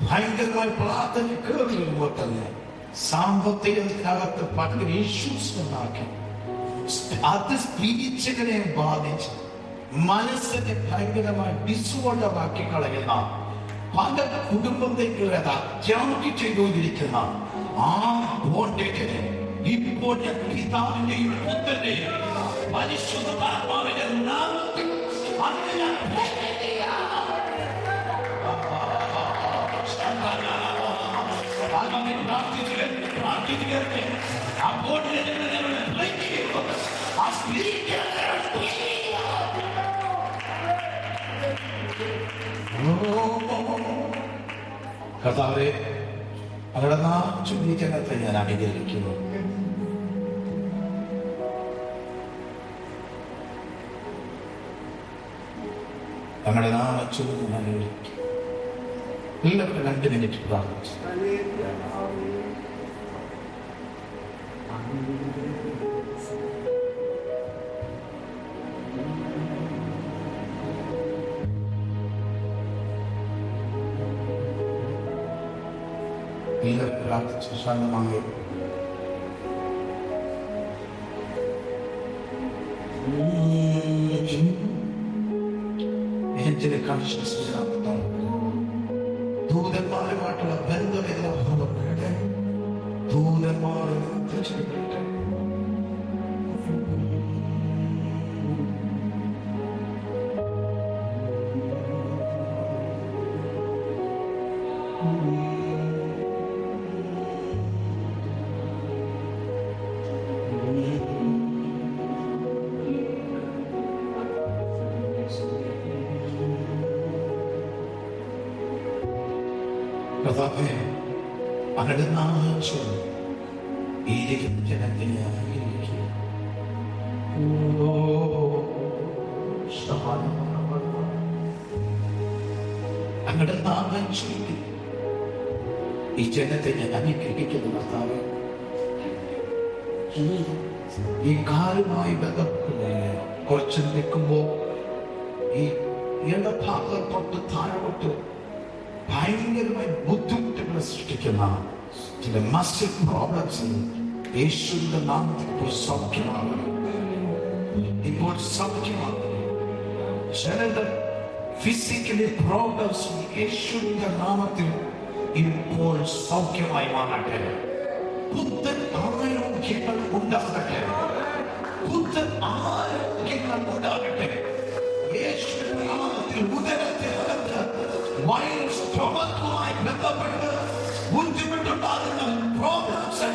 ഭയങ്കരമായി പ്രാർത്ഥന കേറുമ്പോൾ തന്നെ സാമ്പത്തികത്തിനകത്ത് പല ഇഷ്യൂസ് ഉണ്ടാക്കി. അത് സ്പിരിച്വലിനെ ബാധിച്ച് മനസ്സിനെ ഭയങ്കരമായി ഡിസോർഡർ ആക്കി കളയുന്ന പല കുടുംബത്തേക്ക് അത്യാവശ്യം ചെയ്തുകൊണ്ടിരിക്കുന്ന ആ ബോണ്ടേജിനെ ഇപ്പോൾ പിതാവിന്റെയും പുത്രന്റെയും പരിശുദ്ധാത്മാവിന്റെ നാമത്തിൽ കർത്താവേ, അവരുടെ നാം ചുംബിക്കണത്തെ ഞാൻ അനുഗ്രഹിക്കുന്നു. ഞങ്ങളുടെ നാമച്ചും അനുഗ്രഹിക്കും. എല്ലാവരും 2 മിനിറ്റ് പ്രാർത്ഥിച്ചു. എല്ലാവരും പ്രാർത്ഥിച്ചു ശാന്തമായി. എന്റെ കോൺഷ്യസ് ദൂതന്മാരുമായിട്ടുള്ള ബന്ധം ഇതിനെ ദൂതന്മാർ കർത്താവേ, അങ്ങയുടെ നാമം ചൊല്ലി ഈ ജനത്തിന് അനുഗ്രഹിക്കുക. അങ്ങയുടെ നാമം ചൊല്ലി ഈ ജനത്തെ ഞാൻ അനുഗ്രഹിക്കുന്നു കർത്താവേ. ഈ കാലുമായി ബന്ധപ്പെട്ട് കുറച്ച് നിൽക്കുമ്പോ ഈ ഇടഭാഗം തൊട്ട് താഴോട്ട് ഭയങ്കരമായി ബുദ്ധിമുട്ടുകൾ സൃഷ്ടിക്കുന്ന ചില മസിൽ പ്രോബ്ലംസ് യേശുവിന്റെ നാമത്തിൽ ഇപ്പോൾ സൗഖ്യമാകുന്നു. ഇപ്പോൾ സൗഖ്യമാകുന്നു. ചിലരുടെ ഫിസിക്കലി പ്രോബ്ലംസ് യേശുവിന്റെ നാമത്തിൽ ഇപ്പോൾ സൗഖ്യമായി മാറട്ടെ. പുത്തൻ ആരോഗ്യങ്ങൾ ഉണ്ടാകട്ടെ. പുത്തൻ ആരോഗ്യങ്ങൾ ഉണ്ടാകട്ടെ. യേശുവിന്റെ നാമത്തിൽ ഉദരത്തിനകത്ത് വൈറസ് സ്റ്റൊമക്കുമായി ബന്ധപ്പെട്ട് ബുദ്ധിമുട്ടുണ്ടാകുന്ന പ്രോബ്ലംസ്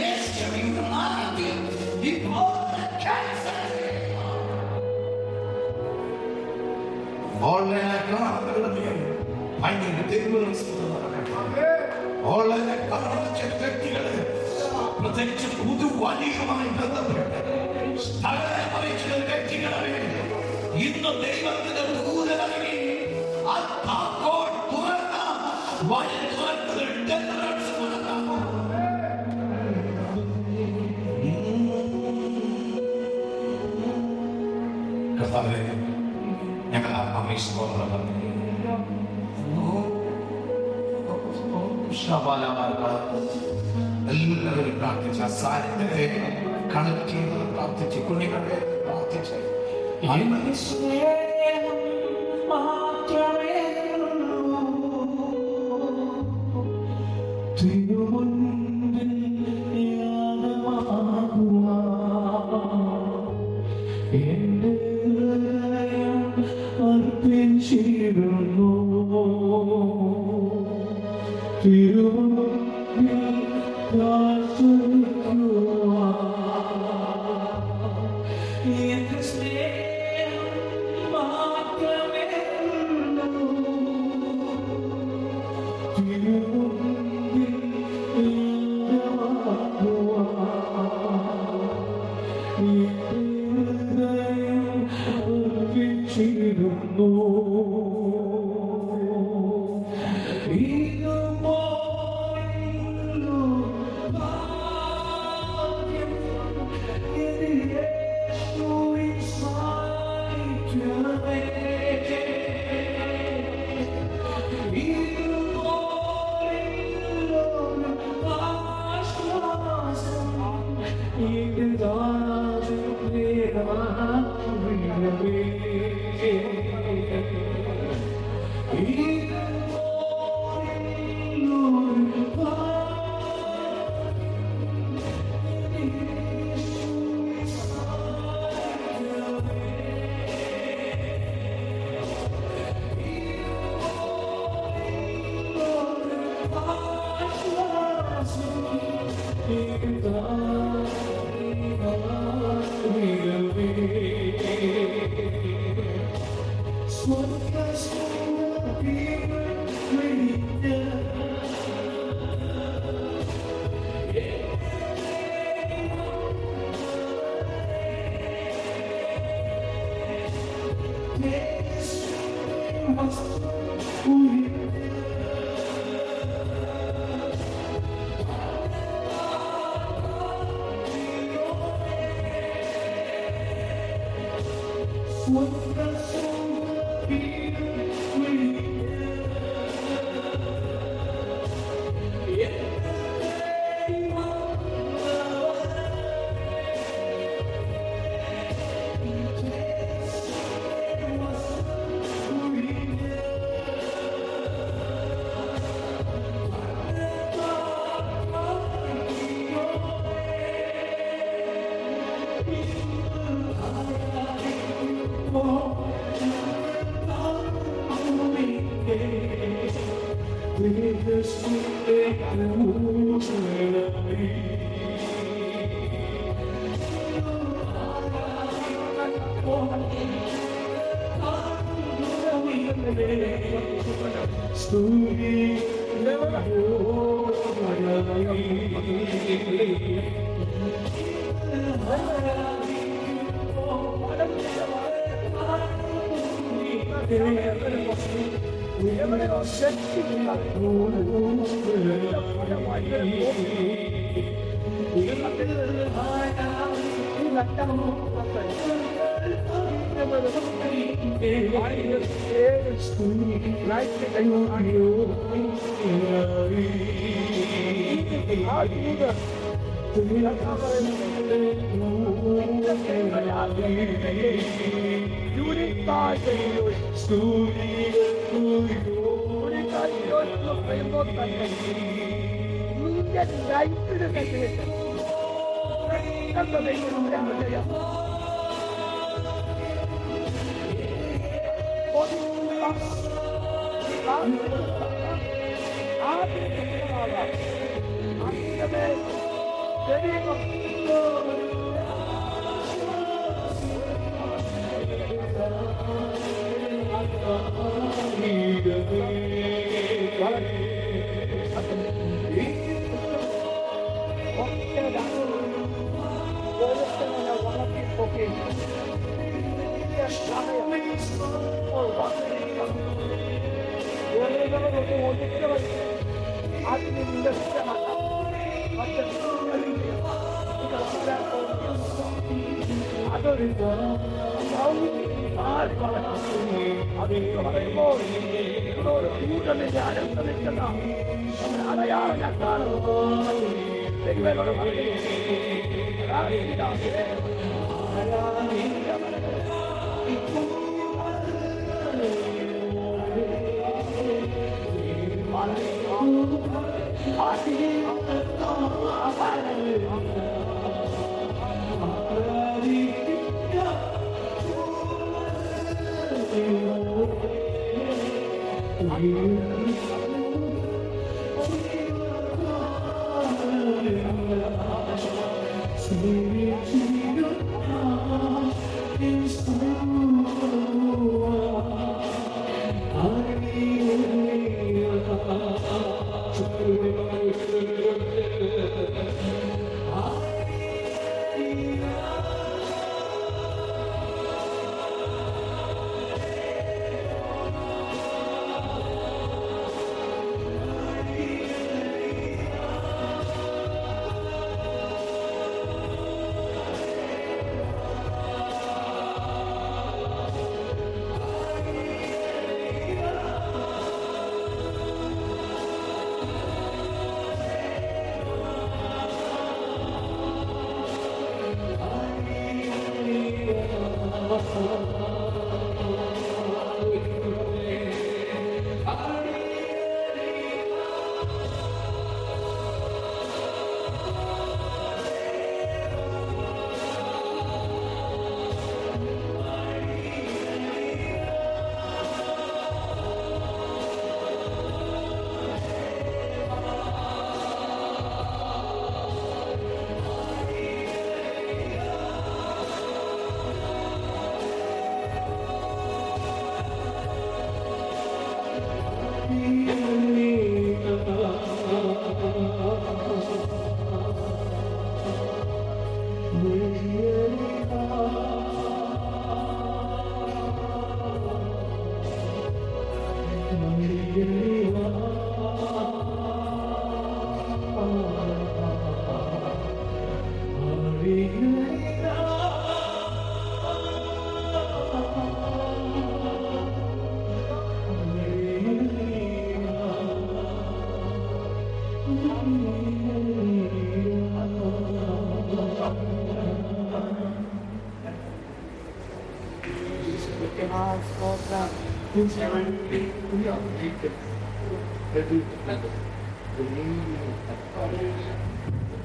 യേശുവിന്റെ നാമത്തിൽ ഇപ്പോൾ ക്യാൻസൽ ഓൺലൈൻ ഭയങ്കര ഓൺലൈനെ കാണുന്ന വ്യക്തികള് പ്രത്യേകിച്ച് പുതുവലിയുമായി ബന്ധപ്പെട്ട് സ്ഥലം വഹിച്ച വ്യക്തികളെ ഇന്ന് ദൈവത്തിന്റെ ദൂതനറി തുറന്ന വഴി തുറന്നത് കർത്താവേ, ഞങ്ങൾ എല്ലാവരും പ്രാർത്ഥിച്ച സാരത്തെ കണക്ട് ചെയ്തത് പ്രാർത്ഥിച്ച് കുഞ്ഞുങ്ങളെ പ്രാർത്ഥിച്ച്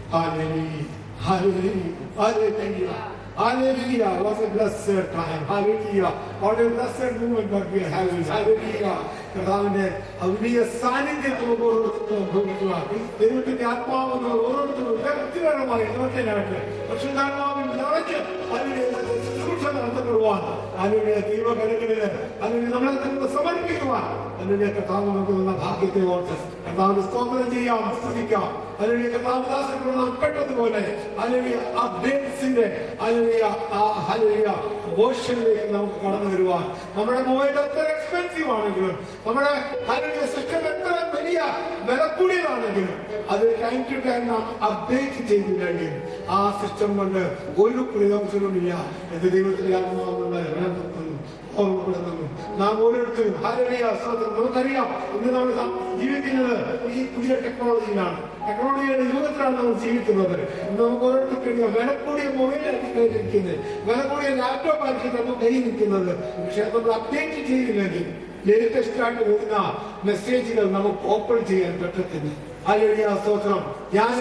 Hallelujah. Hallelujah. Hallelujah. Hallelujah. What a blessed time. Hallelujah. What a blessed moment that we are having. Hallelujah. കർത്താവിന്റെ ഔലിയ സാന്നിധ്യത്തിൽ ഓരോരുത്തരും ദൈവത്തിന്റെ ആത്മാവിന് ഓരോരുത്തരും വ്യക്തിപരമായി നിറയ്ക്കാനായിട്ട് പരിശുദ്ധാത്മാവിൽ നിറച്ച് അതിനെ ശുശ്രൂഷ നടത്തപ്പെടുവാൻ അതിന്റെ ദൈവകരങ്ങളില് അതിന് നമ്മളെ തന്നെ സമർപ്പിക്കുവാൻ അതിന്റെ കർത്താവ് നമുക്ക് തന്ന ഭാഗ്യത്തെ ഓർത്ത് കർത്താവിന് സ്തോത്രം ചെയ്യാം, സ്തുതിക്കാം. അല്ലെങ്കിൽ കർത്താവദാസനോട് നാം പെട്ടതുപോലെ അല്ലെങ്കിൽ അപ്ഡേറ്റ്സിന്റെ അല്ലെങ്കിൽ വേർഷനിലേക്ക് നമുക്ക് കടന്നു വരുവാൻ നമ്മുടെ മൊബൈൽ എത്ര എക്സ്പെൻസീവ് ആണെങ്കിലും നമ്മുടെ സിസ്റ്റം എത്ര വലിയ വില കൂടിയതാണെങ്കിലും അത് ടൈം ടു ടൈം നാം അപ്ഡേറ്റ് ചെയ്തില്ലെങ്കിൽ ആ സിസ്റ്റം കൊണ്ട് ഒരു പ്രയോജനവുമില്ല എന്ന് ദൈവത്തിന്റെ ആത്മാവുള്ള ഓർമ്മപ്പെടുത്തുന്നു. നാം ഓരോരുത്തരും നമുക്കറിയാം ഇന്ന് നമ്മൾ ജീവിക്കുന്നത് ഈ പുതിയ ടെക്നോളജിയിലാണ്, ടെക്നോളജിയുടെ യുഗത്തിലാണ് നമ്മൾ ജീവിക്കുന്നത്. നമുക്ക് ഓരോരുത്തർക്കും വില കൂടിയ മൊബൈലായിരിക്കും കയ്യിലിരിക്കുന്നത്, വില കൂടിയ ലാപ്ടോപ്പ് ആയിരിക്കും നമ്മൾ കയ്യിൽ നിൽക്കുന്നത്. പക്ഷെ നമ്മൾ അപ്ഡേറ്റ് ചെയ്തില്ലെങ്കിൽ ലേറ്റസ്റ്റ് ആയിട്ട് വരുന്ന മെസ്സേജുകൾ നമുക്ക് ഓപ്പൺ ചെയ്യാൻ പറ്റത്തില്ല. ഹല്ലേലൂയ, സ്തോത്രം. ഞാൻ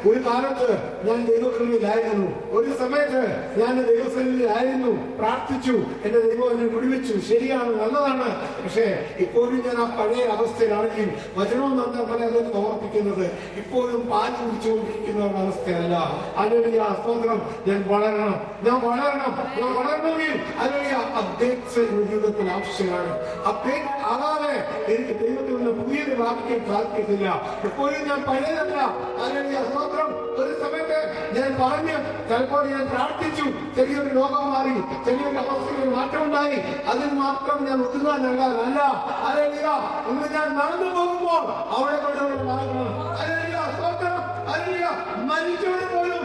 ഒരു കാലത്ത് ഞാൻ ദൈവസന്നിധിയിലായിരുന്നു, ഒരു സമയത്ത് ഞാൻ ദൈവസന്നിധിയിലായിരുന്നു, പ്രാർത്ഥിച്ചു, എന്റെ ദൈവം എന്നെ വിടുവിച്ചു. ശരിയാണ്, നല്ലതാണ്. പക്ഷേ ഇപ്പോഴും ഞാൻ ആ പഴയ അവസ്ഥയിലാണെങ്കിൽ വചനവും നമ്മളെ അതൊന്നും ഓർപ്പിക്കുന്നത് ഇപ്പോഴും പാൽ കുടിച്ചുകൊണ്ടിരിക്കുന്ന ഒരു അവസ്ഥയല്ല. ഹല്ലേലൂയ, സ്തോത്രം. ഞാൻ വളരണം, ഞാൻ വളരണമെങ്കിൽ ഹല്ലേലൂയ അപ്ഡേറ്റ്സ് ജീവിതത്തിൽ ആവശ്യമാണ്. അപ്ഡേറ്റ് ആകാതെ എനിക്ക് ദൈവത്തിൽ നിന്ന് പുതിയത് പ്രാപിക്കാൻ സാധിക്കത്തില്ല. എപ്പോഴും ഞാൻ പഴയതല്ല. ഹല്ലേലൂയ, സ്തോത്രം. ഒരു സമയത്ത് ഞാൻ പറഞ്ഞു, ചിലപ്പോൾ ഞാൻ പ്രാർത്ഥിച്ചു, ചെറിയൊരു രോഗം മാറി, ചെറിയൊരു അവസ്ഥയിൽ മാറ്റമുണ്ടായി, അതിന് മാത്രം ഞാൻ ഒതുങ്ങാനല്ല. ഹല്ലേലൂയ, ഇന്ന് ഞാൻ നടന്നു പോകുമ്പോൾ അവിടെ കൊണ്ടുവരണം. ഹല്ലേലൂയ, സ്തോത്രം. ഹല്ലേലൂയ, മരിച്ചവരെ പോലും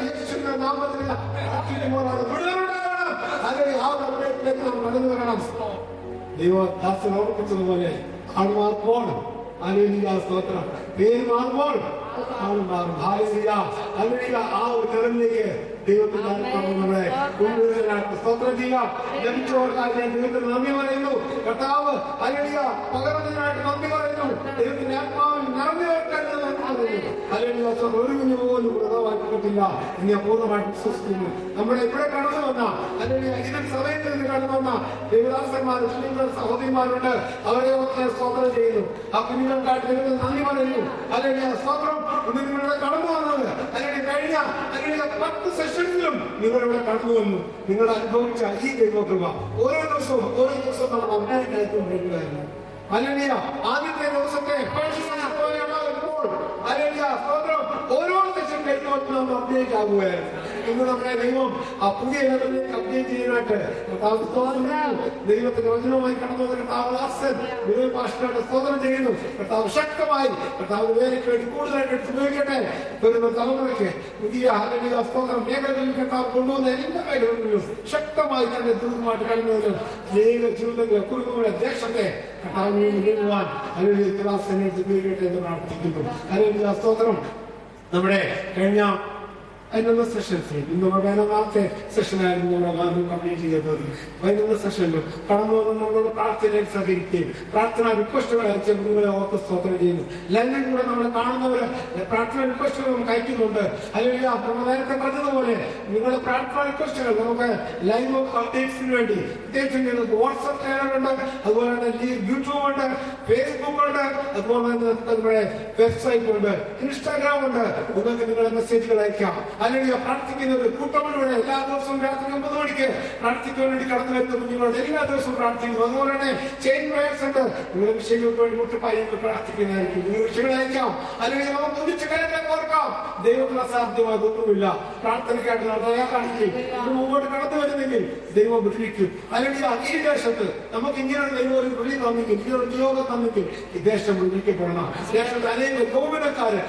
യേശുവിന്റെ നാമത്തിൽ ആ നമ്മളിലേക്ക് നാം കടന്നു വരണം. ദൈവദാസൻ ഓർപ്പിച്ചതുപോലെ ആൾ മാറുമ്പോൾ ഹല്ലേലൂയ, സ്തോത്രം, പേര് മാറുമ്പോൾ ആൾ മാറും. Hallelujah, hallelujah. ആ ഒരു ലെവലിലേക്ക് ദൈവത്തിന്റെ നമ്മളെ കൊണ്ടുവരാനായിട്ട് സ്തോത്രം ചെയ്യാം. ലഭിച്ചവർക്കായി ഞാൻ ദൈവത്തിന് നന്ദി പറയുന്നു. കർത്താവ് ഹല്ലേലൂയ പകർന്നതിനായിട്ട് നന്ദി പറയുന്നു. ദൈവത്തിന്റെ ആത്മാവിൽ നിറഞ്ഞവർക്കായി ഞാൻ നന്ദി പറയുന്നു. ഹല്ലേലൂയ, ഒരു കുഞ്ഞു പോലും വ്രതമാക്കിയിട്ടില്ല എന്ന് ഞാൻ പൂർണ്ണമായിട്ട് വിശ്വസിക്കുന്നു. നമ്മുടെ ഇവിടെ കടന്നു വന്ന ഹല്ലേലൂയ ഇതിൽ സമയത്ത് നിന്ന് കടന്നു വന്ന ദൈവദാസന്മാർ, സഹോദരിമാരുണ്ട്. അവരെ സ്തോത്രം ചെയ്യുന്നു. ആ കുഞ്ഞുങ്ങൾക്കായിട്ട് ദൈവത്തിന് നന്ദി പറയുന്നു. ഹല്ലേലൂയ, സ്തോത്രം. ഇന്ന് നിങ്ങളുടെ കടന്നു വന്നത് അല്ലെങ്കിൽ കഴിഞ്ഞ 10 സെഷൻസിലും നിങ്ങളിവിടെ കടന്നു വന്നു. നിങ്ങൾ അനുഭവിച്ച ഈ ദൈവകൃപ ഓരോ ദിവസവും നമ്മൾ അഭിനയിക്കായിരുന്നു. ഹല്ലേലൂയ, ആദ്യത്തെ ദിവസത്തെ ഹല്ലേലൂയ, സ്തോത്രം, ഓരോ സെഷൻ കഴിഞ്ഞു നമ്മൾ അപ്ഡേറ്റ് ആകുകയായിരുന്നു. ഇന്ന് നമ്മുടെ ദൈവം ആ പുതിയ ലെവലിലേക്ക് അപ്ഡേറ്റ് ചെയ്യാനായിട്ട് ദൈവത്തിന്റെ വചനവുമായി കടന്നു വന്ന കർത്താവദാസൻ ഭാഷയുടെ സ്തോത്രം ചെയ്യുന്നു. കർത്താവ് ശക്തമായി കർത്താവ് വേലയ്ക്ക് വേണ്ടി കൂടുതലായിട്ട് ഉപയോഗിക്കട്ടെ. വരുന്ന തലമുറയ്ക്ക് പുതിയ ഹല്ലേലൂയ, സ്തോത്രം മേഖലകളിൽ കർത്താവ് കൊണ്ടുവന്ന എല്ലാ മേഖലകളിലും ശക്തമായി തന്നെ ദൂരമായിട്ട് കടന്നുവരും. ജീവിതത്തിലെ കുടുംബങ്ങളുടെ ദേശത്തെ കർത്താവിനെ നേടുവാൻ ഹല്ലേലൂയ ദാസനെ ഉപയോഗിക്കട്ടെ എന്ന് പ്രാർത്ഥിക്കുന്നു. ഹല്ലേലൂയ, സ്തോത്രം. നമ്മുടെ കഴിഞ്ഞ അതിനുള്ള സെഷൻസ് ഇന്ന് 11ാമത്തെ സെഷനായിരുന്നു നമ്മൾ കംപ്ലീറ്റ് ചെയ്തത്. 11 സെഷനിലും കടന്നു വന്ന് നമ്മളോട് പ്രാർത്ഥനയിൽ സഹകരിക്കുകയും പ്രാർത്ഥന റിക്വസ്റ്റുകൾ അയച്ച് നിങ്ങളെ ഓർത്ത് സ്തോത്രം ചെയ്യുന്നു. ലൈനിൽ കൂടെ നമ്മൾ കാണുന്നവര് പ്രാർത്ഥന റിക്വസ്റ്റുകൾ നമുക്ക് അയക്കുന്നുണ്ട്. അല്ലെങ്കിൽ നമ്മൾ നേരത്തെ പറഞ്ഞതുപോലെ നിങ്ങളുടെ പ്രാർത്ഥന റിക്വസ്റ്റുകൾ നമുക്ക് ലൈവ് അപ്ഡേറ്റ്സിന് വേണ്ടി പ്രത്യേകിച്ച് വാട്സ്ആപ്പ് ചാനലുണ്ട്, അതുപോലെ തന്നെ യൂട്യൂബ് ഉണ്ട്, ഫേസ്ബുക്ക് ഉണ്ട്, അതുപോലെ തന്നെ നമ്മുടെ വെബ്സൈറ്റ് ഉണ്ട്, ഇൻസ്റ്റാഗ്രാം ഉണ്ട്. നിങ്ങൾക്ക് നിങ്ങളുടെ മെസ്സേജുകൾ അയക്കാം. അല്ലെങ്കിൽ പ്രാർത്ഥിക്കുന്ന ഒരു കൂട്ടമിലൂടെ എല്ലാ ദിവസവും രാത്രി 9 മണിക്ക് പ്രാർത്ഥിക്കാൻ വേണ്ടി കടന്നു വരുന്ന കുഞ്ഞുങ്ങളോട് എല്ലാ ദിവസവും പ്രാർത്ഥിക്കുന്നു. അതുപോലെ തന്നെ ചെയിൻ പ്രയർസ് ഉണ്ട്. നിങ്ങളുടെ വിഷയങ്ങൾക്ക് വേണ്ടി മുട്ടുപായി പ്രാർത്ഥിക്കുന്നതായിരിക്കും. നിങ്ങൾ വിഷയങ്ങൾ അയക്കാം. അല്ലെങ്കിൽ നമുക്ക് ഒന്നിച്ച് കാര്യങ്ങൾ ഓർക്കാം. ദൈവത്തിന് അസാധ്യമാകുന്നില്ല. പ്രാർത്ഥനയ്ക്കായിട്ട് ദയ കാണിക്കും. മുമ്പോട്ട് കടന്നു വരുന്നെങ്കിൽ ദൈവം വിളിക്കും. അല്ലെങ്കിൽ ഈ ദേശത്ത് നമുക്ക് ഇങ്ങനെയൊരു ദൈവം ഒരു വിളി തന്നിക്കും, ഇങ്ങനൊരു നിയോഗം തന്നിക്കും. ഈ ദേശം വിളിക്കപ്പെടണം. ദേശത്ത് അനേക ഗോവിനക്കാര്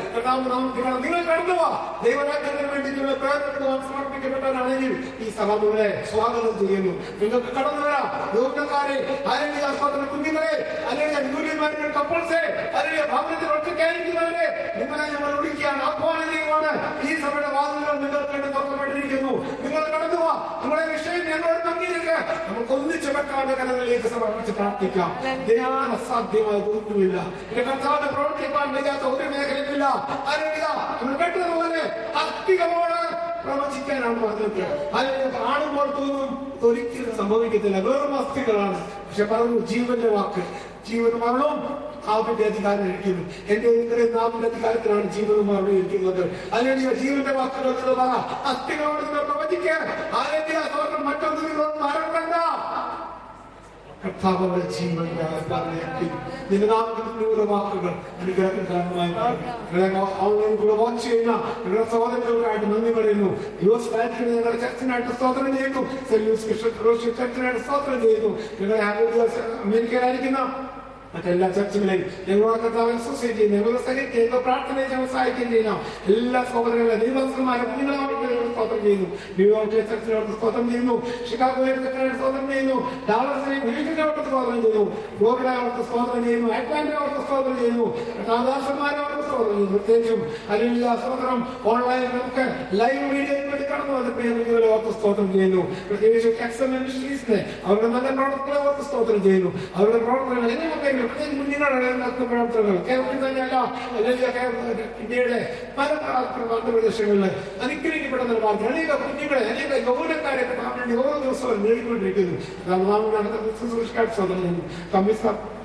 നിങ്ങൾ കടന്നുവാ. ദൈവരാജ്യത്തിന് വേണ്ടി നിങ്ങളെ പ്രേരണപ്പെടുവാൻ സമർപ്പിക്കപ്പെട്ടവരാണെങ്കിൽ ഈ സഭ നിങ്ങളെ സ്വാഗതം ചെയ്യുന്നു. നിങ്ങൾക്ക് കടന്നു വരാം. യോഗക്കാരെ, അല്ലെങ്കിൽ ആസ്വാദന കുഞ്ഞുങ്ങളെ, അല്ലെങ്കിൽ യൂണിയന്മാരുടെ കപ്പിൾസെ, അല്ലെങ്കിൽ ഭവനത്തിൽ ഒറ്റയ്ക്കായിരിക്കുന്നവരെ നിങ്ങളെ ഞങ്ങൾ വിളിക്കുകയാണ്, ആഹ്വാനം ചെയ്യുവാണ്. ഈ സഭയുടെ വാതിലുകൾ നിങ്ങൾക്ക് വേണ്ടി തുറക്കപ്പെട്ടിരിക്കുന്നു. നിങ്ങൾ കടന്നുവാ. നിങ്ങളെ വിഷയം ഞങ്ങളോട് പങ്കിലേക്ക് നമുക്ക് ഒന്നിച്ച് വെക്കാതെ കലകളിലേക്ക് സമർപ്പിച്ച് പ്രാർത്ഥിക്കാം. ദൈവം അസാധ്യമായ ഒന്നുമില്ല. കർത്താവിനെ പ്രവർത്തിക്കാൻ വയ്യാത്ത ഒരു മേഖലയില്ല. അറിയില്ല, നമ്മൾ കേട്ടതുപോലെ അസ്ഥികളോട് പ്രവചിക്കാനാണ് പറഞ്ഞത്. അല്ലെങ്കിൽ കാണുമ്പോൾ തോന്നും ഒരിക്കലും സംഭവിക്കത്തില്ല, വെറും അസ്ഥികളാണ്. പക്ഷെ പറഞ്ഞു ജീവന്റെ വാക്ക്, ജീവനും മരണവും നാവിന്റെ അധികാരം ഇരിക്കുന്നു. എന്റെ നിങ്ങളുടെ നാവിന്റെ അധികാരത്തിലാണ് ജീവനും മരണവും ഇരിക്കുന്നത്. അല്ലെങ്കിൽ ജീവന്റെ വാക്കുകൾ അസ്ഥികളോട് നിങ്ങൾ പ്രവചിക്കാൻ മറ്റൊന്നും നിങ്ങളോട് മരണണ്ട. കർത്താവിന്റെ ജീവൻ നിന്റെ നാമത്തിലൂടെ വാക്കുകൾ അനുഗ്രഹത്തിൽ കാരണമായി ഓൺലൈൻ കൂടെ വാച്ച് ചെയ്യുന്ന നിങ്ങളുടെ സഹോദരങ്ങൾക്കായിട്ട് നന്ദി പറയുന്നു. യുഎസ് ബാങ്കിന് ഞങ്ങളുടെ ചർച്ചിനായിട്ട് സ്തോത്രം ചെയ്യുന്നു. ചർച്ചിനായിട്ട് സ്തോത്രം ചെയ്യുന്നു. നിങ്ങളെ അമേരിക്കയിലായിരിക്കുന്ന മറ്റെല്ലാ ചർച്ചുകളെയും ഞങ്ങളുടെ കർത്താവിനെ അസോസിയേറ്റ് ചെയ്യുന്ന ഞങ്ങളുടെ സഹിക്കുന്ന പ്രാർത്ഥനയെ ഞങ്ങൾ സഹായിക്കുകയും ചെയ്യുന്ന എല്ലാ സഹോദരങ്ങളെ ദൈവസ്ഥന്മാരെ കുഞ്ഞുങ്ങളെ സ്തോത്രം ചെയ്യുന്നു. ന്യൂയോർക്കിലെ ചർച്ചിനോട് സ്തോത്രം ചെയ്യുന്നു. ഷിക്കാഗോയിലെ ചർച്ചിനോട് സ്തോത്രം ചെയ്യുന്നു. ഡാലസിലെ മ്യൂസിക്കിനോട് സ്തോത്രം ചെയ്യുന്നു. ഫ്ലോറിഡയോട് സ്തോത്രം ചെയ്യുന്നു. അറ്റ്ലാന്റയോട് സ്തോത്രം ചെയ്യുന്നു. ദാസന്മാരോട് സ്തോത്രം ചെയ്യുന്നു. പ്രത്യേകിച്ചും അല്ലെങ്കിൽ സ്തോത്രം ഓൺലൈൻ നമുക്ക് ലൈവ് മീഡിയയിൽ വേണ്ടി കടന്നു വന്ന പ്രിയങ്ങളെ ഓർത്ത് സ്തോത്രം ചെയ്യുന്നു. പ്രത്യേകിച്ച് എക്സൽ മിനിസ്ട്രീസിനെ അവരുടെ നല്ല പ്രവർത്തനങ്ങളെ ഓർത്ത് സ്തോത്രം ചെയ്യുന്നു. അവരുടെ പ്രവർത്തനങ്ങൾ എങ്ങനെ കുഞ്ഞുങ്ങളുടെ പ്രവർത്തനങ്ങൾ കേരളത്തിൽ തന്നെയല്ല ഇന്ത്യയുടെ പല പ്രദേശങ്ങളിൽ അനുഗ്രഹിക്കപ്പെട്ട നിലവാരത്തിൽ അനേക കുഞ്ഞുങ്ങളെ അനേക യൗവനക്കാരെ വേണ്ടി ഓരോ ദിവസവും നേടിക്കൊണ്ടിരിക്കുന്നു.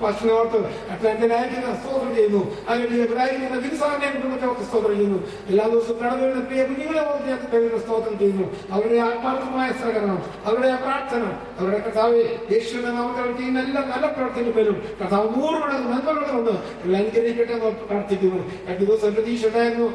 ഭക്ഷണോർത്ത് അറ്റ്ലാന്റിലായിരിക്കുന്ന സ്തോത്രം ചെയ്യുന്നു. അല്ലെങ്കിൽ ഇവരായിരിക്കുന്ന ദിനസാറിനെ കുടുംബത്തെ സ്തോത്രം ചെയ്യുന്നു. എല്ലാ ദിവസവും കടന്നു വരുന്ന പ്രിയ കുഞ്ഞുങ്ങളെ ഓർത്ത് സ്തോത്രം ചെയ്യുന്നു. അവരുടെ ആത്മാർത്ഥമായ സഹകരണം, അവരുടെ പ്രാർത്ഥന, അവരുടെ കർത്താവ് യേശുവിന്റെ നാമത്തിൽ ചെയ്യുന്ന എല്ലാ നല്ല പ്രവർത്തനങ്ങളിലും കർത്താവ് 100 മടങ്ങ് നന്മകളുണ്ട്. അനുഗ്രഹിക്കട്ടെ എന്ന് പ്രാർത്ഥിക്കുന്നു. 2 ദിവസം പ്രതീക്ഷ ഉണ്ടായിരുന്നു,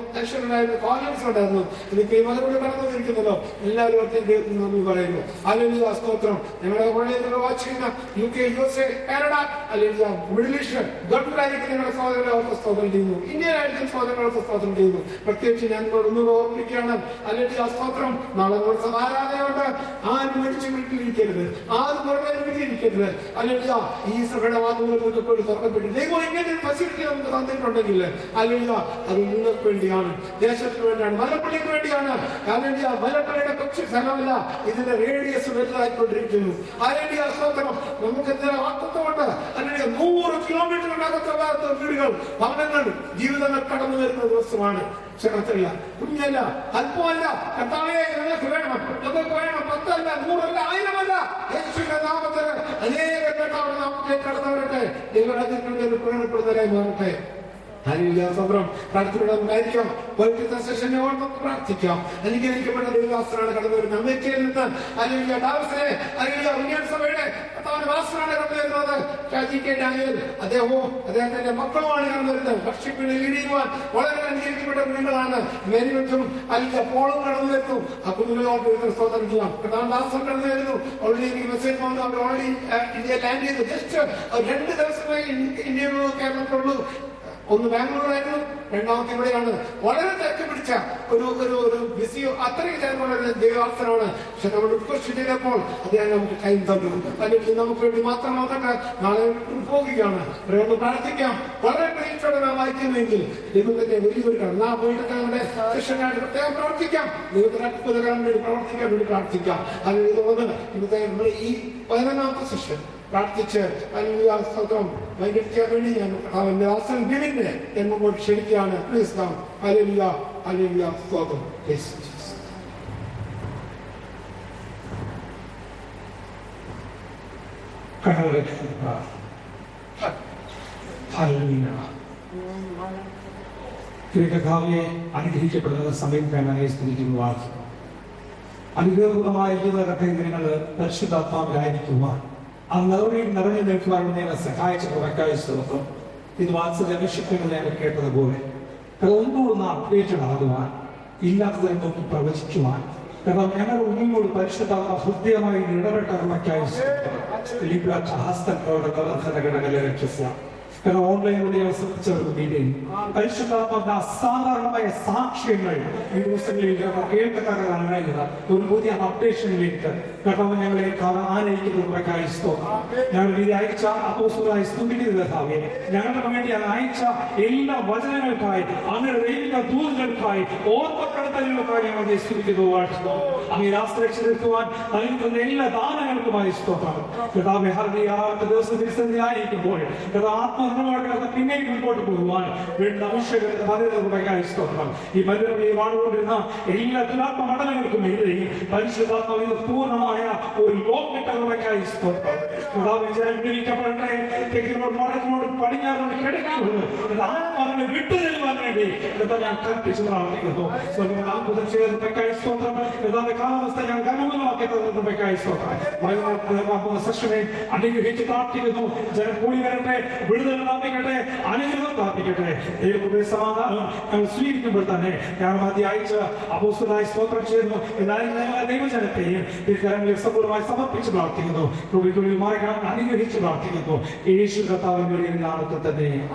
ഉണ്ടായിരുന്നു, കോൺഫിഡൻസ് ഉണ്ടായിരുന്നു. എനിക്ക് ഈ മതം കടന്നു വന്നിരിക്കുന്നല്ലോ. എല്ലാവരും ഓർത്തേക്ക് നന്ദി പറയുന്നു. അല്ലെങ്കിൽ സ്തോത്രം ഞങ്ങളുടെ ഓൺലൈനിൽ വാച്ച് ചെയ്യുന്ന UK, USA, കാനഡ അല്ലെങ്കിൽ മിഡിൽ ഈസ്റ്റ് ഗൾഫിലായിരിക്കും ഞങ്ങളുടെ സഹോദരങ്ങളെ ഓർത്ത് സ്തോത്രം ചെയ്യുന്നു. ഇന്ത്യയിലായിരിക്കും സഹോദരങ്ങളെ സ്തോത്രം ചെയ്യുന്നു. പ്രത്യേകിച്ച് ഞാൻ ഒന്നുകൂടെ ഓർമ്മിക്കുകയാണ്. അല്ലെങ്കിൽ ആ സ്തോത്രം നാളെ ആരാധനയുണ്ട്. ആരും മരിച്ചു വീട്ടിലിരിക്കരുത്, ആരും പുറമേരിക്കരുത്. അല്ലെങ്കിൽ ഈ സഭയുടെ വാക്കുകൾ തുറക്കപ്പെട്ടു ദൈവം എങ്ങനെ ഫെസിലിറ്റി നമുക്ക് തന്നിട്ടുണ്ടെങ്കിൽ അല്ലെങ്കിൽ അത് നിങ്ങൾക്ക് വേണ്ടിയാണ്, ദേശത്തിന് വേണ്ടിയാണ്, മലപ്പള്ളിക്ക് വേണ്ടിയാണ്. അല്ലെങ്കിൽ മലപ്പള്ളിയുടെ പക്ഷി സ്ഥലമല്ല, ഇതിന്റെ റേഡിയസ് വലുതായിക്കൊണ്ടിരിക്കുന്നു. അല്ലെങ്കിൽ ആ സ്തോത്രം നമുക്ക് എന്തെങ്കിലും വാക്തത്വമുണ്ട്. അല്ലെങ്കിൽ 100 കിലോമീറ്ററിനകത്തുള്ള വീടുകൾ, ഭവനങ്ങൾ, ജീവിതങ്ങൾ കടന്നു വരുന്ന ദിവസമാണ്. ക്ഷണത്തില്ല, കുഞ്ഞല്ല, അല്പമല്ല. കർത്താവേ ഞങ്ങൾക്ക് വേണം, ഞങ്ങൾക്ക് വേണം. 10 അല്ല, 100 അല്ല, 1000 അല്ല. യേശുവിന്റെ നാമത്തിൽ അനേക കർത്താവിന്റെ നാമത്തിൽ കടന്നു വരട്ടെ. നിങ്ങളുടെ അതിൽ പ്രയോജനപ്പെടുന്നവരായി മാറട്ടെ. സ്തോത്രം പ്രാർത്ഥനയോടായിരിക്കാം. വൈകിട്ടത്തെ സെഷനെ ഓർമ്മ പ്രാർത്ഥിക്കാം. അനുഗ്രഹിക്കപ്പെട്ട ദൈവദാസനാണ് കടന്നു വരുന്നത്. അമേരിക്കയിൽ നിന്ന് അല്ലെങ്കിൽ ഡാലസിലെ അല്ലെങ്കിൽ ഇന്ത്യൻ സഭയുടെ വാസനാണ് കടന്നു വരുന്നത്. ഡാനിയൽ അദ്ദേഹവും അദ്ദേഹത്തിന്റെ മക്കളുമാണ് കടന്നു വരുന്നത്. ഭക്ഷിപ്പിനെ ലീഡിയുവാൻ വളരെ അനുഗ്രഹിക്കപ്പെട്ട കുഞ്ഞുങ്ങളാണ്. മേരിവറ്റും അല്ലെങ്കിൽ പോളും കടന്നു വരുന്നു. ആ കുഞ്ഞുങ്ങളോട് സ്തോത്രം ചെയ്യാം. ദാസൻ കടന്നു വരുന്നു. ഓൾറെഡി എനിക്ക് മെസ്സേജ് വന്നു. അവർ ഓൾറെഡി ഇന്ത്യ ലാൻഡ് ചെയ്തു. ജസ്റ്റ് 2 ദിവസമായി ഇന്ത്യയിൽ കേരളത്തിലുള്ളൂ. ഒന്ന് ബാംഗ്ലൂരായിരുന്നു, രണ്ടാമത്തെ ഇവിടെയാണ്. വളരെ തിരക്ക് പിടിച്ച ഒരു ബിസി അത്രയും ചേർന്നുള്ള ദൈവാസനമാണ്. പക്ഷെ നമ്മൾ റിക്വസ്റ്റ് ചെയ്തപ്പോൾ അദ്ദേഹം നമുക്ക് ടൈം തന്നു. അല്ലെങ്കിൽ നമുക്ക് വേണ്ടി മാത്രം നോക്കട്ടെ, നാളെ പോവുകയാണ്. ഒന്ന് പ്രാർത്ഥിക്കാം. വളരെ പ്രതീക്ഷയോടെ നാം വായിക്കുന്നെങ്കിൽ ദൈവത്തിന്റെ വലിയൊരു നാം പോയിട്ട് നമ്മുടെ സെഷനായിട്ട് പ്രത്യേകം പ്രാർത്ഥിക്കാം. ദൈവത്തിന് അത്ഭുതകരം വേണ്ടി പ്രവർത്തിക്കാൻ വേണ്ടി പ്രാർത്ഥിക്കാം. അതിൽ ഇന്നത്തെ നമ്മുടെ ഈ 11ാമത്തെ സെഷൻ പ്രാർത്ഥിച്ച് സ്തോത്രം വൈകിക്കാൻ വേണ്ടി ഞാൻ അവന്റെ ദാസൻ ബിലിനെ എന്നോട് ക്ഷണിക്കുകയാണ്. പ്ലീസ് നാം ഹല്ലേലൂയ, ഹല്ലേലൂയ, സ്തോത്രം. കർത്താവേ, അനുഗ്രഹിക്കപ്പെടുന്ന സമയം കാണാനായി സ്തുതിക്കുന്നു. അനുഗ്രഹമായ ജീവിതങ്ങൾ പരിശുദ്ധാത്മാവിലായിരിക്കുവാൻ ആ നിറവിൽ നിറഞ്ഞു നിൽക്കുവാൻ എന്നെ സഹായിച്ച പ്രവർക്കായ സ്തോത്രം. ഇത് വാത്സല്യ വിഷയങ്ങൾ ഞാൻ കേട്ടതുപോലെ ഒന്നുകൂടെ അപ്ഡേറ്റഡ് ആകുവാൻ, ഇല്ലാത്തതിൽ നോക്കി പ്രവചിക്കുവാൻ, കാരണം ഞങ്ങളുടെ ഉള്ളിനോട് പരിശുദ്ധാത്മ ഹൃദയമായി ഇടപെട്ട പ്രവർക്കായ ഹസ്തങ്ങളോട് കാരണം ഓൺലൈനിലൂടെ ശ്രദ്ധിച്ചവർക്ക് മീഡിയയിൽ പരിശുദ്ധാത്മാവിന്റെ അസാധാരണമായ സാക്ഷ്യങ്ങൾ ഈ ദിവസങ്ങളിൽ കേൾക്കത്തക്കതാണ്. ഒരു പുതിയ അപ്ഡേഷനിലേക്ക് കർത്താവ് ഞങ്ങളെ ആനയിക്കുന്നതിനായി സ്തോത്രം. ഞങ്ങൾ ഇത് അയച്ച അപ്പോസ്തലനായ സ്തുതിക്കുന്നതാവേ, ഞങ്ങളുടെ വേണ്ടി അത് അയച്ച എല്ലാ വചനങ്ങൾക്കായി, അങ്ങനെ ദൈവിക ദൂതങ്ങൾക്കായി, ഓർമ്മപ്പെടുത്തലുകൾക്കായി ഞങ്ങളെ സ്തുതിക്കുന്നു. അങ്ങനെ ആശ്രയിച്ചെടുക്കുവാൻ നൽകുന്ന എല്ലാ ദാനങ്ങൾക്കുമായി സ്തോത്രം. കർത്താവേ, ഹല്ലേലൂയ. ദിവസം തിരുസന്നിധിയായിരിക്കുമ്പോൾ പിന്നെയും മുൻപോട്ട് പോകുവാൻ വേണ്ട ആവശ്യകത സ്തോത്രം. ഈ മരുന്ന് വാണുകൊണ്ടിരുന്ന എല്ലാ ദുരാത്മ മണ്ഡലങ്ങൾക്കും എതിരെ പരിശുദ്ധാത്മാവിന്റെ പൂർണ്ണമായ ഒരു ലോകമായി സ്തോത്രം. വിചാരിക്കപ്പെടട്ടെ. തെക്കിനോട് വടക്കിനോട് പടിഞ്ഞാറോട് കിടക്കുന്നത് ആത്മാവിനെ വിട്ടു തരുവാൻ വേണ്ടി ഞാൻ കൽപ്പിച്ചു പ്രാർത്ഥിക്കുന്നു. സ്തോത്രം. കാലാവസ്ഥ ഞാൻ അനുകൂലമാക്കി പ്രാർത്ഥിക്കുന്നതിനായി സ്തോത്രം. സെക്ഷനെ അനുഗ്രഹിച്ച് പ്രാർത്ഥിക്കുന്നു. ജനം കൂടി വരട്ടെ, വിടുതൽ പ്രാർത്ഥിക്കട്ടെ, അനുഗ്രഹം പ്രാർത്ഥിക്കട്ടെ. ദൈവത്തിന്റെ സമാധാനം ഞങ്ങൾ സ്വീകരിക്കുമ്പോൾ തന്നെ ഞങ്ങൾ അധ്യായിച്ച് അപ്പോസ്തലനായി സ്തോത്രം ചെയ്യുന്നു. എന്നാലും ഞങ്ങളെ ദൈവജനത്തെയും തിരുക്കരങ്ങളിൽ സമ്പൂർണ്ണമായി സമർപ്പിച്ച് പ്രാർത്ഥിക്കുന്നു. കൃപയ്ക്കുള്ളിൽ മറികടം അനുഗ്രഹിച്ച് പ്രാർത്ഥിക്കുന്നു. യേശു കർത്താവിന്റെ നാമത്തിൽ തന്നെ.